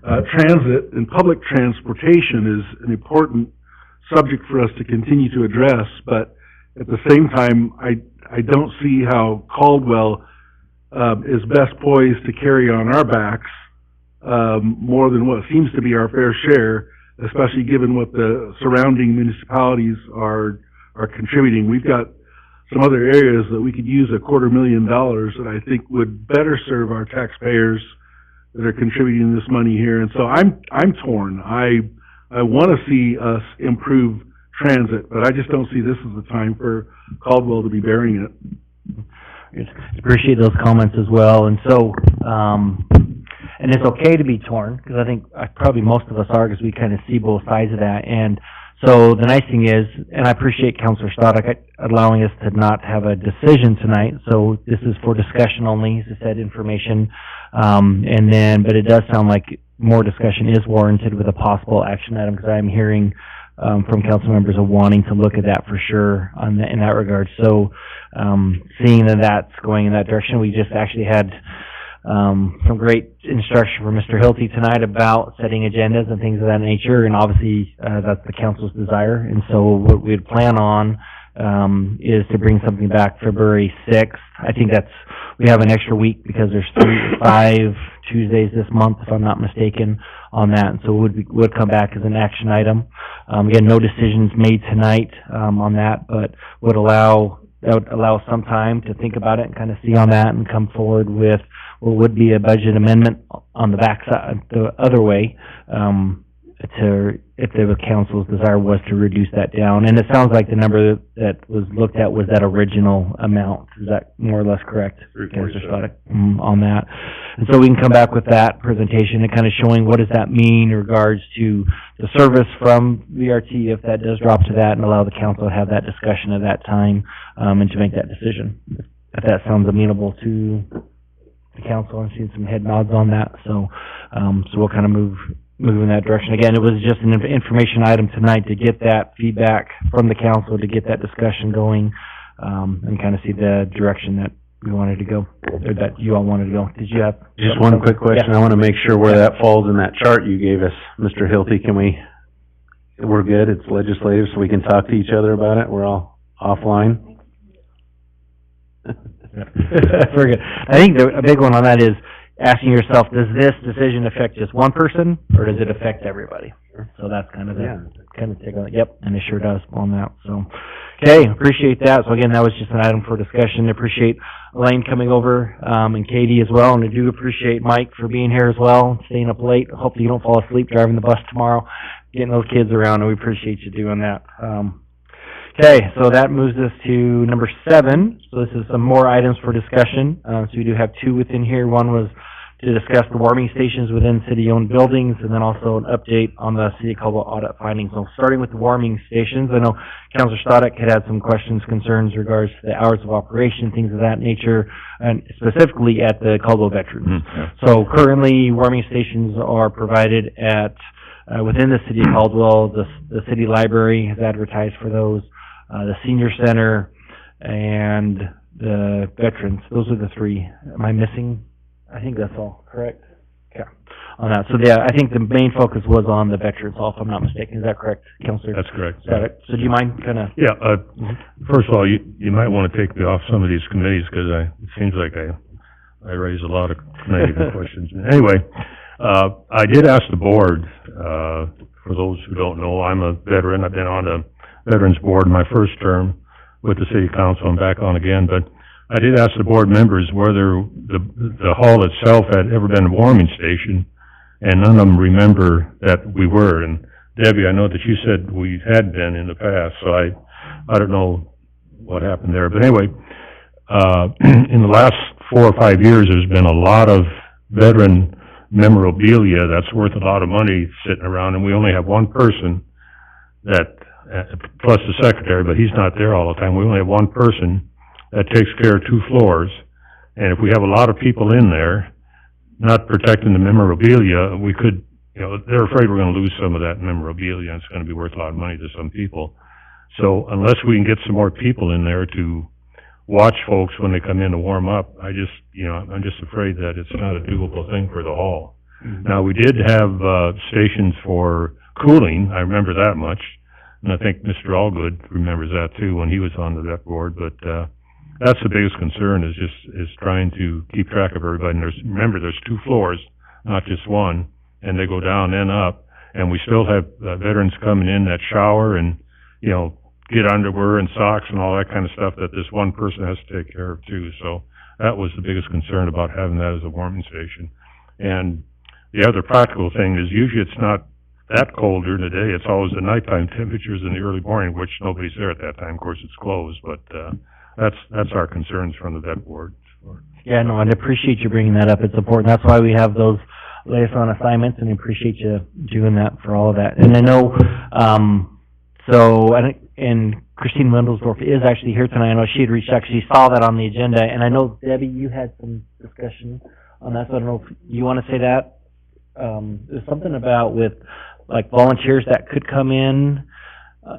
transit and public transportation is an important subject for us to continue to address, but at the same time, I don't see how Caldwell is best poised to carry on our backs more than what seems to be our fair share, especially given what the surrounding municipalities are contributing. We've got some other areas that we could use $250,000 that I think would better serve our taxpayers that are contributing this money here. And so I'm torn. I want to see us improve transit, but I just don't see this as the time for Caldwell to be bearing it. Appreciate those comments as well. And so, and it's okay to be torn, because I think probably most of us are, because we kind of see both sides of that. And so the nice thing is, and I appreciate Councilor Stoddard allowing us to not have a decision tonight, so this is for discussion only, as I said, information. But it does sound like more discussion is warranted with a possible action item, because I'm hearing from council members of wanting to look at that for sure in that regard. So seeing that that's going in that direction, we just actually had some great instruction from Mr. Hilty tonight about setting agendas and things of that nature, and obviously that's the council's desire. And so what we'd plan on is to bring something back February 6th. I think we have an extra week because there's 5 Tuesdays this month, if I'm not mistaken, on that. And so would come back as an action item. Again, no decisions made tonight on that, but that would allow some time to think about it and kind of see on that and come forward with what would be a budget amendment on the backside, the other way, if the council's desire was to reduce that down. And it sounds like the number that was looked at was that original amount. Is that more or less correct, Councilor Stoddard, on that? And so we can come back with that presentation and kind of showing what does that mean in regards to the service from VRT, if that does drop to that, and allow the council to have that discussion at that time, and to make that decision. If that sounds amenable to the council, I'm seeing some head nods on that. So we'll kind of move in that direction. Again, it was just an information item tonight to get that feedback from the council, to get that discussion going, and kind of see the direction that we wanted to go, or that you all wanted to go. Did you have just one quick question? Yeah. I want to make sure where that falls in that chart you gave us, Mr. Hilty. We're good? It's legislative, so we can talk to each other about it? We're all offline? Very good. I think a big one on that is asking yourself, does this decision affect just one person, or does it affect everybody? So that's kind of take on it. Yep, and it sure does on that. So, okay, appreciate that. So again, that was just an item for discussion. Appreciate Elaine coming over, and Katie as well, and I do appreciate Mike for being here as well, staying up late. Hopefully you don't fall asleep driving the bus tomorrow, getting those kids around, and we appreciate you doing that. Okay, so that moves us to number 7. So this is some more items for discussion. So we do have 2 within here. One was to discuss the warming stations within city-owned buildings, and then also an update on the City of Caldwell audit findings. So starting with the warming stations, I know Councilor Stoddard had some questions, concerns regards to the hours of operation, things of that nature, and specifically at the Caldwell Veterans. So currently, warming stations are provided at within the City of Caldwell. The City Library has advertised for those. The Senior Center, and the Veterans. Those are the 3. Am I missing? I think that's all, correct? Okay. On that. So yeah, I think the main focus was on the Veterans Hall, if I'm not mistaken. Is that correct, Councilor? That's correct. So do you mind kind of? Yeah, first of all, you might want to take me off some of these committees, because it seems like I raise a lot of committee questions. Anyway, I did ask the board, for those who don't know, I'm a veteran. I've been on the Veterans Board my first term with the City Council. I'm back on again, but I did ask the board members whether the hall itself had ever been a warming station, and none of them remember that we were. And Debbie, I know that you said we had been in the past, so I don't know what happened there. But anyway, in the last 4 or 5 years, there's been a lot of veteran memorabilia that's worth a lot of money sitting around, and we only have one person that, plus the secretary, but he's not there all the time. We only have one person that takes care of 2 floors. And if we have a lot of people in there not protecting the memorabilia, we could, they're afraid we're going to lose some of that memorabilia, and it's going to be worth a lot of money to some people. So unless we can get some more people in there to watch folks when they come in to warm up, I'm just afraid that it's not a doable thing for the hall. Now, we did have, stations for cooling, I remember that much, and I think Mr. Allgood remembers that too when he was on the vet board, but, that's the biggest concern is trying to keep track of everybody. And remember, there's 2 floors, not just one, and they go down and up, and we still have veterans coming in that shower and, you know, get underwear and socks and all that kind of stuff that this one person has to take care of too. So that was the biggest concern about having that as a warming station. And the other practical thing is usually it's not that cold during the day. It's always the nighttime temperatures in the early morning, which nobody's there at that time. Of course, it's closed, but, that's our concerns from the vet board. Yeah, no, and I appreciate you bringing that up. It's important. That's why we have those liaison assignments, and I appreciate you doing that for all of that. And I know, and Christine Wendelsdorf is actually here tonight. I know she had reached out, she saw that on the agenda, and I know, Debbie, you had some discussion on that, so I don't know if you want to say that. There's something about with, like, volunteers that could come in,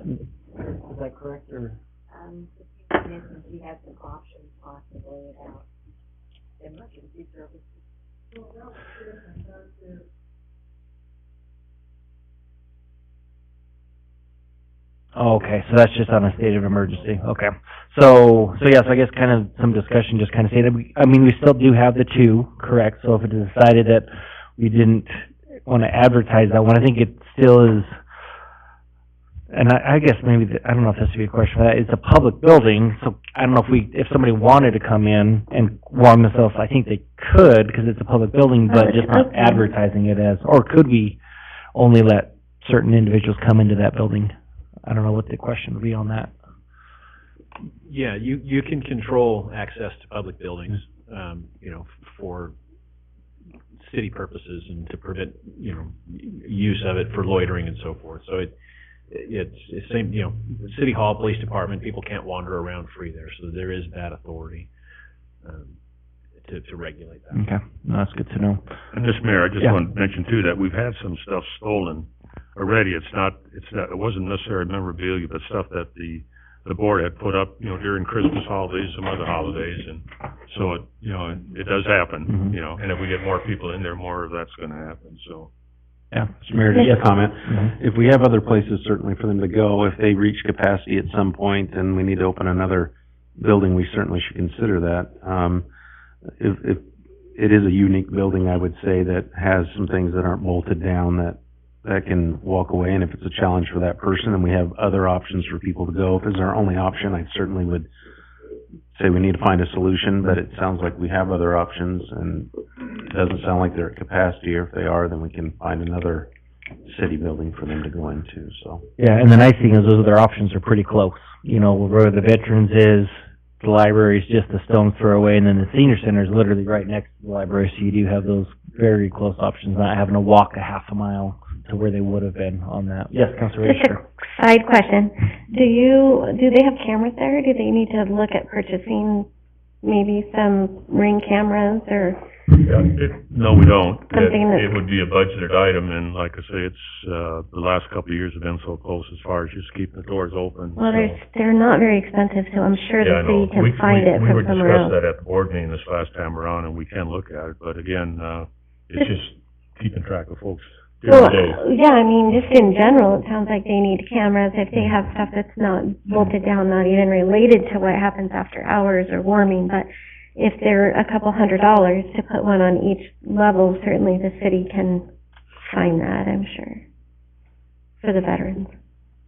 is that correct, or? We have some options possibly about emergency services. Oh, okay, so that's just on a state of emergency, okay. So yes, I guess kind of some discussion, just kind of say that we still do have the 2, correct? So if it is decided that we didn't want to advertise that one, I think it still is, and I guess maybe, I don't know if this would be a question for that, it's a public building, so I don't know if somebody wanted to come in and warm themselves, I think they could, because it's a public building, but just not advertising it as, or could we only let certain individuals come into that building? I don't know what the question would be on that. Yeah, you can control access to public buildings, you know, for city purposes and to prevent, you know, use of it for loitering and so forth. So it's same, you know, City Hall, Police Department, people can't wander around free there, so there is that authority to regulate that. Okay, no, that's good to know. And Mr. Mayor, I just want to mention too that we've had some stuff stolen already. It wasn't necessarily memorabilia, but stuff that the board had put up, you know, during Christmas holidays, some other holidays, and so it does happen, you know, and if we get more people in there, more of that's going to happen, so. Yeah. Mr. Mayor, just a comment. If we have other places certainly for them to go, if they reach capacity at some point and we need to open another building, we certainly should consider that. If it is a unique building, I would say, that has some things that aren't bolted down that can walk away, and if it's a challenge for that person and we have other options for people to go, if it's our only option, I certainly would say we need to find a solution, but it sounds like we have other options, and it doesn't sound like they're at capacity, or if they are, then we can find another city building for them to go into, so. Yeah, and the nice thing is those other options are pretty close. You know, where the veterans is, the library is just a stone's throw away, and then the senior center is literally right next to the library, so you do have those very close options, not having to walk a half a mile to where they would have been on that. Yes, Councilor Just a side question. Do they have cameras there? Do they need to look at purchasing maybe some Ring cameras or? No, we don't. Something It would be a budgeted item, and like I say, it's, the last couple of years have been so close as far as just keeping the doors open. Well, so. they're not very expensive, so I'm sure the city can find it from somewhere else. We were discussing that at the board meeting this last time around, and we can look at it, but again, it's just keeping track of folks. Well, yeah, I mean, just in general, it sounds like they need cameras if they have stuff that's not bolted down, not even related to what happens after hours or warming, but if they're a couple $100 to put one on each level, certainly the city can find that, I'm sure, for the veterans.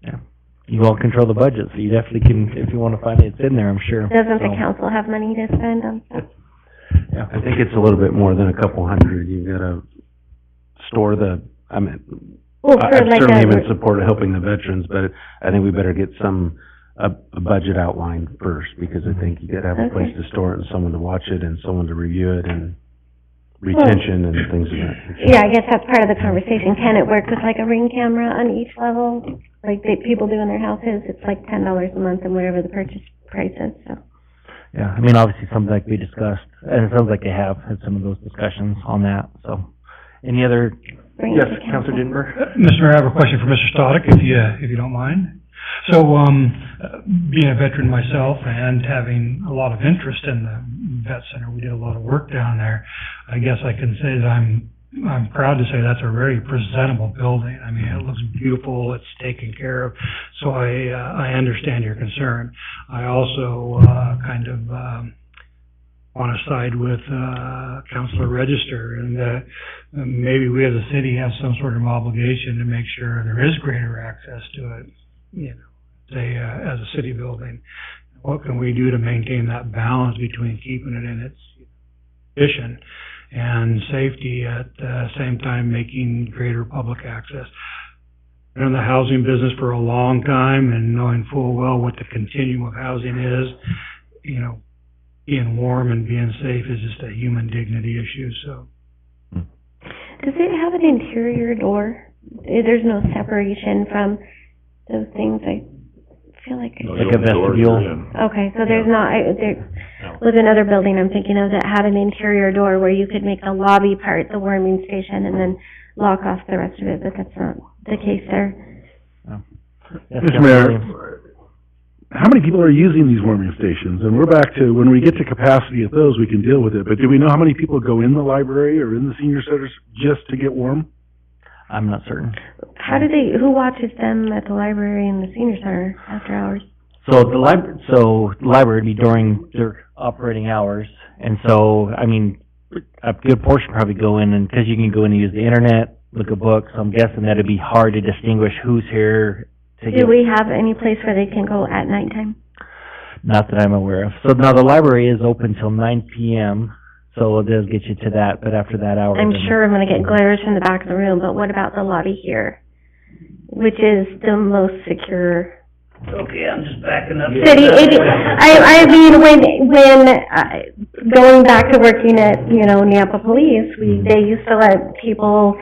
Yeah. You all control the budget, so you definitely can, if you want to find it, it's in there, I'm sure. Doesn't the council have money to spend on stuff? Yeah, I think it's a little bit more than a couple $100. You've got to store I certainly am in support of helping the veterans, but I think we better get a budget outlined first, because I think you gotta have a place to store it and someone to watch it and someone to review it and retention and things of that nature. Yeah, I guess that's part of the conversation. Can it work with like a Ring camera on each level? Like people do in their houses, it's like $10 a month and whatever the purchase price is, so. Yeah, I mean, obviously something like we discussed, and it sounds like they have had some of those discussions on that, so. Any other? Yes, Councilor Denver? Mr. Mayor, I have a question for Mr. Stoddard, if you don't mind. So, being a veteran myself and having a lot of interest in the vet center, we did a lot of work down there. I guess I can say that I'm I'm proud to say that's a very presentable building. I mean, it looks beautiful, it's taken care of, so I understand your concern. I also, want to side with, Councilor Register, and that maybe we as a city have some sort of obligation to make sure there is greater access to it, you know, say, as a city building. What can we do to maintain that balance between keeping it in its condition and safety at the same time making greater public access? Been in the housing business for a long time and knowing full well what the continuum of housing is, you know, being warm and being safe is just a human dignity issue, so. Does it have an interior door? There's no separation from those things, I feel like. Like a vestibule. Okay, so there's not, there was another building I'm thinking of that had an interior door where you could make the lobby part the warming station and then lock off the rest of it, but that's not the case there. Mr. Mayor, how many people are using these warming stations? And we're back to, when we get to capacity at those, we can deal with it. But do we know how many people go in the library or in the senior centers just to get warm? I'm not certain. How do they, who watches them at the library and the senior center after hours? So the library would be during their operating hours, and so, I mean, a good portion probably go in, and, because you can go in and use the internet, look at books, I'm guessing that'd be hard to distinguish who's here to get. Do we have any place where they can go at nighttime? Not that I'm aware of. So now the library is open till 9 p.m., so it does get you to that, but after that hour. I'm sure I'm gonna get glares from the back of the room, but what about the lobby here? Which is the most secure Okay, I'm just backing up. city. I mean, when, going back to working at, you know, Nampa Police, they used to let people,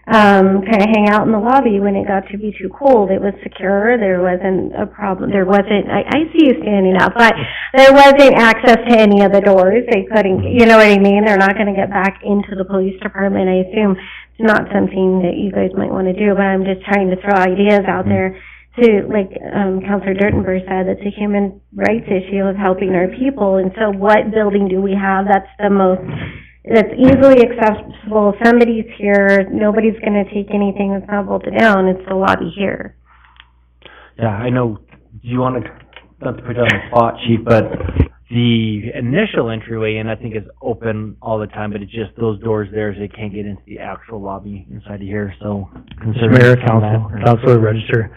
kinda hang out in the lobby when it got to be too cold. It was secure, there wasn't a problem, I see you standing up, but there wasn't access to any of the doors. They couldn't, you know what I mean? They're not gonna get back into the police department. I assume it's not something that you guys might wanna do, but I'm just trying to throw ideas out there to, like, Councilor Dirtenberg said, it's a human rights issue of helping our people. And so what building do we have that's that's easily accessible? Somebody's here, nobody's gonna take anything that's not bolted down, it's the lobby here. Yeah, I know, do you want to, not to put you on the spot, Chief, but the initial entryway in, I think, is open all the time, but it's just those doors there, so they can't get into the actual lobby inside of here, so. Mayor, Councilor Register.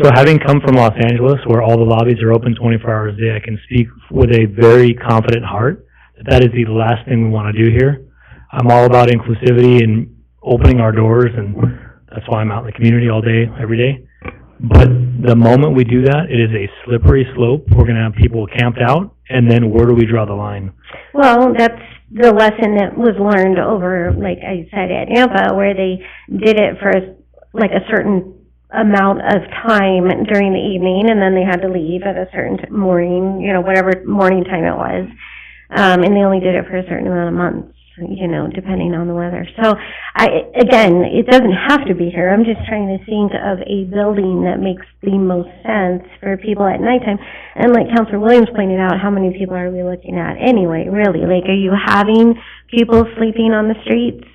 So having come from Los Angeles, where all the lobbies are open 24 hours a day, I can speak with a very confident heart that that is the last thing we want to do here. I'm all about inclusivity and opening our doors, and that's why I'm out in the community all day, every day. But the moment we do that, it is a slippery slope. We're going to have people camped out, and then where do we draw the line? Well, that's the lesson that was learned over, like I said, at Nampa, where they did it for, like, a certain amount of time during the evening, and then they had to leave at a certain morning, you know, whatever morning time it was. And they only did it for a certain amount of months, you know, depending on the weather. So, again, it doesn't have to be here. I'm just trying to think of a building that makes the most sense for people at nighttime. And like Councilor Williams pointed out, how many people are we looking at anyway, really? Like, are you having people sleeping on the streets?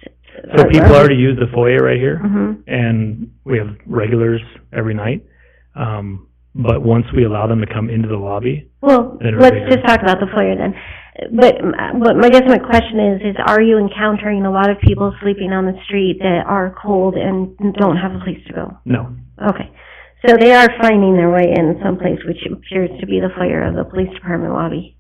So people already use the foyer right here, Mhm. and we have regulars every night. But once we allow them to come into the lobby, Well, then let's it'll be- just talk about the foyer then. But I guess my question is are you encountering a lot of people sleeping on the street that are cold and don't have a place to go? No. Okay. So they are finding their way in someplace which appears to be the foyer of the police department lobby.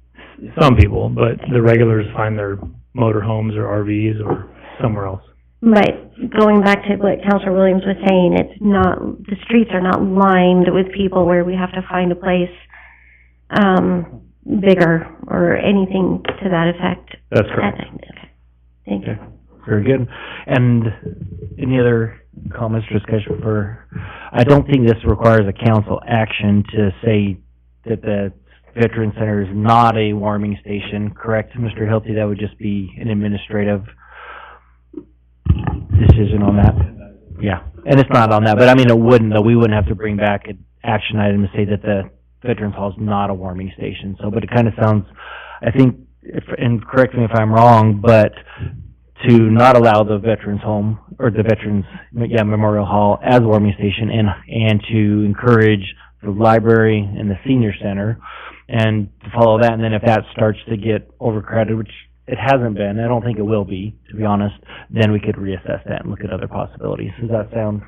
Some people, but the regulars find their motorhomes or RVs or somewhere else. But going back to what Councilor Williams was saying, it's not, the streets are not lined with people where we have to find a place, bigger or anything to that effect. That's correct. Okay. Thank you. Very good. And any other comments or discussion for, I don't think this requires a council action to say that the Veteran Center is not a warming station, correct, Mr. Hilty? That would just be an administrative decision on that? Yeah, and it's not on that, but I mean, it wouldn't, though. We wouldn't have to bring back an action item to say that the Veterans Hall is not a warming station, so, but it kind of sounds, I think, and correct me if I'm wrong, but to not allow the Veterans Home, or the Veterans, Memorial Hall as a warming station, and to encourage the library and the senior center, and to follow that. And then if that starts to get overcrowded, which it hasn't been, I don't think it will be, to be honest, then we could reassess that and look at other possibilities. Does that sound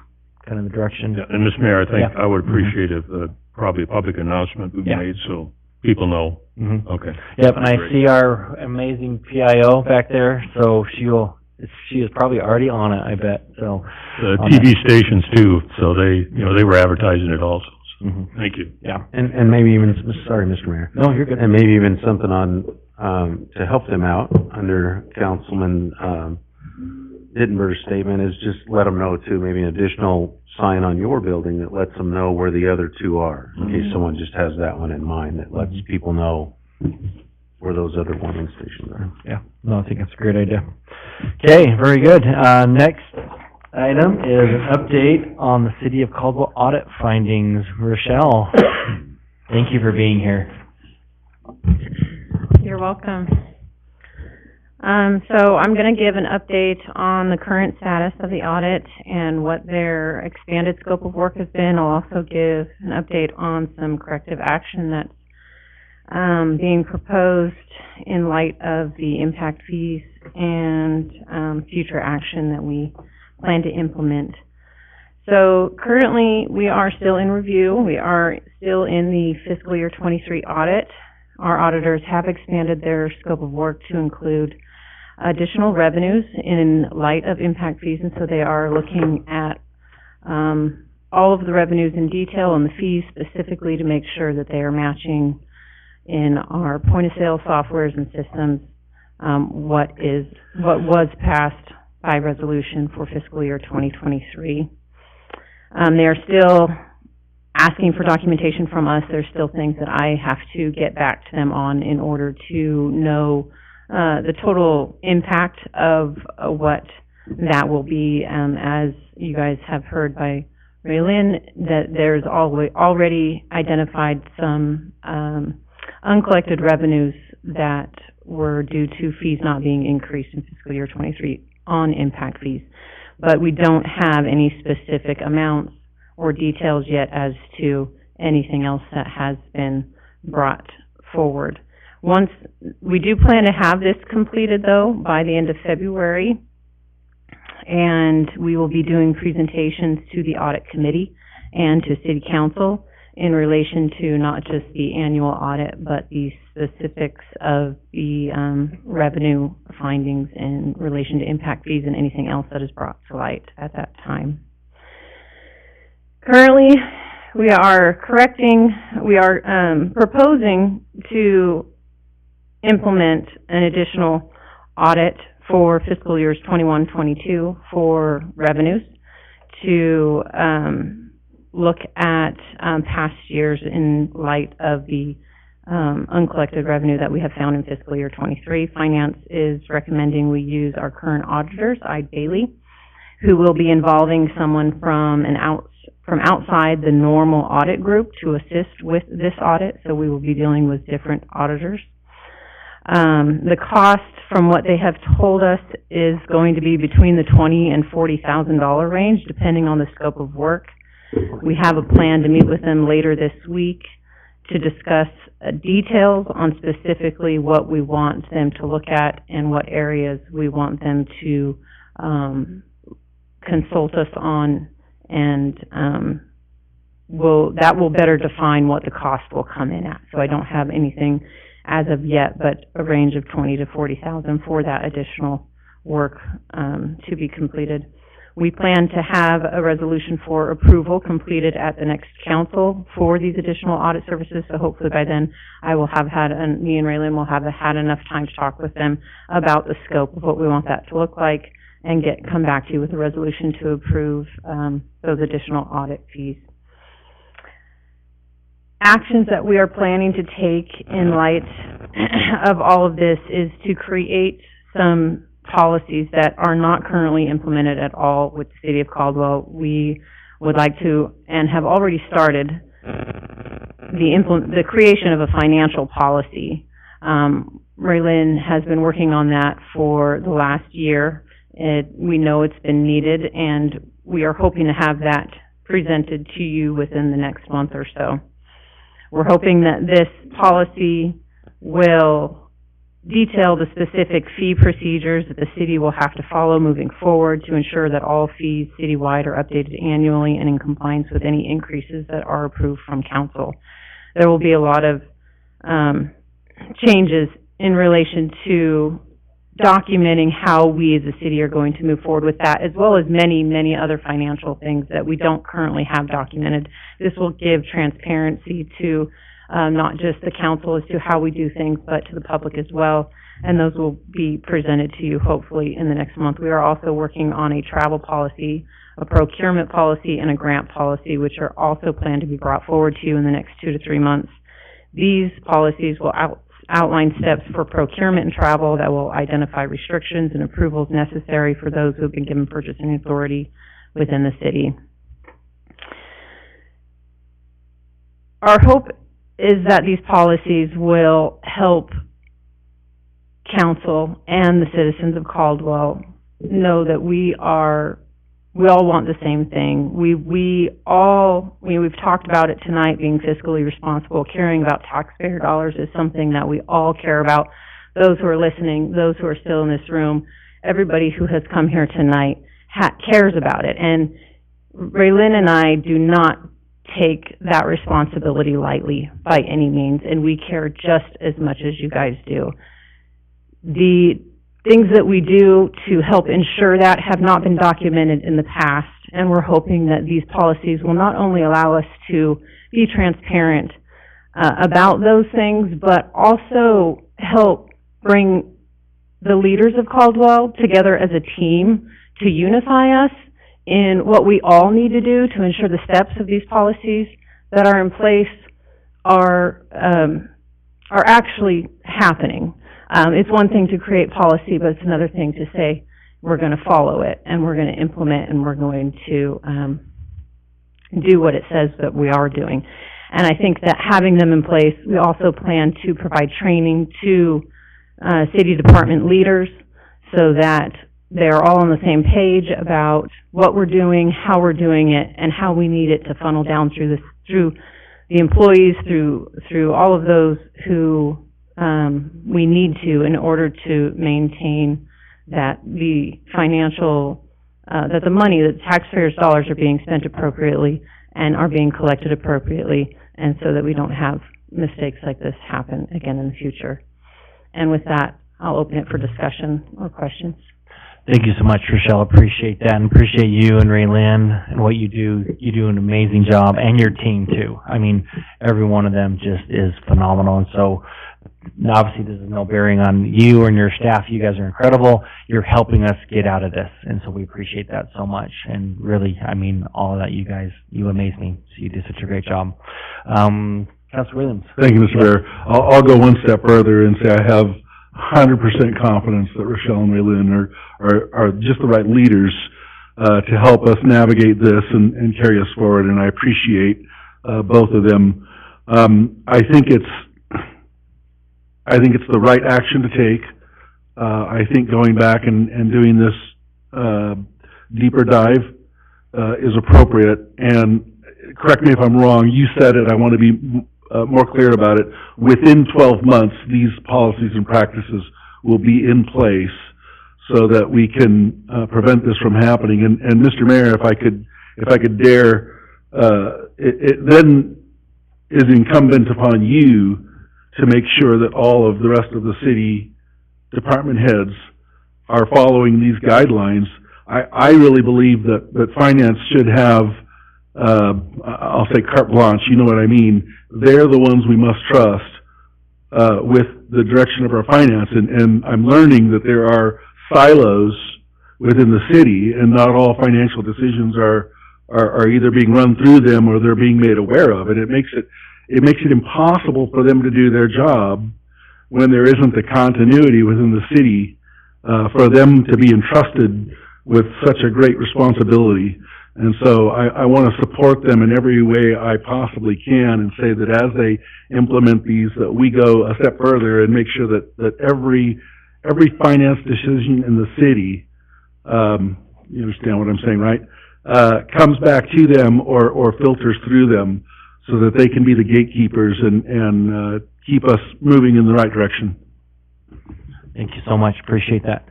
kind of the direction? Yeah, and Mr. Mayor, I think Yeah. I would appreciate if, probably a public announcement we Yeah. made so people know. Mhm. Okay. Yep, and I Great. see our amazing PIO back there, so she is probably already on it, I bet, so. The on TV that. stations too, so they were advertising it also. So, Mhm. Thank you. Yeah. And maybe even, sorry, Mr. Mayor. No, you're good. And maybe even something on, to help them out under Councilman, Dittenberg's statement is just let them know too, maybe an additional sign on your building that lets them know where the other two are, in case someone just has that one in mind, that lets people know where those other warming stations are. Yeah, no, I think that's a great idea. Okay, very good. Next item is an update on the City of Caldwell audit findings. Rochelle, thank you for being here. You're welcome. So I'm going to give an update on the current status of the audit and what their expanded scope of work has been. I'll also give an update on some corrective action that's being proposed in light of the impact fees and future action that we plan to implement. So currently, we are still in review. We are still in the fiscal year 23 audit. Our auditors have expanded their scope of work to include additional revenues in light of impact fees, and so they are looking at all of the revenues in detail and the fees specifically to make sure that they are matching in our point-of-sale softwares and systems what was passed by resolution for fiscal year 2023. They are still asking for documentation from us. There's still things that I have to get back to them on in order to know the total impact of what that will be. As you guys have heard by Raylyn, that there's already identified some uncollected revenues that were due to fees not being increased in fiscal year 23 on impact fees. But we don't have any specific amounts or details yet as to anything else that has been brought forward. Once we do plan to have this completed, though, by the end of February, and we will be doing presentations to the audit committee and to city council in relation to not just the annual audit, but the specifics of the revenue findings in relation to impact fees and anything else that is brought to light at that time. Currently, we are proposing to implement an additional audit for fiscal years 21-22 for revenues to look at past years in light of the uncollected revenue that we have found in fiscal year 23. Finance is recommending we use our current auditors, Eide Bailey, who will be involving someone from outside the normal audit group to assist with this audit, so we will be dealing with different auditors. The cost, from what they have told us, is going to be between the $20,000 and $40,000 range, depending on the scope of work. We have a plan to meet with them later this week to discuss details on specifically what we want them to look at and what areas we want them to consult us on, and that will better define what the cost will come in at. So I don't have anything as of yet, but a range of $20,000 to $40,000 for that additional work to be completed. We plan to have a resolution for approval completed at the next council for these additional audit services, so hopefully by then I will have had, me and Raylyn will have had enough time to talk with them about the scope of what we want that to look like and come back to you with a resolution to approve those additional audit fees. Actions that we are planning to take in light of all of this is to create some policies that are not currently implemented at all with the City of Caldwell. We would like to, and have already started, the creation of a financial policy. Raylene has been working on that for the last year. We know it's been needed, and we are hoping to have that presented to you within the next month or so. We're hoping that this policy will detail the specific fee procedures that the city will have to follow moving forward to ensure that all fees citywide are updated annually and in compliance with any increases that are approved from council. There will be a lot of changes in relation to documenting how we as a city are going to move forward with that, as well as many, many other financial things that we don't currently have documented. This will give transparency to not just the council as to how we do things, but to the public as well, and those will be presented to you hopefully in the next month. We are also working on a travel policy, a procurement policy, and a grant policy, which are also planned to be brought forward to you in the next 2 to 3 months. These policies will outline steps for procurement and travel that will identify restrictions and approvals necessary for those who have been given purchasing authority within the city. Our hope is that these policies will help council and the citizens of Caldwell know that we all want the same thing. We've talked about it tonight, being fiscally responsible, caring about taxpayer dollars is something that we all care about. Those who are listening, those who are still in this room, everybody who has come here tonight cares about it. And Raylene and I do not take that responsibility lightly by any means, and we care just as much as you guys do. The things that we do to help ensure that have not been documented in the past, and we're hoping that these policies will not only allow us to be transparent about those things, but also help bring the leaders of Caldwell together as a team to unify us in what we all need to do to ensure the steps of these policies that are in place are actually happening. It's one thing to create policy, but it's another thing to say we're going to follow it and we're going to implement and we're going to do what it says that we are doing. And I think that having them in place, we also plan to provide training to city department leaders so that they're all on the same page about what we're doing, how we're doing it, and how we need it to funnel down through the employees, through all of those who we need to in order to maintain that the financial, that the money, that taxpayers' dollars are being spent appropriately and are being collected appropriately, and so that we don't have mistakes like this happen again in the future. And with that, I'll open it for discussion or questions. Thank you so much, Rochelle. Appreciate that, and appreciate you and Raylene and what you do. You do an amazing job, and your team too. I mean, every one of them just is phenomenal. And so, obviously, this is no bearing on you and your staff. You guys are incredible. You're helping us get out of this, and so we appreciate that so much. And really, I mean, all of that. You guys, you amaze me. So you do such a great job. Councilor Williams. Thank you, Mr. Mayor. I'll go one step further and say I have 100% confidence that Rochelle and Raylene are just the right leaders to help us navigate this and carry us forward, and I appreciate both of them. I think it's the right action to take. I think going back and doing this deeper dive is appropriate. And correct me if I'm wrong, you said it, I want to be more clear about it. Within 12 months, these policies and practices will be in place so that we can prevent this from happening. And Mr. Mayor, if I could dare, it then is incumbent upon you to make sure that all of the rest of the city department heads are following these guidelines. I really believe that finance should have, I'll say carte blanche, you know what I mean. They're the ones we must trust with the direction of our finance. And I'm learning that there are silos within the city, and not all financial decisions are either being run through them or they're being made aware of. And it makes it impossible for them to do their job when there isn't the continuity within the city for them to be entrusted with such a great responsibility. And so I want to support them in every way I possibly can and say that as they implement these, that we go a step further and make sure that every finance decision in the city, you understand what I'm saying, right? Comes back to them or filters through them so that they can be the gatekeepers and keep us moving in the right direction. Thank you so much, appreciate that.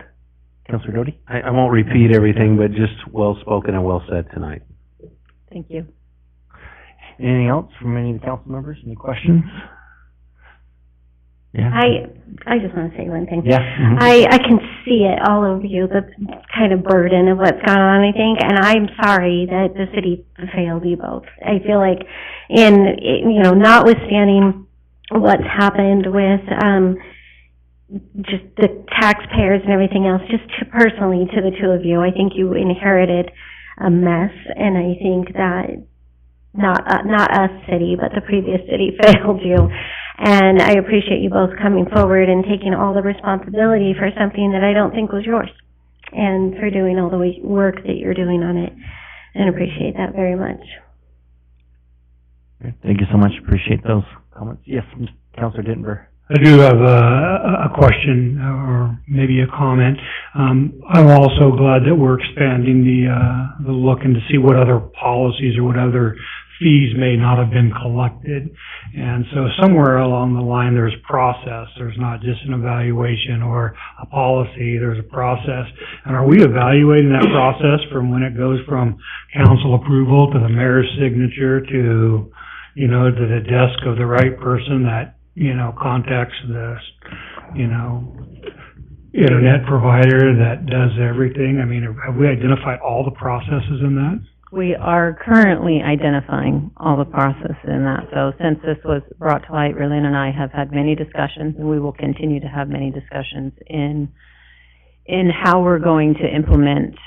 Councilor Doty? I won't repeat everything, but just well spoken and well said tonight. Thank you. Anything else from any of the council members? Any questions? Yeah? I just want to say one thing. Yeah. I can see it all over you, the kind of burden of what's gone on, I think, and I'm sorry that the city failed you both. I feel like notwithstanding what's happened with, just the taxpayers and everything else, just personally to the two of you, I think you inherited a mess, and I think that not us city, but the previous city failed you. And I appreciate you both coming forward and taking all the responsibility for something that I don't think was yours, and for doing all the work that you're doing on it, and appreciate that very much. Thank you so much, appreciate those comments. Yes, Councilor Dittenber. I do have a question or maybe a comment. I'm also glad that we're expanding the look and to see what other policies or what other fees may not have been collected. And so somewhere along the line there's process. There's not just an evaluation or a policy, there's a process. And are we evaluating that process from when it goes from council approval to the mayor's signature to the desk of the right person that contacts the, internet provider that does everything? I mean, have we identified all the processes in that? We are currently identifying all the processes in that. So since this was brought to light, Raylan and I have had many discussions, and we will continue to have many discussions in how we're going to implement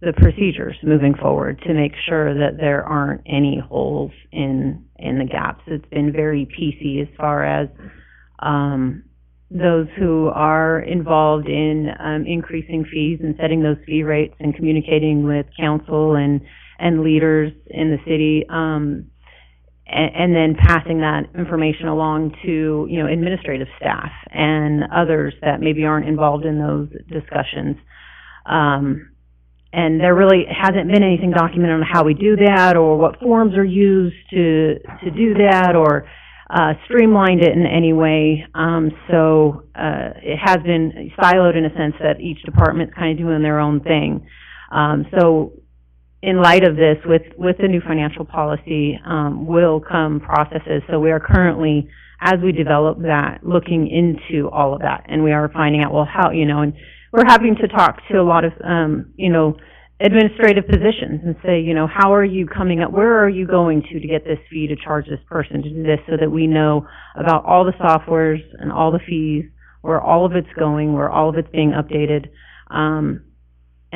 the procedures moving forward to make sure that there aren't any holes in the gaps. It's been very PC as far as those who are involved in increasing fees and setting those fee rates and communicating with council and leaders in the city, and then passing that information along to, administrative staff and others that maybe aren't involved in those discussions. And there really hasn't been anything documented on how we do that or what forms are used to do that or streamlined it in any way. So it has been siloed in a sense that each department's kind of doing their own thing. So in light of this, with the new financial policy, will come processes. So we are currently, as we develop that, looking into all of that. And we are finding out, well, how, and we're having to talk to a lot of, administrative positions and say, how are you coming up, where are you going to get this fee to charge this person to do this, so that we know about all the softwares and all the fees, where all of it's going, where all of it's being updated.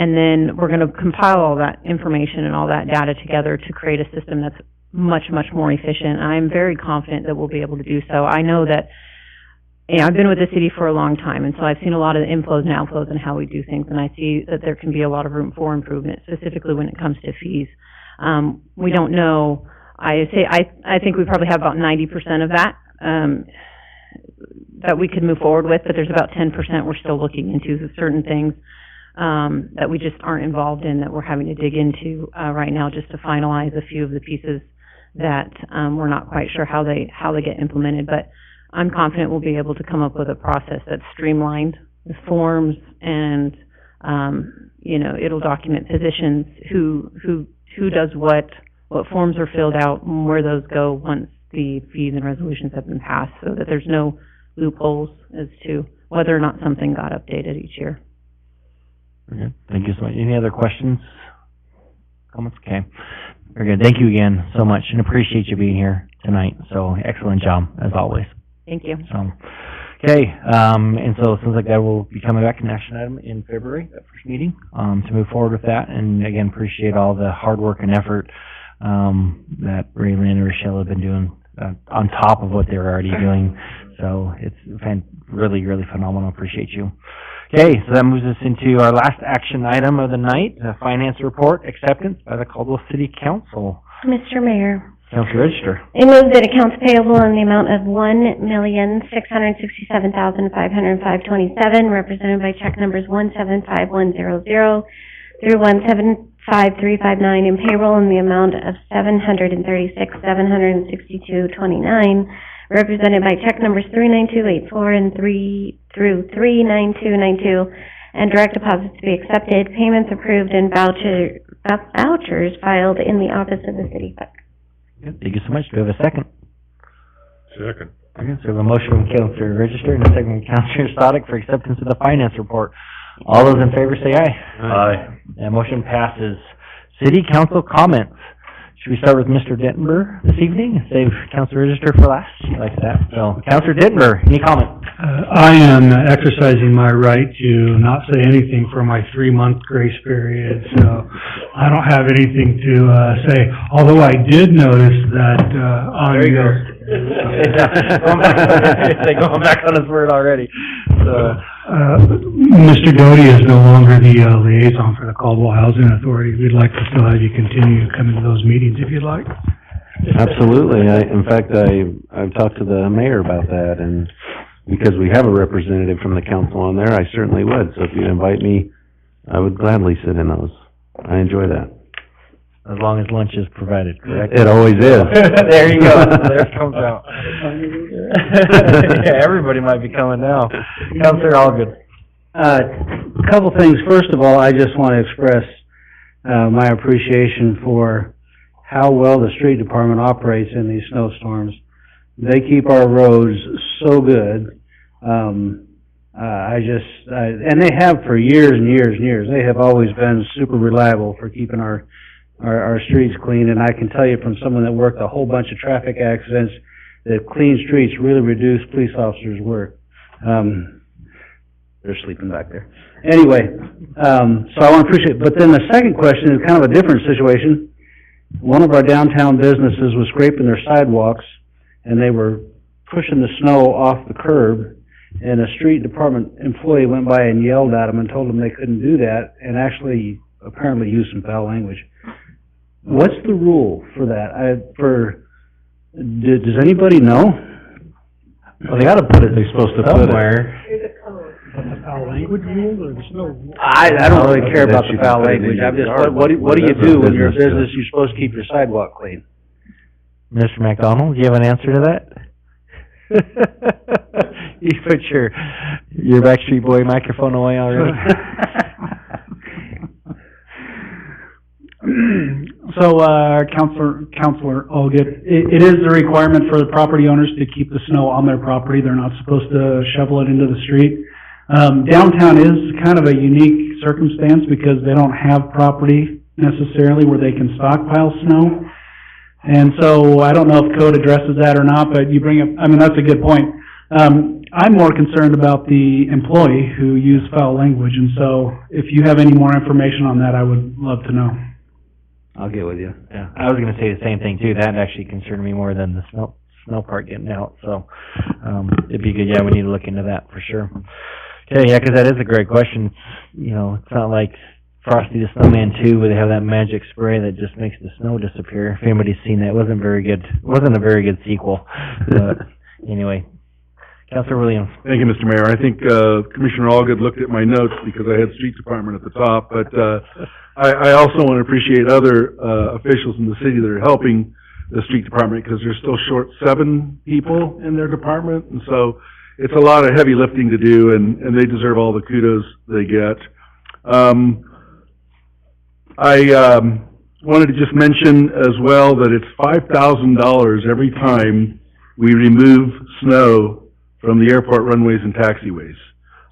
And then we're going to compile all that information and all that data together to create a system that's much, much more efficient. I'm very confident that we'll be able to do so. I know that, I've been with the city for a long time, and so I've seen a lot of the inflows and outflows and how we do things, and I see that there can be a lot of room for improvement, specifically when it comes to fees. We don't know. I think we probably have about 90% of that that we could move forward with, but there's about 10% we're still looking into certain things that we just aren't involved in, that we're having to dig into right now, just to finalize a few of the pieces that we're not quite sure how they get implemented. But I'm confident we'll be able to come up with a process that's streamlined with forms and it'll document positions, who does what forms are filled out, and where those go once the fees and resolutions have been passed, so that there's no loopholes as to whether or not something got updated each year. Okay. Thank you so much. Any other questions? Comments? Okay. Very good. Thank you again so much, and appreciate you being here tonight. So excellent job, as always. Thank you. So, okay, and so it seems like that will be coming back an action item in February, that first meeting, to move forward with that. And again, appreciate all the hard work and effort that Raylan and Rochelle have been doing on top of what they're already doing. So it's really, really phenomenal. Appreciate you. Okay, so that moves us into our last action item of the night, the finance report acceptance by the Caldwell City Council. Mr. Mayor. Council Register. I move that accounts payable in the amount of $1,667,505.27, represented by check numbers 175100 through 175359, and payroll in the amount of $736,762.29, represented by check numbers 39284 and 3 through 39292, and direct deposits to be accepted, payments approved, and vouchers filed in the office of the city clerk. Good. Thank you so much. Do we have a second? Second. Okay, so we have a motion from Councilor Register and a second from Councilor Stoddard for acceptance of the finance report. All those in favor say aye. Aye. That motion passes. City Council comments. Should we start with Mr. Dittenber this evening? Save Councilor Register for last? I like that. So, Councilor Dittenber, any comment? I am exercising my right to not say anything for my 3-month grace period, so I don't have anything to say. Although I did notice that on your... Going back on his word already. So, Mr. Doty is no longer the liaison for the Caldwell Housing Authority. We'd like to still have you continue coming to those meetings if you'd like. Absolutely. In fact, I've talked to the mayor about that, and because we have a representative from the council on there, I certainly would. So if you invite me, I would gladly sit in those. I enjoy that. as long as lunch is provided, correct? It always is. There you go. There it comes out. Yeah, everybody might be coming now. Counselor Allgood. Couple things. First of all, I just want to express my appreciation for how well the street department operates in these snowstorms. They keep our roads so good. And they have for years and years and years. They have always been super reliable for keeping our streets clean. And I can tell you from someone that worked a whole bunch of traffic accidents that clean streets really reduce police officers' work. They're sleeping back there. Anyway, so I want to appreciate it. But then the second question is kind of a different situation. One of our downtown businesses was scraping their sidewalks, and they were pushing the snow off the curb, and a street department employee went by and yelled at them and told them they couldn't do that, and actually apparently used some foul language. What's the rule for that? Does anybody know? Well, they got to put it. They're supposed to put it somewhere. The foul language rule or the snow rule? I don't really care about the foul language. I'm just, what do you do when you're a business, you're supposed to keep your sidewalk clean? Mr. McDonald, do you have an answer to that? You put your Backstreet Boy microphone away already? So, Counselor Allgood, it is a requirement for the property owners to keep the snow on their property. They're not supposed to shovel it into the street. Downtown is kind of a unique circumstance because they don't have property necessarily where they can stockpile snow. And so I don't know if code addresses that or not, but you bring up, that's a good point. I'm more concerned about the employee who used foul language, and so if you have any more information on that, I would love to know. I'll get with you. Yeah, I was going to say the same thing too. That actually concerned me more than the snow part getting out. So it'd be good. Yeah, we need to look into that for sure. Okay, yeah, because that is a great question. It's not like Frosty the Snowman 2 where they have that magic spray that just makes the snow disappear. If anybody's seen that, it wasn't very good. It wasn't a very good sequel. But anyway, Councilor Williams. Thank you, Mr. Mayor. I think Commissioner Allgood looked at my notes because I had street department at the top, but I also want to appreciate other officials in the city that are helping the street department because they're still short 7 people in their department, and so it's a lot of heavy lifting to do, and they deserve all the kudos they get. I wanted to just mention as well that it's $5,000 every time we remove snow from the airport runways and taxiways.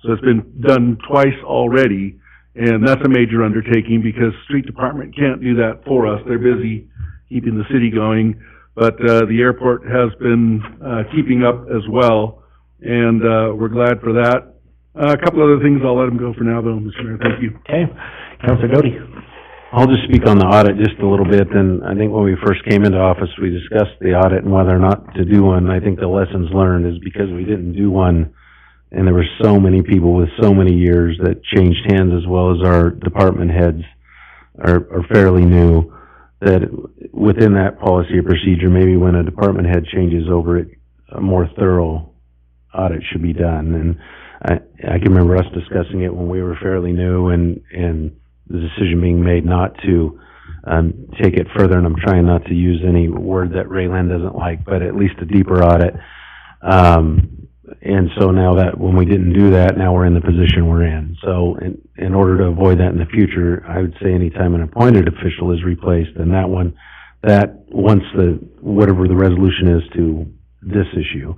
So it's been done twice already, and that's a major undertaking because street department can't do that for us. They're busy keeping the city going, but the airport has been keeping up as well, and we're glad for that. A couple other things, I'll let them go for now, though, Mr. Mayor. Thank you. Okay. Councilor Doty. I'll just speak on the audit just a little bit, and I think when we first came into office, we discussed the audit and whether or not to do one. I think the lessons learned is because we didn't do one, and there were so many people with so many years that changed hands, as well as our department heads are fairly new, that within that policy or procedure, maybe when a department head changes over it, a more thorough audit should be done. And I can remember us discussing it when we were fairly new, and the decision being made not to take it further, and I'm trying not to use any word that Raylan doesn't like, but at least a deeper audit. And so now that, when we didn't do that, now we're in the position we're in. So in order to avoid that in the future, I would say anytime an appointed official is replaced, then that once whatever the resolution is to this issue,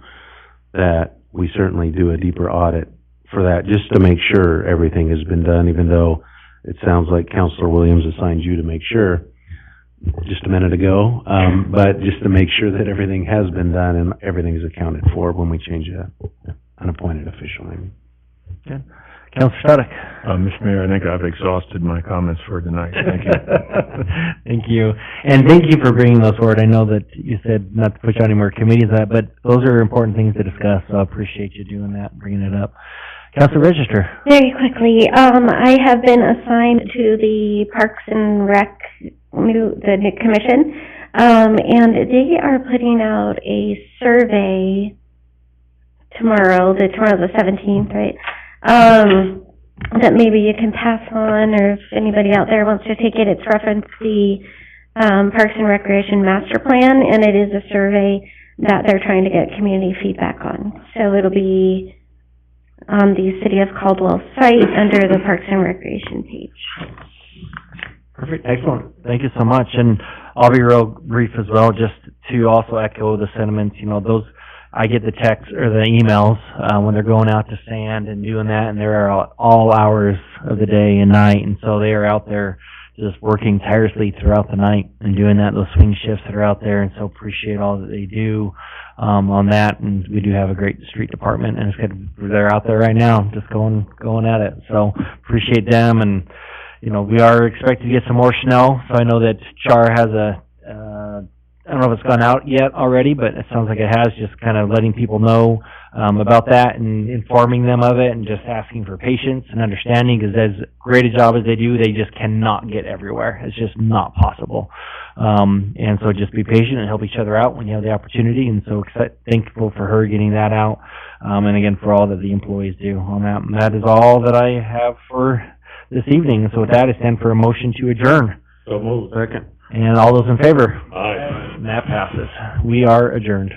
that we certainly do a deeper audit for that, just to make sure everything has been done, even though it sounds like Counselor Williams assigned you to make sure just a minute ago, but just to make sure that everything has been done and everything is accounted for when we change an appointed official, maybe. Okay. Counselor Shattuck. Mr. Mayor, I think I've exhausted my comments for tonight. Thank you. Thank you. And thank you for bringing those forward. I know that you said not to put you on any more committees, but those are important things to discuss, so I appreciate you doing that and bringing it up. Counselor Register. Very quickly, I have been assigned to the Parks and Rec, the new commission, and they are putting out a survey tomorrow's the 17th, right? That maybe you can pass on, or if anybody out there wants to take it. It's referenced the Parks and Recreation Master Plan, and it is a survey that they're trying to get community feedback on. So it'll be on the City of Caldwell site under the Parks and Recreation page. Perfect, excellent. Thank you so much. And I'll be real brief as well, just to also echo the sentiments. You know, those, I get the texts or the emails when they're going out to sand and doing that, and they're all hours of the day and night, and so they are out there just working tirelessly throughout the night and doing that, those swing shifts that are out there, and so appreciate all that they do on that. And we do have a great street department, and it's good they're out there right now just going at it, so appreciate them. And you know, we are expected to get some more snow, so I know that Char has I don't know if it's gone out yet already, but it sounds like it has, just kind of letting people know about that and informing them of it, and just asking for patience and understanding, because as great a job as they do, they just cannot get everywhere. It's just not possible. And so just be patient and help each other out when you have the opportunity, and so thankful for her getting that out, and again for all that the employees do on that. And that is all that I have for this evening. And so with that, I stand for a motion to adjourn. So moved. Second. And all those in favor? Aye. And that passes. We are adjourned.